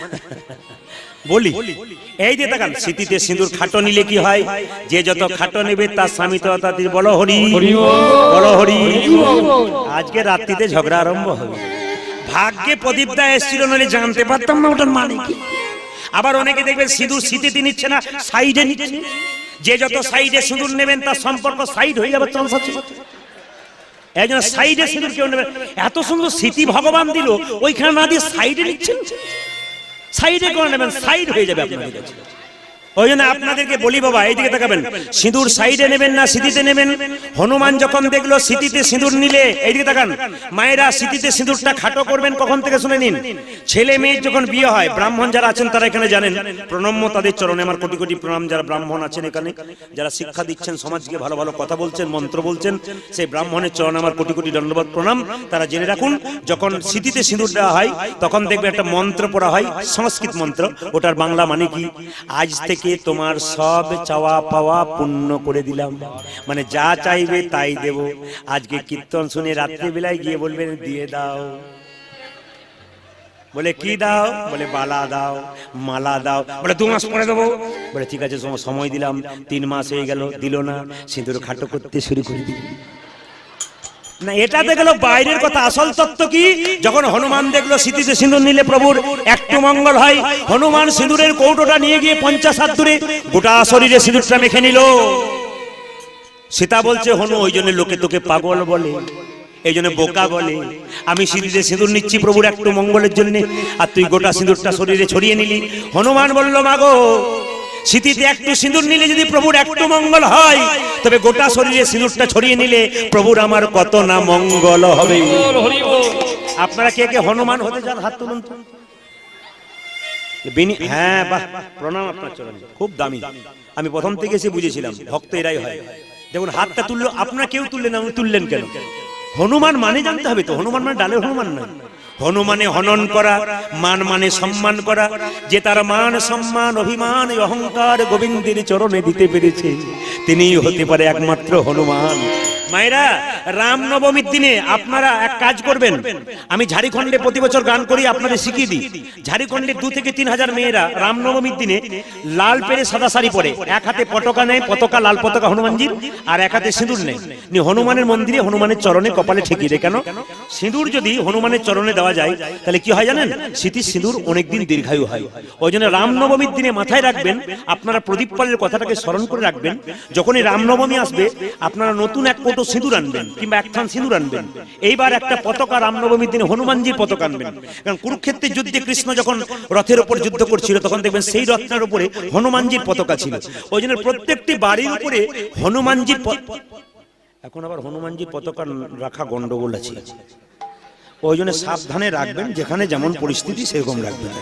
বলি, এই যে তাকান, স্মৃতিতে সিঁদুর খাটো নিলে কি হয়? যে যত খাটো নেবে তার স্বামী তো তাদের। বলো হরি, বলো হরি। আজকে রাত্রিতে ঝগড়া আরম্ভ হবে। ভাগ্যে প্রদীপদা এসেছিল, নইলে জানতে পারতাম না ওটার মানে কি। আবার অনেকে দেখবেন সিঁদুর স্মৃতিতে নিচ্ছে না, সাইডে নিচ্ছে। যে যত সাইডে সিঁদুর নেবেন, তার সম্পর্ক সাইড হয়ে যাবে, চান্স আছে। একজন সাইডে সিঁদুর কেউ নেবেন। এত সুন্দর স্মৃতি ভগবান দিল, ওইখানে না দিয়ে সাইডে নিচ্ছেন। সাইডে করে নেবেন, সাইড হয়ে যাবে আপনাদের কাছে। ওই জন্য আপনাদেরকে বলি বাবা, এইদিকে তাকাবেন, সিঁদুর সাইডে নেবেন না স্মৃতিতে নেবেন। হনুমান যখন দেখলো স্মৃতিতে সিঁদুর নিলে, এইদিকে তাকান মায়েরা, স্মৃতিতে সিঁদুরটা খাটো করবেন কখন থেকে শুনে নিন। ছেলে মেয়ের যখন বিয়ে হয়, ব্রাহ্মণ যারা আছেন তারা এখানে জানেন, প্রণম্য তাদের চরণে আমার কোটি কোটি প্রণাম। যারা ব্রাহ্মণ আছেন এখানে, যারা শিক্ষা দিচ্ছেন, সমাজকে ভালো ভালো কথা বলছেন, মন্ত্র বলছেন, সেই ব্রাহ্মণের চরণে আমার কোটি কোটি দণ্ডবত প্রণাম। তারা জেনে রাখুন, যখন স্মৃতিতে সিঁদুর দেওয়া হয়, তখন দেখবে একটা মন্ত্র পড়া হয়, সংস্কৃত মন্ত্র। ওটার বাংলা মানে কি? আজ থেকে তোমার সব চাওয়া পাওয়া পূর্ণ করে দিলাম, মানে যা চাইবে তাই দেব। আজকে কীর্তন শুনে রাত্রিবেলায় গিয়ে বলবেন, দিয়ে দাও। বলে কি দাও? বলে বালা দাও, মালা দাও। বলে 2 মাস পরে দেবো। বলে ঠিক আছে, সময় দিলাম। 3 মাস হয়ে গেল, দিল না। সিঁদুর খাটো করতে শুরু করে দিল না। এটাতে গেল বাইরের কথা। আসল তত্ত্ব কি? যখন হনুমান দেখলো স্মৃতিতে সিঁদুর নিলে প্রভুর একটু মঙ্গল হয়, হনুমান সিঁদুরের কৌটোটা নিয়ে গিয়ে 50 হাত দূরে গোটা শরীরে সিঁদুরটা মেখে নিল। সীতা বলছে, হনু ওই জন্য লোকে তোকে পাগল বলে। এই জন্য বোকা বলে আমি সিঁদুরে সিঁদুর নিচ্ছি প্রভুর একটু মঙ্গলের জন্য, আর তুই গোটা সিঁদুরটা শরীরে ছড়িয়ে নিলি। হনুমান বলল মাগো, সিঁথিতে একটু সিঁদুর নিলে যদি প্রভুর একটু মঙ্গল হয়, তবে গোটা শরীরে সিঁদুরটা ছড়িয়ে নিলে প্রভুর আমার কত না মঙ্গল হবে। আপনারা কে কে হনুমান হতে চান হাত তুলুন তো। হ্যাঁ বাহ, প্রণাম আপনার চরণে, খুব দামি। আমি প্রথম থেকে এসে বুঝেছিলাম ভক্ত এরাই হয়। দেখুন হাতটা তুললো, আপনারা কেউ তুললেন না, তুললেন কেন? হনুমান মানে জানতে হবে তো, হনুমান মানে ডালে হনুমান না। হনুমানে হনন করা, মান মানে সম্মান করা। যে তার মান সম্মান অভিমান অহংকার গোবিন্দের চরণে দিতে পেরেছে, তিনিই হতে পারে একমাত্র হনুমান। মায়েরা, রামনবমীর দিনে আপনারা এক কাজ করবেন, আমি ঝাড়খণ্ডে প্রতি বছর গান করি, আপনাদের শিখিয়ে দিই। ঝাড়খণ্ডের 2 থেকে 3 হাজার মেয়েরা রামনবমীর দিনে লাল পেরে সাদা শাড়ি পরে, এক হাতে পতাকা নেয়, পতাকা লাল পতাকা হনুমানজির, আর এক হাতে সিঁদুর নেয়, হনুমানের মন্দিরে হনুমানের চরণে কপালে ঠেকিয়ে দেয়। কেন? সিঁদুর যদি হনুমানের চরণে দেওয়া যায় তাহলে কি হয় জানেন? স্মৃতির সিঁদুর অনেকদিন দীর্ঘায়ু হয়। ওই জন্য রামনবমীর দিনে মাথায় রাখবেন, আপনারা প্রদীপ পালের কথাটাকে স্মরণ করে রাখবেন। যখনই রামনবমী আসবে আপনারা নতুন এক কোটো সিঁদুর আনবেন, কিংবা এক থান সিঁদুর আনবেন। এইবার একটা পতাকা রামনবমীর দিনে হনুমানজির পতাকা আনবেন। কারণ কুরুক্ষেত্রের যুদ্ধে কৃষ্ণ যখন রথের উপর যুদ্ধ করছিল, তখন দেখবেন সেই রথটার উপরে হনুমানজির পতাকা ছিল। ওই জন্য প্রত্যেকটি বাড়ির উপরে হনুমানজির, এখন আবার হনুমানজির পতাকা রাখা গন্ডগোল আছে, ওই জন্য সাবধানে রাখবেন, যেখানে যেমন পরিস্থিতি সেরকম রাখবেন।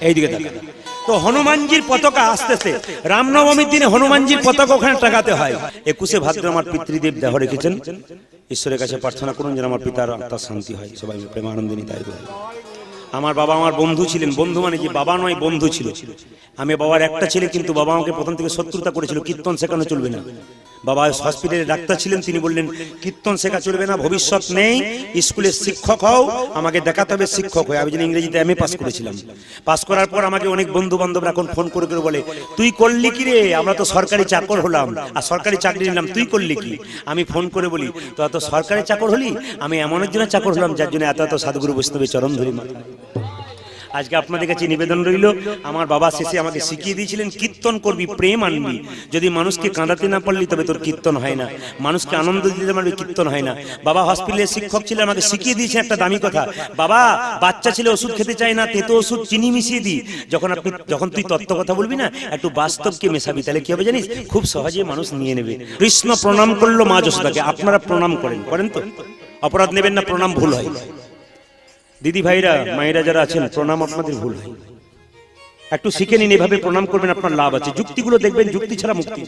এইদিকে দেখেন তো, হনুমানজির পতাকা আস্তে আস্তে রামনবমীর দিনে হনুমানজির পতাকা ওখানে টাকাতে হয়। 21শে ভাদ্র আমার পিতৃদেব দেহ রেখেছেন, ঈশ্বরের কাছে প্রার্থনা করুন যেন আমার পিতার আত্মার শান্তি হয়। সবাই প্রেমানন্দিনী তাই বলে। আমার বাবা আমার বন্ধু ছিলেন, বন্ধু মানে কি বাবা নয়, বন্ধু ছিল। আমি বাবার একটা ছেলে, কিন্তু বাবা আমাকে প্রথম থেকে শত্রুতা করেছিল, কীর্তন শেখানো চলবে না। বাবা হসপিটালে ডাক্তার ছিলেন, তিনি বললেন কীর্তন শেখা চলবে না, ভবিষ্যৎ নেই, স্কুলের শিক্ষক হও, আমাকে দেখাতে হবে শিক্ষক হয়ে। আমি যেন ইংরেজিতে MA পাস করেছিলাম। পাস করার পর আমাকে অনেক বন্ধু বান্ধবরা এখন ফোন করে করে বলে, তুই করলি কি রে? আমরা তো সরকারি চাকর হলাম আর সরকারি চাকরি নিলাম, তুই করলি কি? আমি ফোন করে বলি, তো এত সরকারি চাকর হলি? আমি এমন একজনের চাকর হলাম যার জন্য এত এত সাধুগুরু বৈষ্ণবের চরণ ধরি মাথা। আজকে আপনাদের কাছে নিবেদন রইল, আমার বাবা শেষে আমাকে শিখিয়ে দিয়েছিলেন, কীর্তন করবি, প্রেম আনবি। যদি মানুষকে কাঁদাতে না পারলি তবে তোর কীর্তন হয় না, মানুষকে আনন্দ দিতে পারবি, কীর্তন হয় না। বাবা হসপিটালের শিক্ষক ছিলেন, আমাকে শিখিয়ে দিয়েছেন একটা দামি কথা, বাবা বাচ্চা ছেলে ওষুধ খেতে চায় না, তেতো ওষুধ চিনি মিশিয়ে দি। যখন তুই তত্ত্ব কথা বলবি না, একটু বাস্তবকে মেশাবি, তাহলে কি হবে জানিস? খুব সহজে মানুষ নিয়ে নেবে। কৃষ্ণ প্রণাম করলো মা যশোদাকে, আপনারা প্রণাম করেন তো? অপরাধ নেবেন না, প্রণাম ভুল হয়। দিদি ভাইরা মায়েরা যারা আছেন, প্রণাম আপনাদের ভুল হয়, একটু শিখে নিন, এভাবে প্রণাম করবেন, আপনার লাভ আছে। যুক্তিগুলো দেখবেন, যুক্তি ছাড়া মুক্তি।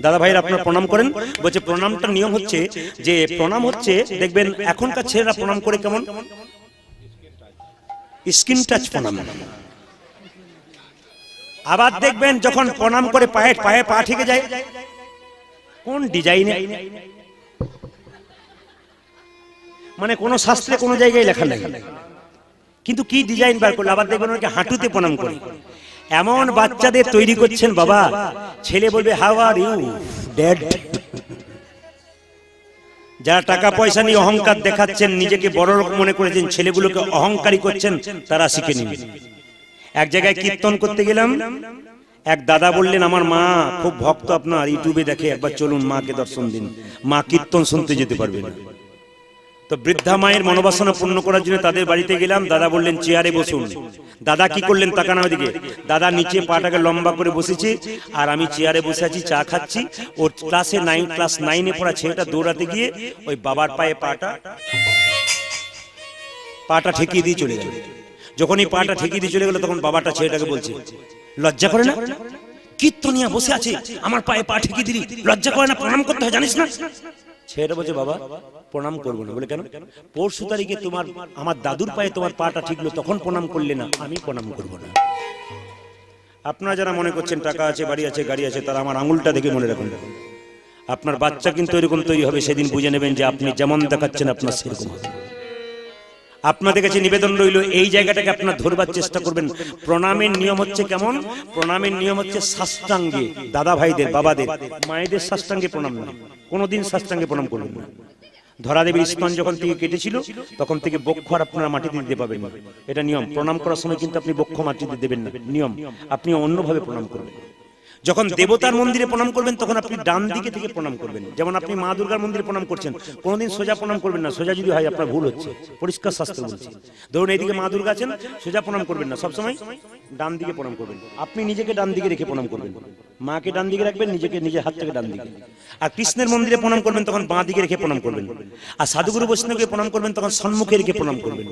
দাদা ভাইরা আপনারা প্রণাম করেন, বলছে প্রণামটার নিয়ম হচ্ছে যে, প্রণাম হচ্ছে দেখবেন এখনকার ছেলেরা প্রণাম করে কেমন, স্কিন টাচ প্রণাম। আবার দেখবেন যখন প্রণাম করে পায়ে পা ঠেকে যায়, কোন ডিজাইনে, মানে কোন শাস্ত্রে কোন জায়গায় লেখা নেই, কিন্তু কি ডিজাইন বার করলো। আবার দেখবেন ওনাকে হাঁটুতে প্রণাম করে। এমন বাচ্চাদের তৈরি করছেন বাবা, ছেলে বলবে হাউ আর ইউ ড্যাড। যারা টাকা পয়সা নিয়ে অহংকার দেখাচ্ছেন, নিজেকে বড় লোক মনে করেছেন, ছেলেগুলোকে অহংকারী করছেন, তারা শিখে নেবেন। এক জায়গায় কীর্তন করতে গেলাম, এক দাদা বললেন, আমার মা খুব ভক্ত আপনার, ইউটিউবে দেখে, একবার চলুন মাকে দর্শন দিন। মা কীর্তন শুনতে যেতে পারবে না। তো বৃদ্ধা মায়ের মনোবাসনা পূর্ণ করার জন্য তাদের বাড়িতে গেলাম। দাদা বললেন চেয়ারে বসুন। দাদা কি করলেন, তাকান ওদিকে। দাদা নিচে পাটাকে লম্বা করে বসেছে, আর আমি চেয়ারে বসে আছি, চা খাচ্ছি। ওর ক্লাস 9-এ পড়া ছেলেটা দৌড়াতে গিয়ে ওই বাবার পায়ে পাটা ঠেকিয়ে দিয়ে চলে গেল। যখনই পাটা ঠেকিয়ে দিয়ে চলে গেল, তখন বাবাটা ছেলেটাকে বলছে, লজ্জা করে না? কীর্তনিয়া বসে আছে, আমার পায়ে পা ঠেকিয়ে দিলি, লজ্জা করে না? প্রণাম করতে হয় জানিস না? ছেলেটা বলছে, বাবা প্রণাম করবো না। বলে কেন? পরশু তারিখে আমার দাদুর পায়ে তোমার পাটা ঠিকলো, তখন প্রণাম করলে না, আমি প্রণাম করবো না। আপনারা যারা মনে করছেন টাকা আছে, বাড়ি আছে, গাড়ি আছে, তারা আমার আঙুলটা দেখে মনে রাখুন, আপনার বাচ্চা কিন্তু এরকম তৈরি হবে, সেদিন বুঝে নেবেন যে আপনি যেমন দেখাচ্ছেন আপনার সেরকম হবে। আপনাদের কাছে নিবেদন রইল, এই জায়গাটাকে আপনারা ধরবার চেষ্টা করবেন। প্রণামের নিয়ম হচ্ছে কেমন? প্রণামের নিয়ম হচ্ছে সাষ্টাঙ্গে। দাদা ভাইদের, বাবাদের, মায়েদের সাষ্টাঙ্গে প্রণাম না, কোনোদিন সাষ্টাঙ্গে প্রণাম করবেন না। ধরাদেবীর স্তন যখন থেকে কেটেছিল, তখন থেকে বক্ষ আর আপনারা মাটিতে দিতে পাবেন না, এটা নিয়ম। প্রণাম করার সময় কিন্তু আপনি বক্ষ মাটিতে দেবেন না, নিয়ম। আপনি অন্যভাবে প্রণাম করবেন। যখন দেবতার মন্দিরে প্রণাম করবেন তখন আপনি ডান দিকে থেকে প্রণাম করবেন। যেমন আপনি মা দুর্গার মন্দিরে প্রণাম করছেন, কোনোদিন সোজা প্রণাম করবেন না। সোজা যদি হয় আপনার ভুল হচ্ছে, পরিষ্কার শাস্ত্র বলছে। ধরুন এইদিকে মা দুর্গা আছেন, সোজা প্রণাম করবেন না, সবসময় ডান দিকে প্রণাম করবেন। আপনি নিজেকে ডান দিকে রেখে প্রণাম করবেন, মাকে ডান দিকে রাখবেন, নিজেকে নিজের হাত থেকে ডান দিকে। আর কৃষ্ণের মন্দিরে প্রণাম করবেন তখন বাঁ দিকে রেখে প্রণাম করবেন। আর সাধুগুরু বৈষ্ণবকে প্রণাম করবেন তখন সম্মুখে রেখে প্রণাম করবেন।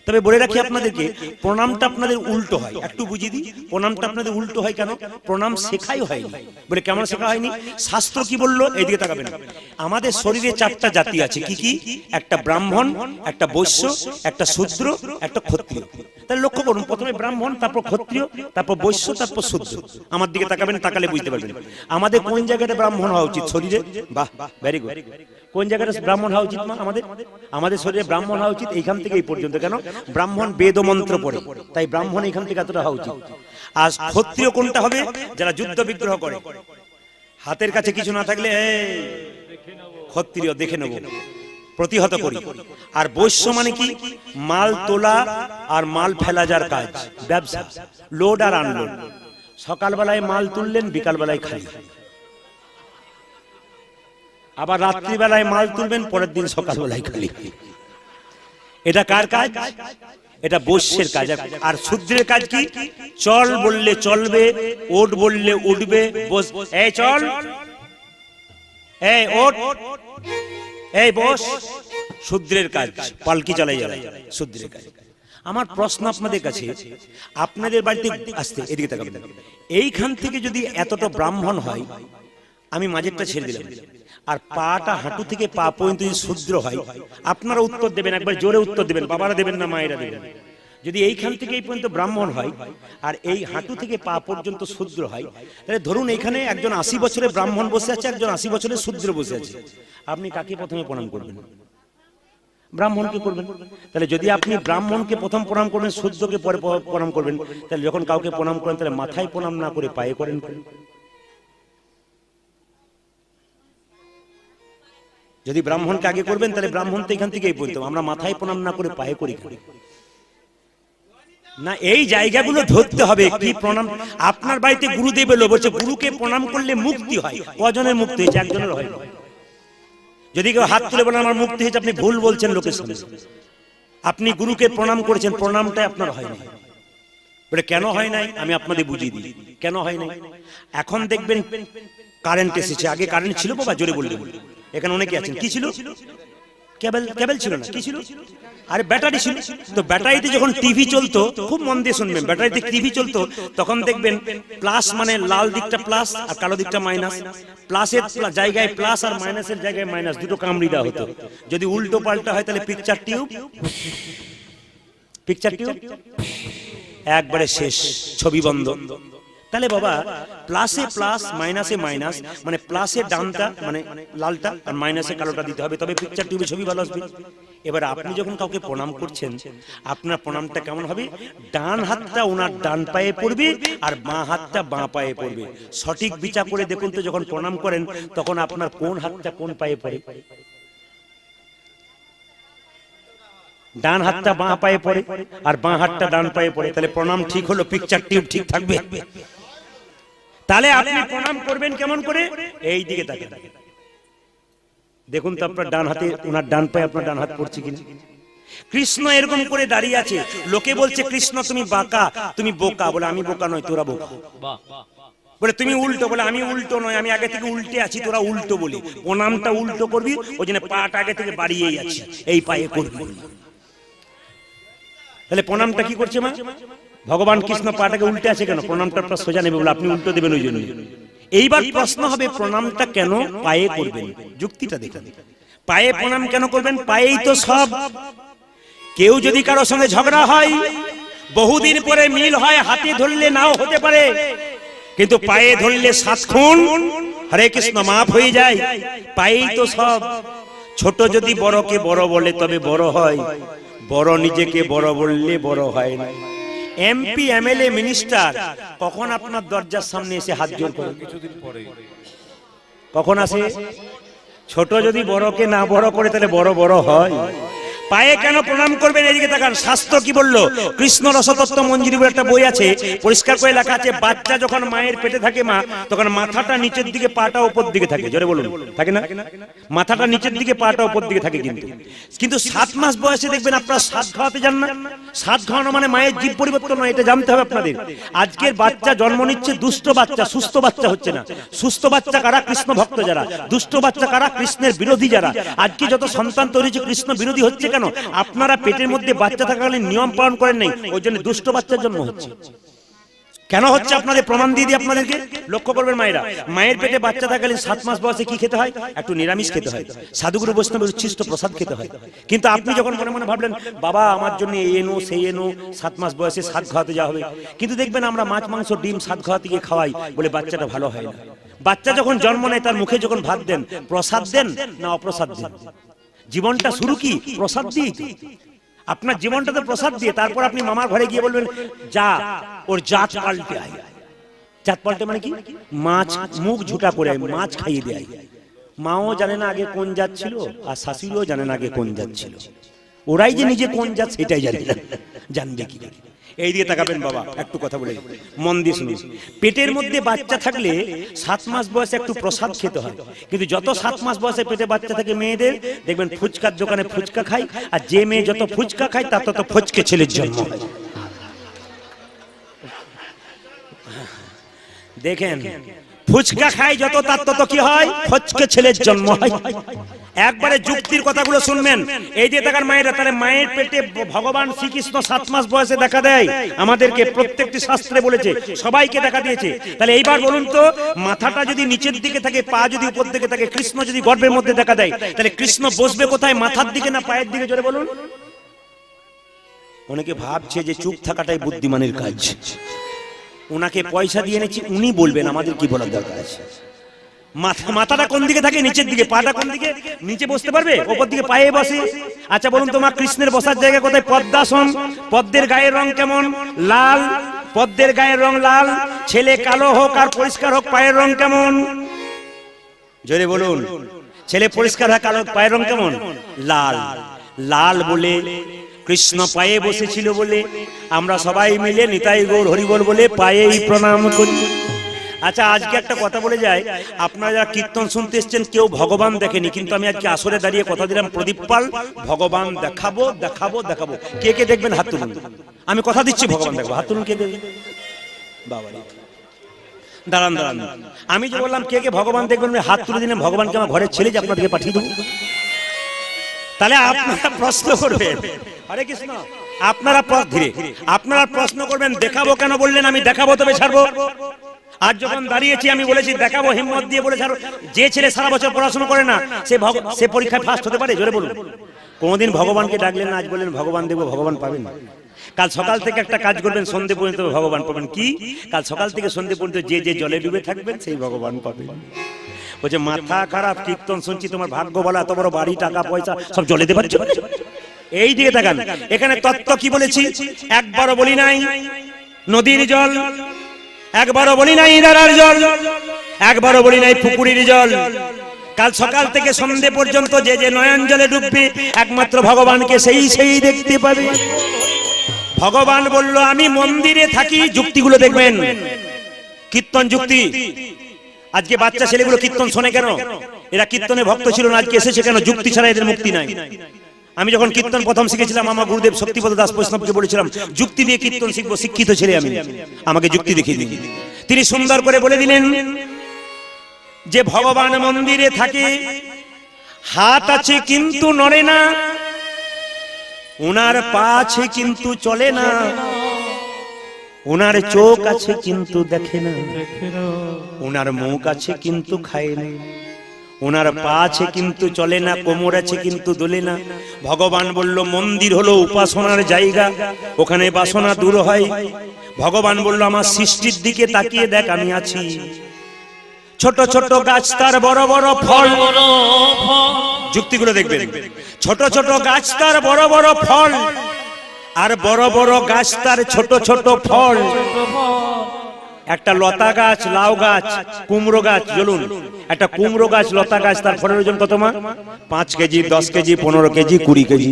তবে বলে রাখি আপনাদেরকে, প্রণামটা আপনাদের উল্টো হয়। একটু বুঝিয়ে দিই, প্রণামটা আপনাদের উল্টো হয় কেন? প্রণাম শেখাই হয়নি। বলে কেমন শেখা হয়নি? শাস্ত্র কি বললো এইদিকে তাকাবেন। আমাদের শরীরে 4টা জাতি আছে। কি কি? একটা ব্রাহ্মণ, একটা বৈশ্য, একটা শূদ্র, একটা ক্ষত্রিয়। তাহলে লক্ষ্য করুন, প্রথমে ব্রাহ্মণ, তারপর ক্ষত্রিয়, তারপর বৈশ্য, তারপর শূদ্র। আমার দিকে তাকাবেন, তাকালে বুঝতে পারবেন আমাদের কোন জায়গাটা ব্রাহ্মণ হওয়া উচিত শরীরে। বাহ, ভেরি গুড। কোন জায়গাটা ব্রাহ্মণ হওয়া উচিত? মা আমাদের শরীরে ব্রাহ্মণ হওয়া উচিত এইখান থেকে এই পর্যন্ত। কেন? ব্রাহ্মণ বেদ ও মন্ত্র পড়ে, তাই ব্রাহ্মণ এখান থেকে এতটা হওয়া উচিত। আর ক্ষত্রিয় কোনটা হবে? যারা যুদ্ধ বিগ্রহ করে, হাতের কাছে কিছু না থাকলে ক্ষত্রিয়, দেখে নেব, প্রতিহত করি। আর বৈশ্য মানে কি? মাল তোলা আর মাল ফেলা যার কাজ, ব্যবসা, লোড আর আনলোড। সকালবেলায় মাল তুললেন, বিকালবেলায় খালি। আবার রাত্রিবেলায় মাল তুলবেন, পরের দিন সকালবেলায় খালি। এটা কার কাজ? এটা বৈশ্যের কাজ। আর শূদ্রের কাজ কি? চল বললে চলবে, ওঠ বললে উঠবে। এই চল, এই ওঠ, এই বস। শূদ্রের কাজ পালকি চালাই যাবে, শূদ্রের কাজ। আমার প্রশ্ন আপনাদের কাছে, আপনাদের বাড়িতে আসতে এদিকে তাকাবেন, এইখান থেকে যদি এতটা ব্রাহ্মণ হয়, আমি মাঝেরটা ছেড়ে দিলাম, আর পাটা হাঁটু থেকে পা পর্যন্ত যদি শূদ্র হয়, আপনারা উত্তর দেবেন, একবার জোরে উত্তর দেবেন, বাবারা দেবেন না মায়েরা দেবেন। যদি এইখান থেকে এই পর্যন্ত ব্রাহ্মণ হয় আর এই হাঁটু থেকে পা পর্যন্ত শূদ্র হয়, তাহলে ধরুন এখানে একজন 80 বছরের ব্রাহ্মণ বসে আছে, একজন 80 বছরের শূদ্র বসে আছে। আপনি কাকে প্রথমে প্রণাম করবেন? ব্রাহ্মণকে করবেন। তাহলে যদি আপনি ব্রাহ্মণকে প্রথম প্রণাম করবেন, শূদ্রকে পরে প্রণাম করবেন, তাহলে যখন কাউকে প্রণাম করেন তাহলে মাথায় প্রণাম না করে পায়ে করেন। যদি ব্রাহ্মণকে আগে করবেন তাহলে ব্রাহ্মণ তো এখান থেকেই বলতো, আমরা মাথায় প্রণাম না করে পায়ে করি না। এই জায়গাগুলো ধরতে হবে। কি প্রণাম? আপনার বাড়িতে গুরুদেব এলো, বলছে গুরুকে প্রণাম করলে মুক্তি হয়। কজনের মুক্তি হয়েছে? একজনের হয়। যদি কেউ হাত তুলে বলেন আমার মুক্তি হয়েছে, আপনি ভুল বলছেন লোকের সামনে। আপনি গুরুকে প্রণাম করেছেন, প্রণামটাই আপনার হয় না। বলে কেন হয় নাই? আমি আপনাদের বুঝিয়ে দিই কেন হয় নাই। এখন দেখবেন কারেন্ট এসেছে, আগে কারেন্ট ছিল বাবা, জোরে বললেন। এখানে অনেকে আছেন, কি ছিল? কেবল ছিল না, কি ছিল? আরে ব্যাটারি ছিল। তো ব্যাটারিতে যখন টিভি চলতো, খুব মন দিয়ে শুনবেন, ব্যাটারিতে টিভি চলতো তখন দেখবেন প্লাস মানে লাল দিকটা প্লাস আর কালো দিকটা মাইনাস। প্লাসের জায়গায় প্লাস আর মাইনাসের জায়গায় মাইনাস, দুটো কামড়ি দেওয়া হতো। যদি উল্টো পাল্টা হয় তাহলে পিকচার টিউব একবারে শেষ, ছবি বন্ধ। তাহলে বাবা প্লাসে প্লাস মাইনাসে মাইনাস, মানে প্লাসে ডানটা মানে লালটা আর মাইনাসে কালোটা দিতে হবে, তবে পিকচার টিউবে ছবি ভালো আসবে। এবার আপনি যখন কাউকে প্রণাম করছেন, আপনার প্রণামটা কেমন হবে? ডান হাতটা ওনার ডান পায়ে পড়বে আর বাঁ হাতটা বাঁ পায়ে পড়বে। সঠিক বিচার করে দেখুন তো, যখন প্রণাম করেন তখন আপনার কোন হাতটা কোন পায়ে পড়ে? ডান হাতটা বাঁ পায়ে পড়ে আর বাঁ হাতটা ডান পায়ে পড়ে। তাহলে প্রণাম ঠিক হলো, পিকচার টিউব ঠিক থাকবে। তাহলে আপনি প্রণাম করবেন কেমন করে? এই দিকে তাকান, দেখুন তো আপনার ডান হাতে ওনার ডান পায়ে আপনার ডান হাত পড়ছে কিনা। কৃষ্ণ এরকম করে দাঁড়িয়ে আছে, লোকে বলছে কৃষ্ণ তুমি বাঁকা, তুমি বোকা। বলে আমি বোকা নয়, তোরা বোকা। বলে তুমি উল্টো, বলে আমি উল্টো নয়, আমি আগে থেকে উল্টে আছি, তোরা উল্টো বলি। প্রণামটা উল্টো করবি, ওই জন্য পাটা আগে থেকে বাড়িয়েই আছে, এই পায়ে করবি। তাহলে প্রণামটা কি করছে মা? ভগবান কৃষ্ণ পাটাকে উল্টে আছে কেন? প্রণামটা সোজা নেবে বলে আপনি উল্টো দেবেন ওই জন্য। এইবার প্রশ্ন হবে প্রণামটা কেন পায়ে করবেন? যুক্তিটা দেখুন। পায়ে প্রণাম কেন করবেন? পায়েই তো সব। কেউ যদি কারোর সঙ্গে ঝগড়া হয়, বহুদিন পরে মিল হয়, হাতে ধরলে নাও হতে পারে, কিন্তু পায়ে ধরলে 7 খুন হরে কৃষ্ণ মাফ হয়ে যায়। পায়েই তো সব। ছোট যদি বড়কে বড় বলে তবে বড় হয়, বড় নিজেকে বড় বললে বড় হয় না। এমপি এমএলএ মিনিস্টার কখন আপনার দরজার সামনে এসে হাত জোড় করে? কিছুদিন পরে। কখন আসে? ছোট যদি বড়কে না বড় করে তাহলে বড় বড় হয়। পায়ে কেন প্রণাম করবেন? এদিকে তাকান, শাস্ত্র কি বললো? কৃষ্ণ রসতত্ত্ব মঞ্জুরি বলে একটা বই আছে, পরিষ্কার করে লেখা আছে, বাচ্চা যখন মায়ের পেটে থাকে মা, তখন মাথাটা নিচের দিকে, পাটা উপর দিকে থাকে। জোরে বলুন, থাকে না? মাথাটা নিচের দিকে, পাটা উপর দিকে থাকে। কিন্তু 7 মাস বয়সে দেখবেন আপনারা সাত খাওয়াতে যান না। সাত খাওয়ানো মানে মায়ের জীব পরিবর্তন নয়, এটা জানতে হবে আপনাদের। আজকের বাচ্চা জন্ম নিচ্ছে দুষ্ট বাচ্চা, সুস্থ বাচ্চা হচ্ছে না। সুস্থ বাচ্চা কারা? কৃষ্ণ ভক্ত যারা। দুষ্ট বাচ্চা কারা? কৃষ্ণের বিরোধী যারা। আজকে যত সন্তান তৈরি হচ্ছে কৃষ্ণ বিরোধী হচ্ছে কেন? আপনারা পেটের মধ্যে বাচ্চা থাকাকালীন নিয়ম পালন করেন নাই, ওই জন্য দুষ্ট বাচ্চার জন্ম হচ্ছে। কেন হচ্ছে আপনাদের প্রমাণ দিয়ে দিই আপনাদেরকে। লক্ষ্য করবেন মায়েরা, মায়ের পেটে বাচ্চা থাকাকালীন 7 মাস বয়সে কি খেতে হয়? একটু নিরামিষ খেতে হয়, সাধুগুরু বৈষ্ণবের উচ্ছিষ্ট প্রসাদ খেতে হয়। কিন্তু আপনি যখন মনে মনে ভাবলেন বাবা আমার জন্য এই এনো সেই এনো, 7 মাস বয়সে সাত খাওয়াতে যাওয়া হবে, কিন্তু দেখবেন আমরা মাছ মাংস ডিম সাত খাওয়াতে গিয়ে খাওয়াই বলে বাচ্চাটা ভালো হয় না। বাচ্চা যখন জন্ম নেয় তার মুখে যখন ভাত দেন, প্রসাদ দেন না অপ্রসাদ দেন? জীবনটা শুরু কি প্রসাদ দিয়ে? আপনার জীবনটা তো প্রসাদ দিয়ে। তারপর আপনি মামার ঘরে গিয়ে বলবেন যা ওর জাত পাল্টে আয়। জাত পাল্টে মানে কি? মাছ মুখ ঝুটা করে মাছ খাইয়ে দেয়। মাও জানে না আগে কোন জাত ছিল, আর শাশুড়িও জানে না আগে কোন জাত ছিল। ওরাই যে নিজে কোন জাত সেটাই জানে না, জানবে কি? এই দিকে তাকাবেন বাবা, একটু কথা বলে মন দিয়ে শুনুন। পেটের মধ্যে বাচ্চা থাকলে 7 মাস বয়সে একটু প্রসাদ খেতে হয়, কিন্তু যত 7 মাস বয়সে পেটে বাচ্চা থাকে মেয়েদের দেখবেন ফুচকার দোকানে ফুচকা খায়, আর যে মেয়ে যত ফুচকা খায় তার তত ফচকে ছেলের জন্ম হয়। দেখেন, ফুচকা খায় যত তার তত কি হয়? ফচকে ছেলের জন্ম হয়। একবারে যুক্তির কথাগুলো শুনবেন। এই যে দেখার মায়েরা, তাহলে মায়ের পেটে ভগবান শ্রীকৃষ্ণ 7 মাস বয়সে দেখা দেয় আমাদেরকে, প্রত্যেকটি শাস্ত্রে বলেছে, সবাইকে দেখা দিয়েছে। তাহলে এইবার বলুন তো, মাথাটা যদি নিচের দিকে থাকে, পা যদি উপর দিকে থাকে, কৃষ্ণ যদি গর্ভের মধ্যে দেখা দেয়, তাহলে কৃষ্ণ বসবে কোথায়? মাথার দিকে না পায়ের দিকে? জোরে বলুন। অনেকে ভাবছে যে চুপ থাকাটাই বুদ্ধিমানের কাজ। ওনাকে পয়সা দিয়ে এনেছি, উনি বলবেন, আমাদের কি বলার দরকার আছে? মাথাটা কোন দিকে থাকে? নিচের দিকে। পাটা কোন দিকে? নিচে বসতে পারবে, ওপর দিকে পায়ে বসে। আচ্ছা বলুন, তোমার কৃষ্ণের বসার জায়গা কোথায়? পদ্মাসন। পদ্মের গায়ের রং কেমন? লাল। পদ্মের গায়ের রং লাল। ছেলে কালো হোক আর পরিষ্কার হোক, পায়ের রং কেমন? জোরে বলুন। ছেলে পরিষ্কার হয়, কালো, পায়ের রং কেমন? লাল। লাল বলে কৃষ্ণ পায়ে বসেছিল বলে আমরা সবাই মিলে নিতাই গৌর হরিবল বলে পায়েই প্রণাম করি। আচ্ছা, আজকে একটা কথা বলে যায়, আপনারা যারা কীর্তন শুনতে এসছেন কেউ ভগবান দেখেনি, কিন্তু আমি আজকে আসরে দাঁড়িয়ে কথা দিলাম প্রদীপ পাল, ভগবান দেখাবো দেখাবো দেখাবো। কে কে দেখবেন হাত তুলুন। আমি কথা দিচ্ছি ভগবান দেখবো, হাত তুলুন। কে দেখবেন? বাবা দাঁড়ান দাঁড়ান, আমি যে বললাম কে কে ভগবান দেখবেন, হাত তুলে দিলেন, ভগবানকে আমার ঘরের ছেলে যে আপনাদেরকে পাঠিয়ে দেবো। তাহলে আপনারা প্রশ্ন করবেন, হরে কৃষ্ণ, আপনারা প্রশ্ন করবেন দেখাবো কেন বললেন? আমি দেখাবো তবে ছাড়বো। আজ যখন দাঁড়িয়েছি আমি বলেছি দেখাবো, হিম্মত দিয়ে বলে ছাড়বো। যে ছেলে সারা বছর পড়াশোনা করে না সে পরীক্ষায় ফার্স্ট হতে পারে? জোরে বলুন। কোনদিন ভগবানকে ডাকলেন না, আজ বললেন ভগবান দেবো, ভগবান পাবেন। কাল সকাল থেকে একটা কাজ করবেন, সন্ধ্যে পর্যন্ত ভগবান পাবেন। কি? কাল সকাল থেকে সন্ধ্যে পর্যন্ত যে যে জলে ডুবে থাকবেন সেই ভগবান পাবেন। বলছে মাথা খারাপ, কীর্তন শুনছি, তোমার ভাগ্য বলা, এত বড় বাড়ি, টাকা পয়সা সব জলে দেবার জন্য। এই দিকে তাকান, এখানে তত্ত্ব কি বলেছি? একবারও বলি নাই নদীর জল, একবারও বলি নাই ইদারার জল, একবারও বলি নাই পুকুরের জল। কাল সকাল থেকে সন্ধ্যে পর্যন্ত যে যে নয়ন জলে ডুববে একমাত্র ভগবানকে সেই দেখতে পাবে। ভগবান বলল আমি মন্দিরে থাকি। যুক্তিগুলো দেখবেন, কীর্তন যুক্তি। আজকে বাচ্চা ছেলেগুলো কীর্তন শোনে কেন? এরা কীর্তনে ভক্ত ছিল না, আজকে এসেছে কেন? যুক্তি ছাড়া এদের মুক্তি নাই। আমি যখন কীর্তন প্রথম শিখেছিলাম, আমার গুরুদেব শক্তিপদ দাস বৈষ্ণবকে বলেছিলাম যুক্তি দিয়ে কীর্তন শিখবো। শিক্ষিত ছেলে আমি, আমাকে যুক্তি দেখিয়ে দিন। তিনি সুন্দর করে বলে দিলেন যে ভগবান মন্দিরে থাকে, হাত আছে কিন্তু নড়ে না, ওনার পা আছে কিন্তু চলে না, ওনার চোখ আছে কিন্তু দেখে না, ওনার মুখ আছে কিন্তু খায় না, ওনার পা আছে কিন্তু চলে না, কোমর আছে কিন্তু দোলে না। ভগবান বলল মন্দির হলো উপাসনার জায়গা, ওখানে বাসনা দূর হয়। ভগবান বলল আমার সৃষ্টির দিকে তাকিয়ে দেখ, আমি আছি। ছোট ছোট গাছ তার বড় বড় ফল। যুক্তিগুলো দেখবেন, ছোট ছোট গাছ তার বড় বড় ফল, আর বড় বড় গাছ তার ছোট ছোট ফল। একটা লতা গাছ, লাউ গাছ, কুমড়ো গাছ, বলুন একটা কুমড়ো গাছ, লতা গাছ, তার ফলের ওজন কত মা? 5 কেজি, 10 কেজি, 15 কেজি, 20 কেজি।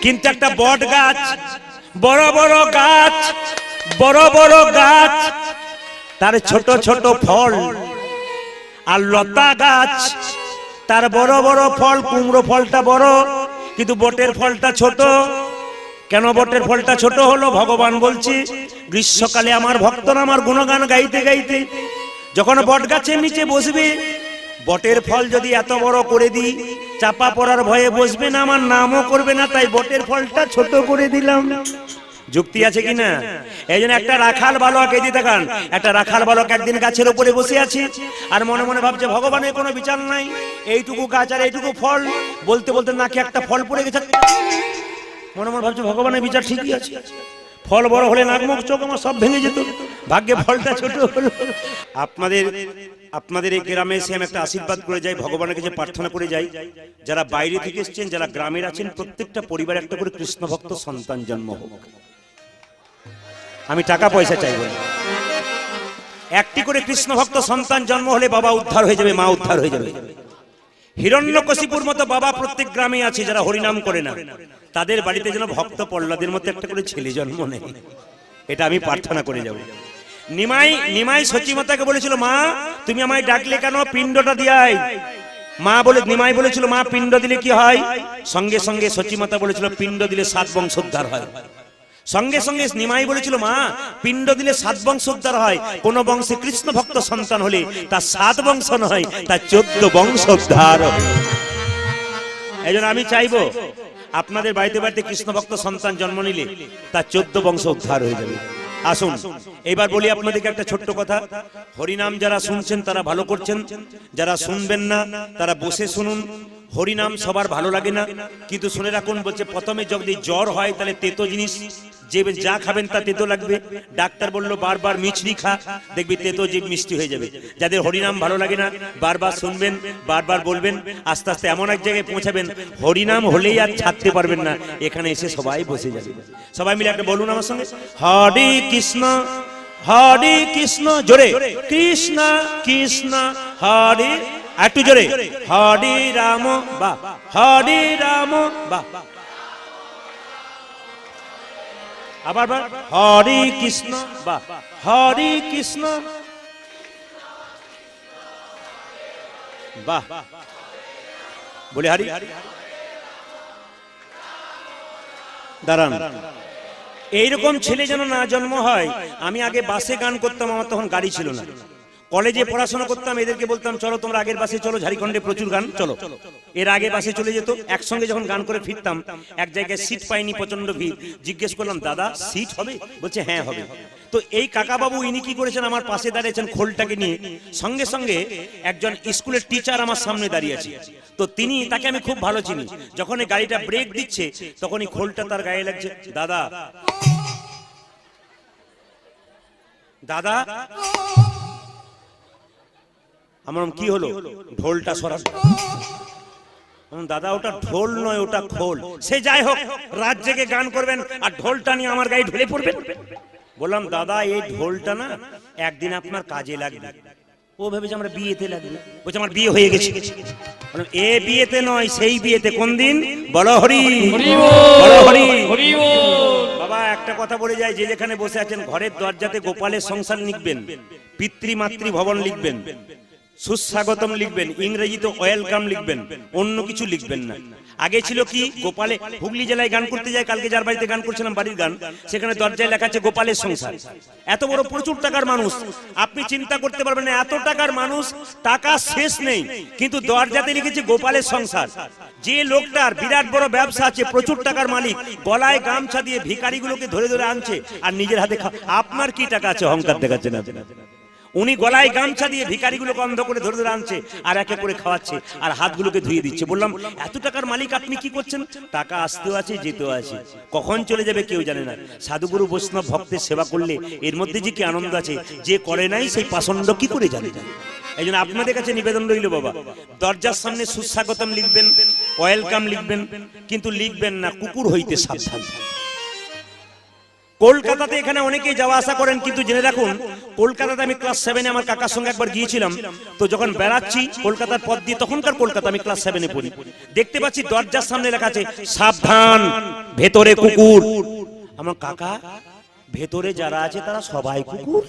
কিন্তু একটা বট গাছ, বড় বড় গাছ, বড় বড় গাছ, তার ছোট ছোট ফল। আর লতা গাছ, তার বড় বড় ফল, কুমড়ো ফলটা বড় কিন্তু বটের ফলটা ছোট। কেন বটের ফলটা ছোট হলো? ভগবান বলছে গ্রীষ্মকালে আমার ভক্তরা আমার গুণগান গাইতে গাইতে যখন বট গাছের নিচে বসবে, বটের ফল যদি এত বড় করে দিই, চাপা পড়ার ভয়ে বসবে না, আমার নামও করবে না, তাই বটের ফলটা ছোট করে দিলাম। যুক্তি আছে কিনা? এই জন্য একটা রাখাল বালক, এই দিকে তাকান, একটা রাখাল বালক একদিন গাছের উপরে বসে আছে আর মনে মনে ভাবছে ভগবানের কোনো বিচার নাই, এইটুকু গাছ আর এইটুকু ফল, বলতে বলতে নাকি একটা ফল পড়ে গেছে। মনে মনে ভাবছে ভগবানের বিচার ঠিকই আছে, ফল বড় হলে নাক মুখ চোখ আমার সব ভেঙে যেত, ভাগ্যে ফলটা ছোট হলো। আপনাদের এই গ্রামে এসে আমি একটা আশীর্বাদ করে যাই, ভগবানের কাছে প্রার্থনা করে যাই, যারা বাইরে থেকে এসেছেন, যারা গ্রামের আছেন, প্রত্যেকটা পরিবারে একটা করে কৃষ্ণ ভক্ত সন্তান জন্ম হোক। আমি টাকা পয়সা চাইব না, একটি করে কৃষ্ণ ভক্ত সন্তান জন্ম হলে বাবা উদ্ধার হয়ে যাবে, মা উদ্ধার হয়ে যাবে। হিরণ্যকশিপুর মতো বাবা প্রত্যেক গ্রামে আছে যারা হরিনাম করে না, তাদের বাড়িতে যেন ভক্ত প্রহ্লাদের মতো একটা করে ছেলে জন্ম নেই, এটা আমি প্রার্থনা করে যাব। নিমাই সচিমাতাকে বলেছিল, মা তুমি আমায় ডাকলে কেন? পিণ্ডটা দিয়াই। নিমাই বলেছিল, মা পিণ্ড দিলে কি হয়? সঙ্গে সঙ্গে সচিমাতা বলেছিল, পিণ্ড দিলে 7 বংশোদ্ধার হয়। সঙ্গে সঙ্গে নিমাই বলেছিল, মা পিণ্ড দিলে 7 বংশোদ্ধার হয়। কোন বংশে কৃষ্ণ ভক্ত সন্তান হলে তার 7 বংশ নয়, তার 14 বংশোদ্ধার। এই জন্য আমি চাইবো আপনাদের বাড়িতে বাড়িতে কৃষ্ণ ভক্ত সন্তান জন্ম নিলে তার 14 বংশ উদ্ধার হয়ে যাবে। আসুন এবার বলি আপনাদেরকে একটা ছোট্ট কথা। হরিনাম যারা শুনছেন তারা ভালো করছেন, যারা শুনবেন না তারা বসে শুনুন। হরিনাম সবার ভালো লাগে না, কিন্তু শুনে রাখুন, বলছে প্রথমে যদি জ্বর হয় তাহলে তেতো জিনিস যে যা খাবেন তা তেতো লাগবে। ডাক্তার বললো বারবার মিছরি খা, দেখবি তেতো জীব মিষ্টি হয়ে যাবে। যাদের হরিনাম ভালো লাগে না বারবার শুনবেন, বারবার বলবেন, আস্তে আস্তে এমন এক জায়গায় পৌঁছাবেন হরিনাম হলেই আর ছাড়তে পারবেন না। এখানে এসে সবাই বসে যাবে। সবাই মিলে একটা বলুন আমার সঙ্গে, হরে কৃষ্ণ হরে কৃষ্ণ, জোরে কৃষ্ণ কৃষ্ণ হরে, একটু জোরে হরে রাম বা হরে রাম বা, আবার হরে কৃষ্ণ বা হরে কৃষ্ণ বাহ, বলে হরি। দাঁড়ান, এইরকম ছেলে যেন না জন্ম হয়। আমি আগে বাসে গান করতাম, আমার তখন গাড়ি ছিল না। কলেজে পড়াশোনা করতাম, এদেরকে বলতাম চলো তোমরা আগের বাসে চলো, ঝাড়খণ্ডে প্রচুর গান, চলো। এর আগে বাসে চলে যেত, একসঙ্গে যখন গান করে ফিরতাম, এক জায়গায় সিট পাইনি, প্রচন্ড ভিড়। জিজ্ঞেস করলাম, দাদা সিট হবে? বলছে হ্যাঁ হবে। তো এই কাকা বাবু ইনি কি করেছেন, আমার পাশে দাঁড়িয়েছেন খোলটাকে নিয়ে, সঙ্গে সঙ্গে একজন স্কুলের টিচার আমার সামনে দাঁড়িয়ে আছে। তো তিনি, তাকে আমি খুব ভালো চিনি, যখন এই গাড়িটা ব্রেক দিচ্ছে তখনই খোলটা তার গায়ে লাগছে। দাদা দাদা, আমার কি হলো? ঢোলটা সরা। দাদা ওটা ঢোল নয়, ওটা খোল। সে যাই হোক, রাত জেগে গান করবেন আর ঢোলটা নিয়ে আমার গায়ে ঢলে পড়বেন। বললাম দাদা এই ঢোলটা না একদিন আপনার কাজে লাগবে। ও ভেবেছে আমরা বিয়েতে লাগবে, বলছে আমার বিয়ে হয়ে গেছে। এ বিয়েতে নয়, সেই বিয়েতে। কোন দিন? বলো হরি বলো হরি। বাবা একটা কথা বলে যায়, যে যেখানে বসে আছেন ঘরের দরজাতে গোপালের সংসার লিখবেন, পিতৃমাতৃ ভবন লিখবেন, সুস্বাগতম লিখবেন, ইংরেজিতে ওয়েলকাম লিখবেন, অন্য কিছু লিখবেন না। আগে ছিল কি, গোপালে, হুগলি জেলায় গান করতে যায়, কালকে যার বাড়িতে গান করছিলাম বাড়ির গান, সেখানে দরজায় লেখা আছে গোপালের সংসার। এত বড় প্রচুর টাকার মানুষ, আপনি চিন্তা করতে পারবেন না, এত টাকার মানুষ, টাকা শেষ নেই, কিন্তু দরজাতে লিখেছে গোপালের সংসার। যে লোকটার বিরাট বড় ব্যবসা আছে, প্রচুর টাকার মালিক, গলায় গামছা দিয়ে ভিখারিগুলোকে ধরে ধরে আনছে আর নিজের হাতে আপনার কি টাকা আছে? অহংকার দেখাচ্ছে না। উনি গলায় গামছা দিয়ে ভিখারিগুলোকে অন্ধ করে ধরে ধরে আনছে আর একে করে খাওয়াচ্ছে আর হাতগুলোকে ধুয়ে দিচ্ছে। বললাম এত টাকার মালিক আপনি কি করছেন? টাকা আসতেও আছে, যেতেও আছে, কখন চলে যাবে কেউ জানে না। সাধুগুরু বৈষ্ণব ভক্তের সেবা করলে এর মধ্যে যে কি আনন্দ আছে, যে করে নাই সেই পাষণ্ড কি করে জানে। এই জন্য আপনাদের কাছে নিবেদন রইল, বাবা দরজার সামনে সুস্বাগতম লিখবেন, ওয়েলকাম লিখবেন, কিন্তু লিখবেন না কুকুর হইতে সাবধান। কলকাতাতে এখানে অনেকেই যাওয়া আসা করেন, কিন্তু জেনে রাখুন কলকাতাতে আমি ক্লাস 7-এ আমার কাকার সঙ্গে একবার গিয়েছিলাম। তো যখন বেড়াচ্ছি কলকাতার পথ দিয়ে, তখনকার কলকাতা, আমি ক্লাস 7-এ পড়ি, দেখতে পাচ্ছি দরজার সামনে লেখা আছে সাবধান ভেতরে কুকুর। আমার কাকা, ভেতরে যারা আছে তারা সবাই কুকুর?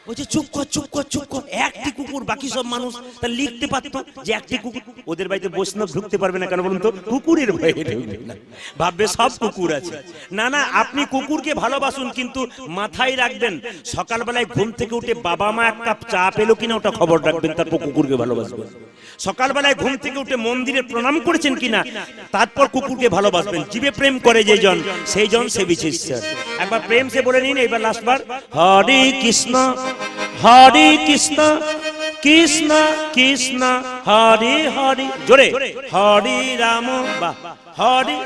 বলছে চুপ কর চুপ কর চুপ কর, একটি কুকুর, বাকি সব মানুষ। তা লিখতে পারতো যে একটি কুকুর। ওদের বাড়িতে বৈষ্ণব ঢুকতে পারবে না কেন বলুন তো? কুকুরের ভয়ে ঢুকবে না, ভাববে সব কুকুর আছে। না না, আপনি কুকুরকে ভালোবাসুন, কিন্তু মাথায় রাখবেন সকালবেলায় ঘুম থেকে উঠে বাবা মা এক কাপ চা পেলো কিনা ওটা খবর রাখবেন, তারপর কুকুরকে ভালোবাসবেন। সকালবেলায় ঘুম থেকে উঠে মন্দিরে প্রণাম করেছেন কিনা, তারপর কুকুরকে ভালোবাসবেন। জীবে প্রেম করে যে জন, সেই জন সে বিশেষ। একবার প্রেম সে বলে নিন, এইবার লাস্টবার হরে কৃষ্ণ হরে কৃষ্ণ কৃষ্ণ কৃষ্ণ হরে হরে, জোরে হরে রাম বা হরে,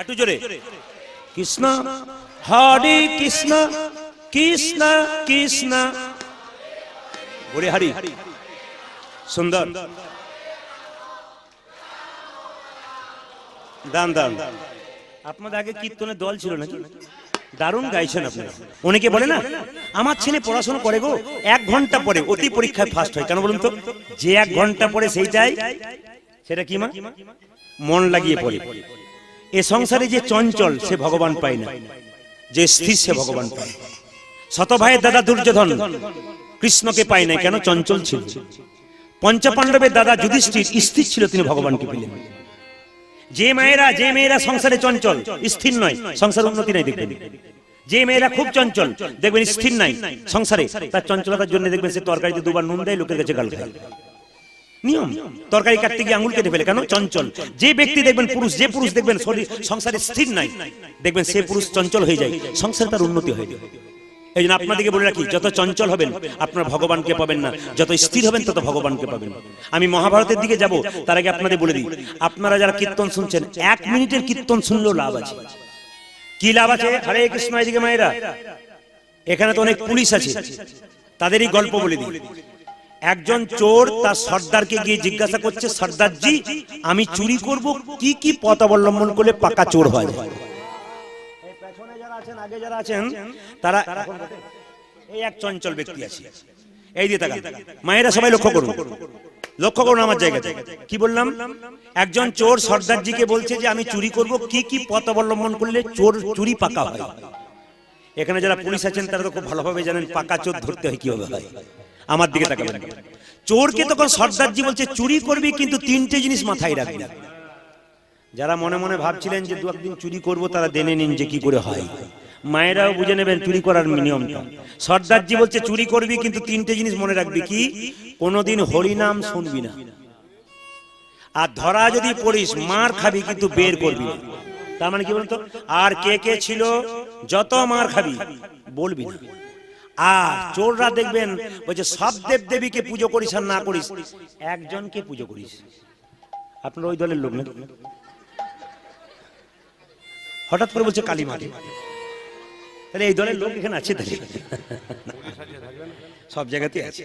একটু জোরে কৃষ্ণ হরে কৃষ্ণ কৃষ্ণ কৃষ্ণ হরে হরি। সুন্দর, দান দান। আপনাদের আগে কীর্তনের দল ছিল নাকি? দারুণ গাইছেন আপনারা। অনেকে বলে না আমার ছেলে পড়াশোনা করে গো, 1 ঘন্টা পরে অতি পরীক্ষায় ফার্স্ট হয়। কেন বলুন তো? যে 1 ঘন্টা পরে সেইটাই, সেটা কি মা? মন লাগিয়ে পড়ে। এ সংসারে যে চঞ্চল সে ভগবান পায় না, যে স্থির সে ভগবান পায়। শত ভাইয়ের দাদা দুর্যোধন কৃষ্ণকে পায় না, কেন? চঞ্চল ছিল। পঞ্চপাণ্ডবের দাদা যুধিষ্ঠির স্থির ছিল, তিনি ভগবানকে পেলেন। যে মেয়েরা সংসারে চঞ্চল, স্থির নয়, সংসার উন্নতি নাই। দেখবেন যে মেয়েরা খুব চঞ্চল, দেখবেন স্থির নাই সংসারে, তার চঞ্চলতার জন্য দেখবেন সে তরকারিতে 2 বার নুন দেয়, লোকের কাছে গাল খায়। নিয়ম, তরকারি কাটতে গিয়ে আঙুল কেটে ফেলে, কেন? চঞ্চল। যে ব্যক্তি দেখবেন পুরুষ, যে পুরুষ দেখবেন শরীর সংসারে স্থির নাই, দেখবেন সে পুরুষ চঞ্চল হয়ে যায়, সংসারে তার উন্নতি হয় না। এই জন্য আপনাদেরকে বলে রাখি, যত চঞ্চল হবেন আপনারা ভগবানকে পাবেন না, যত স্থির হবেন তত ভগবানকে পাবেন। আমি মহাভারতের দিকে যাব, তার আগে আপনাদের বলে দিই, আপনারা যারা কীর্তন শুনছেন 1 মিনিটের কীর্তন শুনলেও লাভ আছে। কি লাভ আছে? হরে কৃষ্ণ। এদিকে মায়েরা, এখানে তো অনেক পুলিশ আছে, তাদেরই গল্প বলে দিই। একজন চোর তার সর্দারকে গিয়ে জিজ্ঞাসা করছে, সর্দারজি আমি চুরি করব, কি কি পথ অবলম্বন করলে পাকা চোর হয়? আগে যারা আছেন তারা, এই এক চঞ্চল ব্যক্তি আছে, এই দিয়ে তাকান মায়েরা, সবাই লক্ষ্য করুন, লক্ষ্য করুন আমার জায়গাতে। কি বললাম? একজন চোর সর্দারজিকে বলছে যে আমি চুরি করব, কি কি পথ অবলম্বন করলে চোর চুরি পাকা হয়। এখানে যারা পুলিশ আছেন তারা তো খুব ভালোভাবে জানেন পাকা চোর ধরতে হয় কিভাবে হয়। আমার দিকে তাকাবেন। চোরকে তখন সর্দারজি বলছে চুরি করবি, কিন্তু 3টে জিনিস মাথায় রাখবি। যারা মনে মনে ভাবছিলেন যে 2 একদিন চুরি করব, তারা জেনে নিন যে কি করে হয়। মায়েরাও বুঝে নেবেন চুরি করার নিয়মটা। সর্দারজি বলছে চুরি করবি, কিন্তু 3টে জিনিস মনে রাখবি। কি? কোনোদিন হরিনাম শুনবি না, আর ধরা যদি পড়িস মার খাবি, কিন্তু বের করবি না। তার মানে কি বলতো? আর কে কে ছিল, যত মার খাবি বলবি না। আর চোররা দেখবেন বলছে সব দেব দেবীকে পুজো করিস আর না করিস, একজনকে পুজো করিস। আপনার ওই দলের লোক না? হঠাৎ করে বলছে কালী মাকে, তাহলে এই দলের লোক এখানে আছে? তাহলে সব জায়গাতে আছে।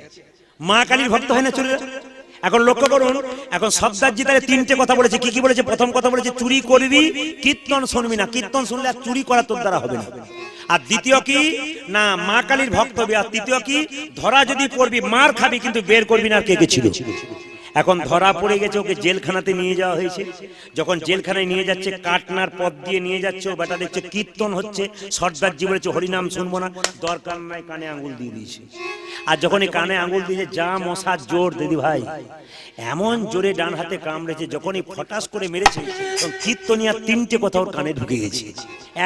মা কালীর ভক্ত হয় না চোরেরা? এখন লক্ষ্য করুন, এখন সর্দারজি তাহলে 3টে কথা বলেছে। কি কি বলেছে? প্রথম কথা বলেছে চুরি করবি, কীর্তন শুনবি না, কীর্তন শুনলে আর চুরি করা তোর দ্বারা হবে না। আর দ্বিতীয় কি না, মা কালীর ভক্ত হবে। আর তৃতীয় কি, ধরা যদি পড়বি মার খাবি, কিন্তু বের করবি না। আর কে কে ছিল? এখন ধরা পড়ে গেছে, ওকে জেলখানাতে নিয়ে যাওয়া হয়েছে। যখন জেলখানায় নিয়ে যাচ্ছে, কাটনার পথ দিয়ে নিয়ে যাচ্ছে, ও বেটা দেখছে কীর্তন হচ্ছে, সর্দারজি বলেছে হরিনাম শুনবো না, দরকার নাই, কানে আঙুল দিয়ে দিয়েছে। আর যখন এই কানে আঙুল দিয়েছে, যা মশার জোর দিদি ভাই, এমন জোরে ডান হাতে কামড়েছে, যখনই ফটাস করে মেরেছে তখন কীর্তনিয়া 3টে কথা ওর কানে ঢুকে গেছে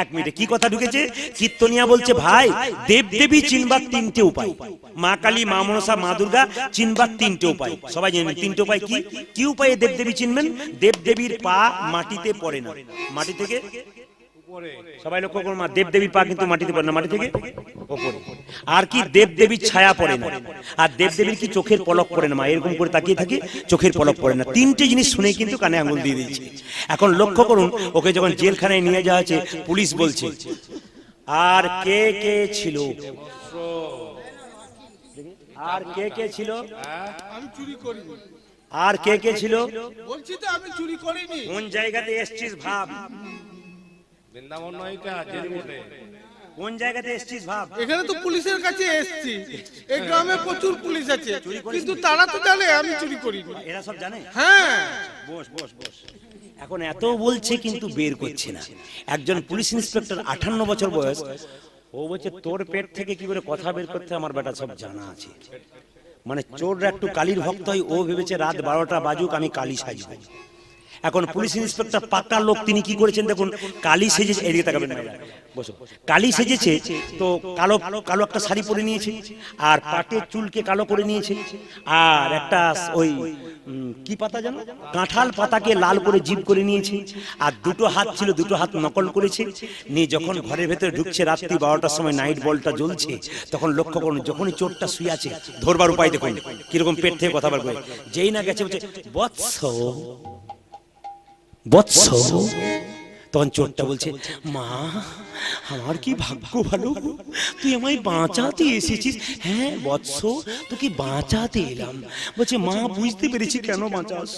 1 মিনিটে। কি কথা ঢুকেছে? কীর্তনিয়া বলছে ভাই দেব দেবী চিনবার 3টে উপায়, মা কালী, মা মনসা, মা দুর্গা চিনবার 3টে উপায়। সবাই জানেন 3টে উপায় কি? কি উপায়ে দেবদেবী চিনবেন? দেবদেবীর পা মাটিতে পড়ে না, মাটি থেকে সবাই লক্ষ্য করুন, মা দেবদেবীর পা কিন্তু মাটিতে পড়ে না, মাটি থেকে উপরে। আর কি? দেবদেবীর ছায়া পড়ে না। আর দেবদেবীর কি চোখের পলক পড়ে না, মা এরকম করে তাকিয়ে থাকে, চোখের পলক পড়ে না। 3টে জিনিস শুনেই কিন্তু কানে আঙুল দিয়ে দিয়েছে। এখন লক্ষ্য করুন, ওকে যখন জেলখানায় নিয়ে যাওয়া হয়েছে, পুলিশ বলছে আর কে কে ছিল, আর কে কে ছিল? আমি চুরি করিনি। আর কে কে ছিল? বলছি তো আমি চুরি করিনি। কোন জায়গাতে এসছিস ভাব, বৃন্দাবন নয়টা জেরি মোড়ে। কোন জায়গাতে এসছিস ভাব। এখানে তো পুলিশের কাছে এসেছি, এই গ্রামে প্রচুর পুলিশ আছে, কিন্তু তারা তো জানে আমি চুরি করিনি। এরা সব জানে? হ্যাঁ। বস বস বস। এখন এত বলছে কিন্তু বের করছে না। একজন পুলিশ ইন্সপেক্টর 58 বছর বয়স, ও বলছে তোর পেট থেকে কি করে কথা বের করতে আমার বেটা সব জানা আছে। মানে চোররা একটু কালীর ভক্ত হয়, ও ভেবেছে রাত 12টা বাজুক আমি কালী সাজবো। এখন পুলিশ ইন্সপেক্টর পাক্কা লোক, তিনি কি করেছেন দেখুন, কালী সেজেছে, এদিকে তাকাবেন না, বসো, কালী সেজেছে তো কালো কালো একটা শাড়ি পরে নিয়েছে, আর পাটের চুলকে কালো করে নিয়েছে, আর একটা ওই কি পাতা জানো, কাঁঠাল পাতাকে লাল করে জিভ করে নিয়েছে, আর দুটো হাত ছিল, দুটো হাত নকল করেছে নিয়ে যখন ঘরের ভেতরে ঢুকছে রাত্রি 12টার সময়, নাইট বলটা জ্বলছে, তখন লক্ষ্য করুন যখনই চোরটা শুয়ে আছে, ধরবার উপায় দেখুন কিরকম পেট থেকে কথা বার করে, যেই না গেছে বলছে বৎস বৎস, তখন চোরটা বলছে মা আমার কি ভাগ্য ভালো, তুই আমায় বাঁচাতে এসেছিস। হ্যাঁ বৎস, তোকে বাঁচাতে এলাম। বলছে মা বুঝতে পেরেছি কেন বাঁচাস,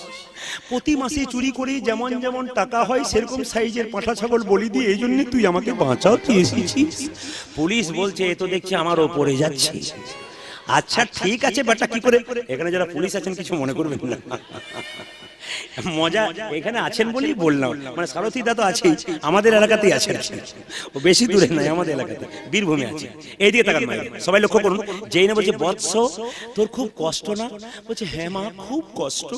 প্রতি মাসে চুরি করে যেমন যেমন টাকা হয় সেরকম সাইজের পাঁঠা ছাগল বলি দিয়ে, এই জন্য তুই আমাকে বাঁচাতে এসেছিস। পুলিশ বলছে এ তো দেখছি আমার ওপরে যাচ্ছে। আচ্ছা ঠিক আছে বেটা, কি করে, এখানে যারা পুলিশ আছেন কিছু মনে করবেন না, মজা এখানে আছেন বলেই বললাম, মানে সারথী দা তো আছেই, আমাদের এলাকাতেই আছেন, ও বেশি দূরে নাই, আমাদের এলাকাতে বীরভূমে আছে। এইদিকে তাকান মায়ের, সবাই লক্ষ্য করুন, যেই না বলছে বৎস তোর খুব কষ্ট না, বলছে হ্যাঁ মা খুব কষ্ট।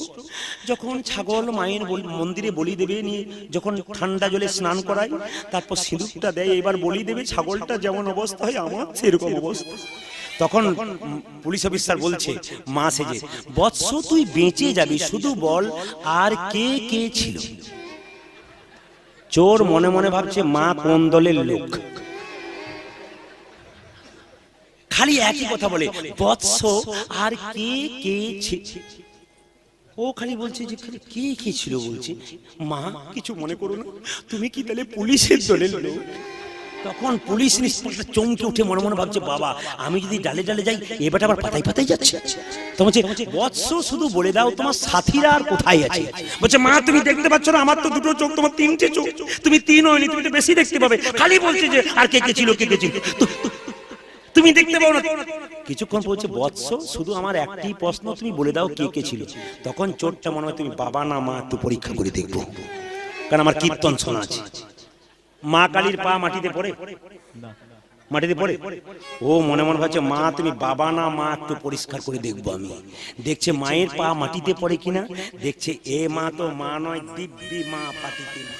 যখন ছাগল মায়ের মন্দিরে বলি দেবে নিয়ে, যখন ঠান্ডা জলে স্নান করায়, তারপর সিঁদুরটা দেয়, এবার বলি দেবে, ছাগলটা যেমন অবস্থা হয় আমার সেরকম অবস্থা। তখন পুলিশ অফিসার বলছে মা সেজে, বৎস তুই বেঁচে যাবি, শুধু বল আর কে কে ছিল। চোর মনে মনে ভাবছে মা কোন দলের লোক, খালি একই কথা বলে বৎস আর কে কে ছিল। ও খালি বলছে যে খালি কে কে ছিল, বলছে মা কিছু মনে করো না, তুমি কি তাহলে পুলিশের দলের লোক? তখন পুলিশ ইন্সপেক্টর চমকে উঠে মনে মনে ভাবছে বাবা আমি যদি ডালে ডালে যাই, এবারটা আবার পাতায় পাতায় যাচ্ছে। তো বলছে বৎস শুধু বলে দাও তোমার সাথীরা আর কোথায় আছে। বলছে মা তুমি দেখতে পাচ্ছ না, আমার তো দুটো চোখ, তোমার তিনটে চোখ, তুমি তিন হয়নি, তুমি তো বেশি দেখতে পাবে। খালি বলছে যে আর কে কে ছিল, কে কে ছিল, তুমি দেখতে পাও না। কিছুক্ষণ বলছে বৎস শুধু আমার একটি প্রশ্ন, তুমি বলে দাও কে কে ছিল। তখন চোরটা মনে হয় তুমি বাবা না মা একটু পরীক্ষা করে দেখবো, কারণ আমার কীর্তন শোনা আছে। মা কালীর পা মাটিতে পড়ে, মাটিতে পড়ে, ও মনে মনে ভাবছে মা তুমি বাবা না মা একটু পরিষ্কার করে দেখবো আমি। দেখছে মায়ের পা মাটিতে পড়ে কিনা, দেখছে এ মা তো মা নয়, দিব্যি মা পাটিতে মা।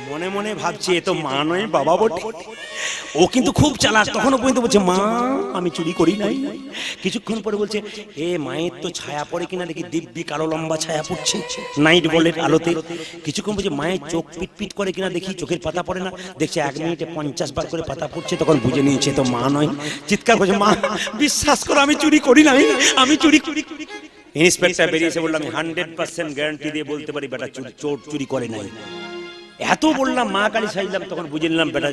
মনে মনে ভাবছে এ তো মা নয় বাবা বটে। ও কিন্তু খুব চালাক, তখনও পর্যন্ত বলছে মা আমি চুরি করি নাই। কিছুক্ষণ পরে বলছে এ মায়ের তো ছায়া পড়ে কিনা দেখি, দিব্যি কালো লম্বা ছায়া পড়ছে নাইট বলের আলোতে। কিছুক্ষণ বলছে মায়ের চোখ পিট পিট করে কিনা দেখি, চোখের পাতা পড়ে না। দেখছে 1 মিনিটে 50 বার করে পাতা পড়ছে, তখন বুঝে নিয়েছে তো মা নয়। চিৎকার করছে মা বিশ্বাস করো আমি চুরি করি নাই, আমি চুরি করি। ইন্সপেক্টর বেরিয়েছে বললাম আমি 100% গ্যারান্টি দিয়ে বলতে পারি বেটা চোর চুরি করে নাই। এত বললাম মা কালী সাইলাম, তখন বুঝে নিলাম বেটা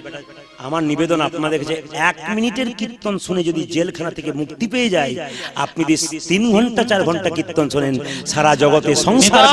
আমার নিবেদন আপনাদের কাছে 1 মিনিটের কীর্তন শুনে যদি জেলখানা থেকে মুক্তি পেয়ে যায়, আপনি যদি 3 ঘন্টা 4 ঘন্টা কীর্তন শোনেন সারা জগতে সংসার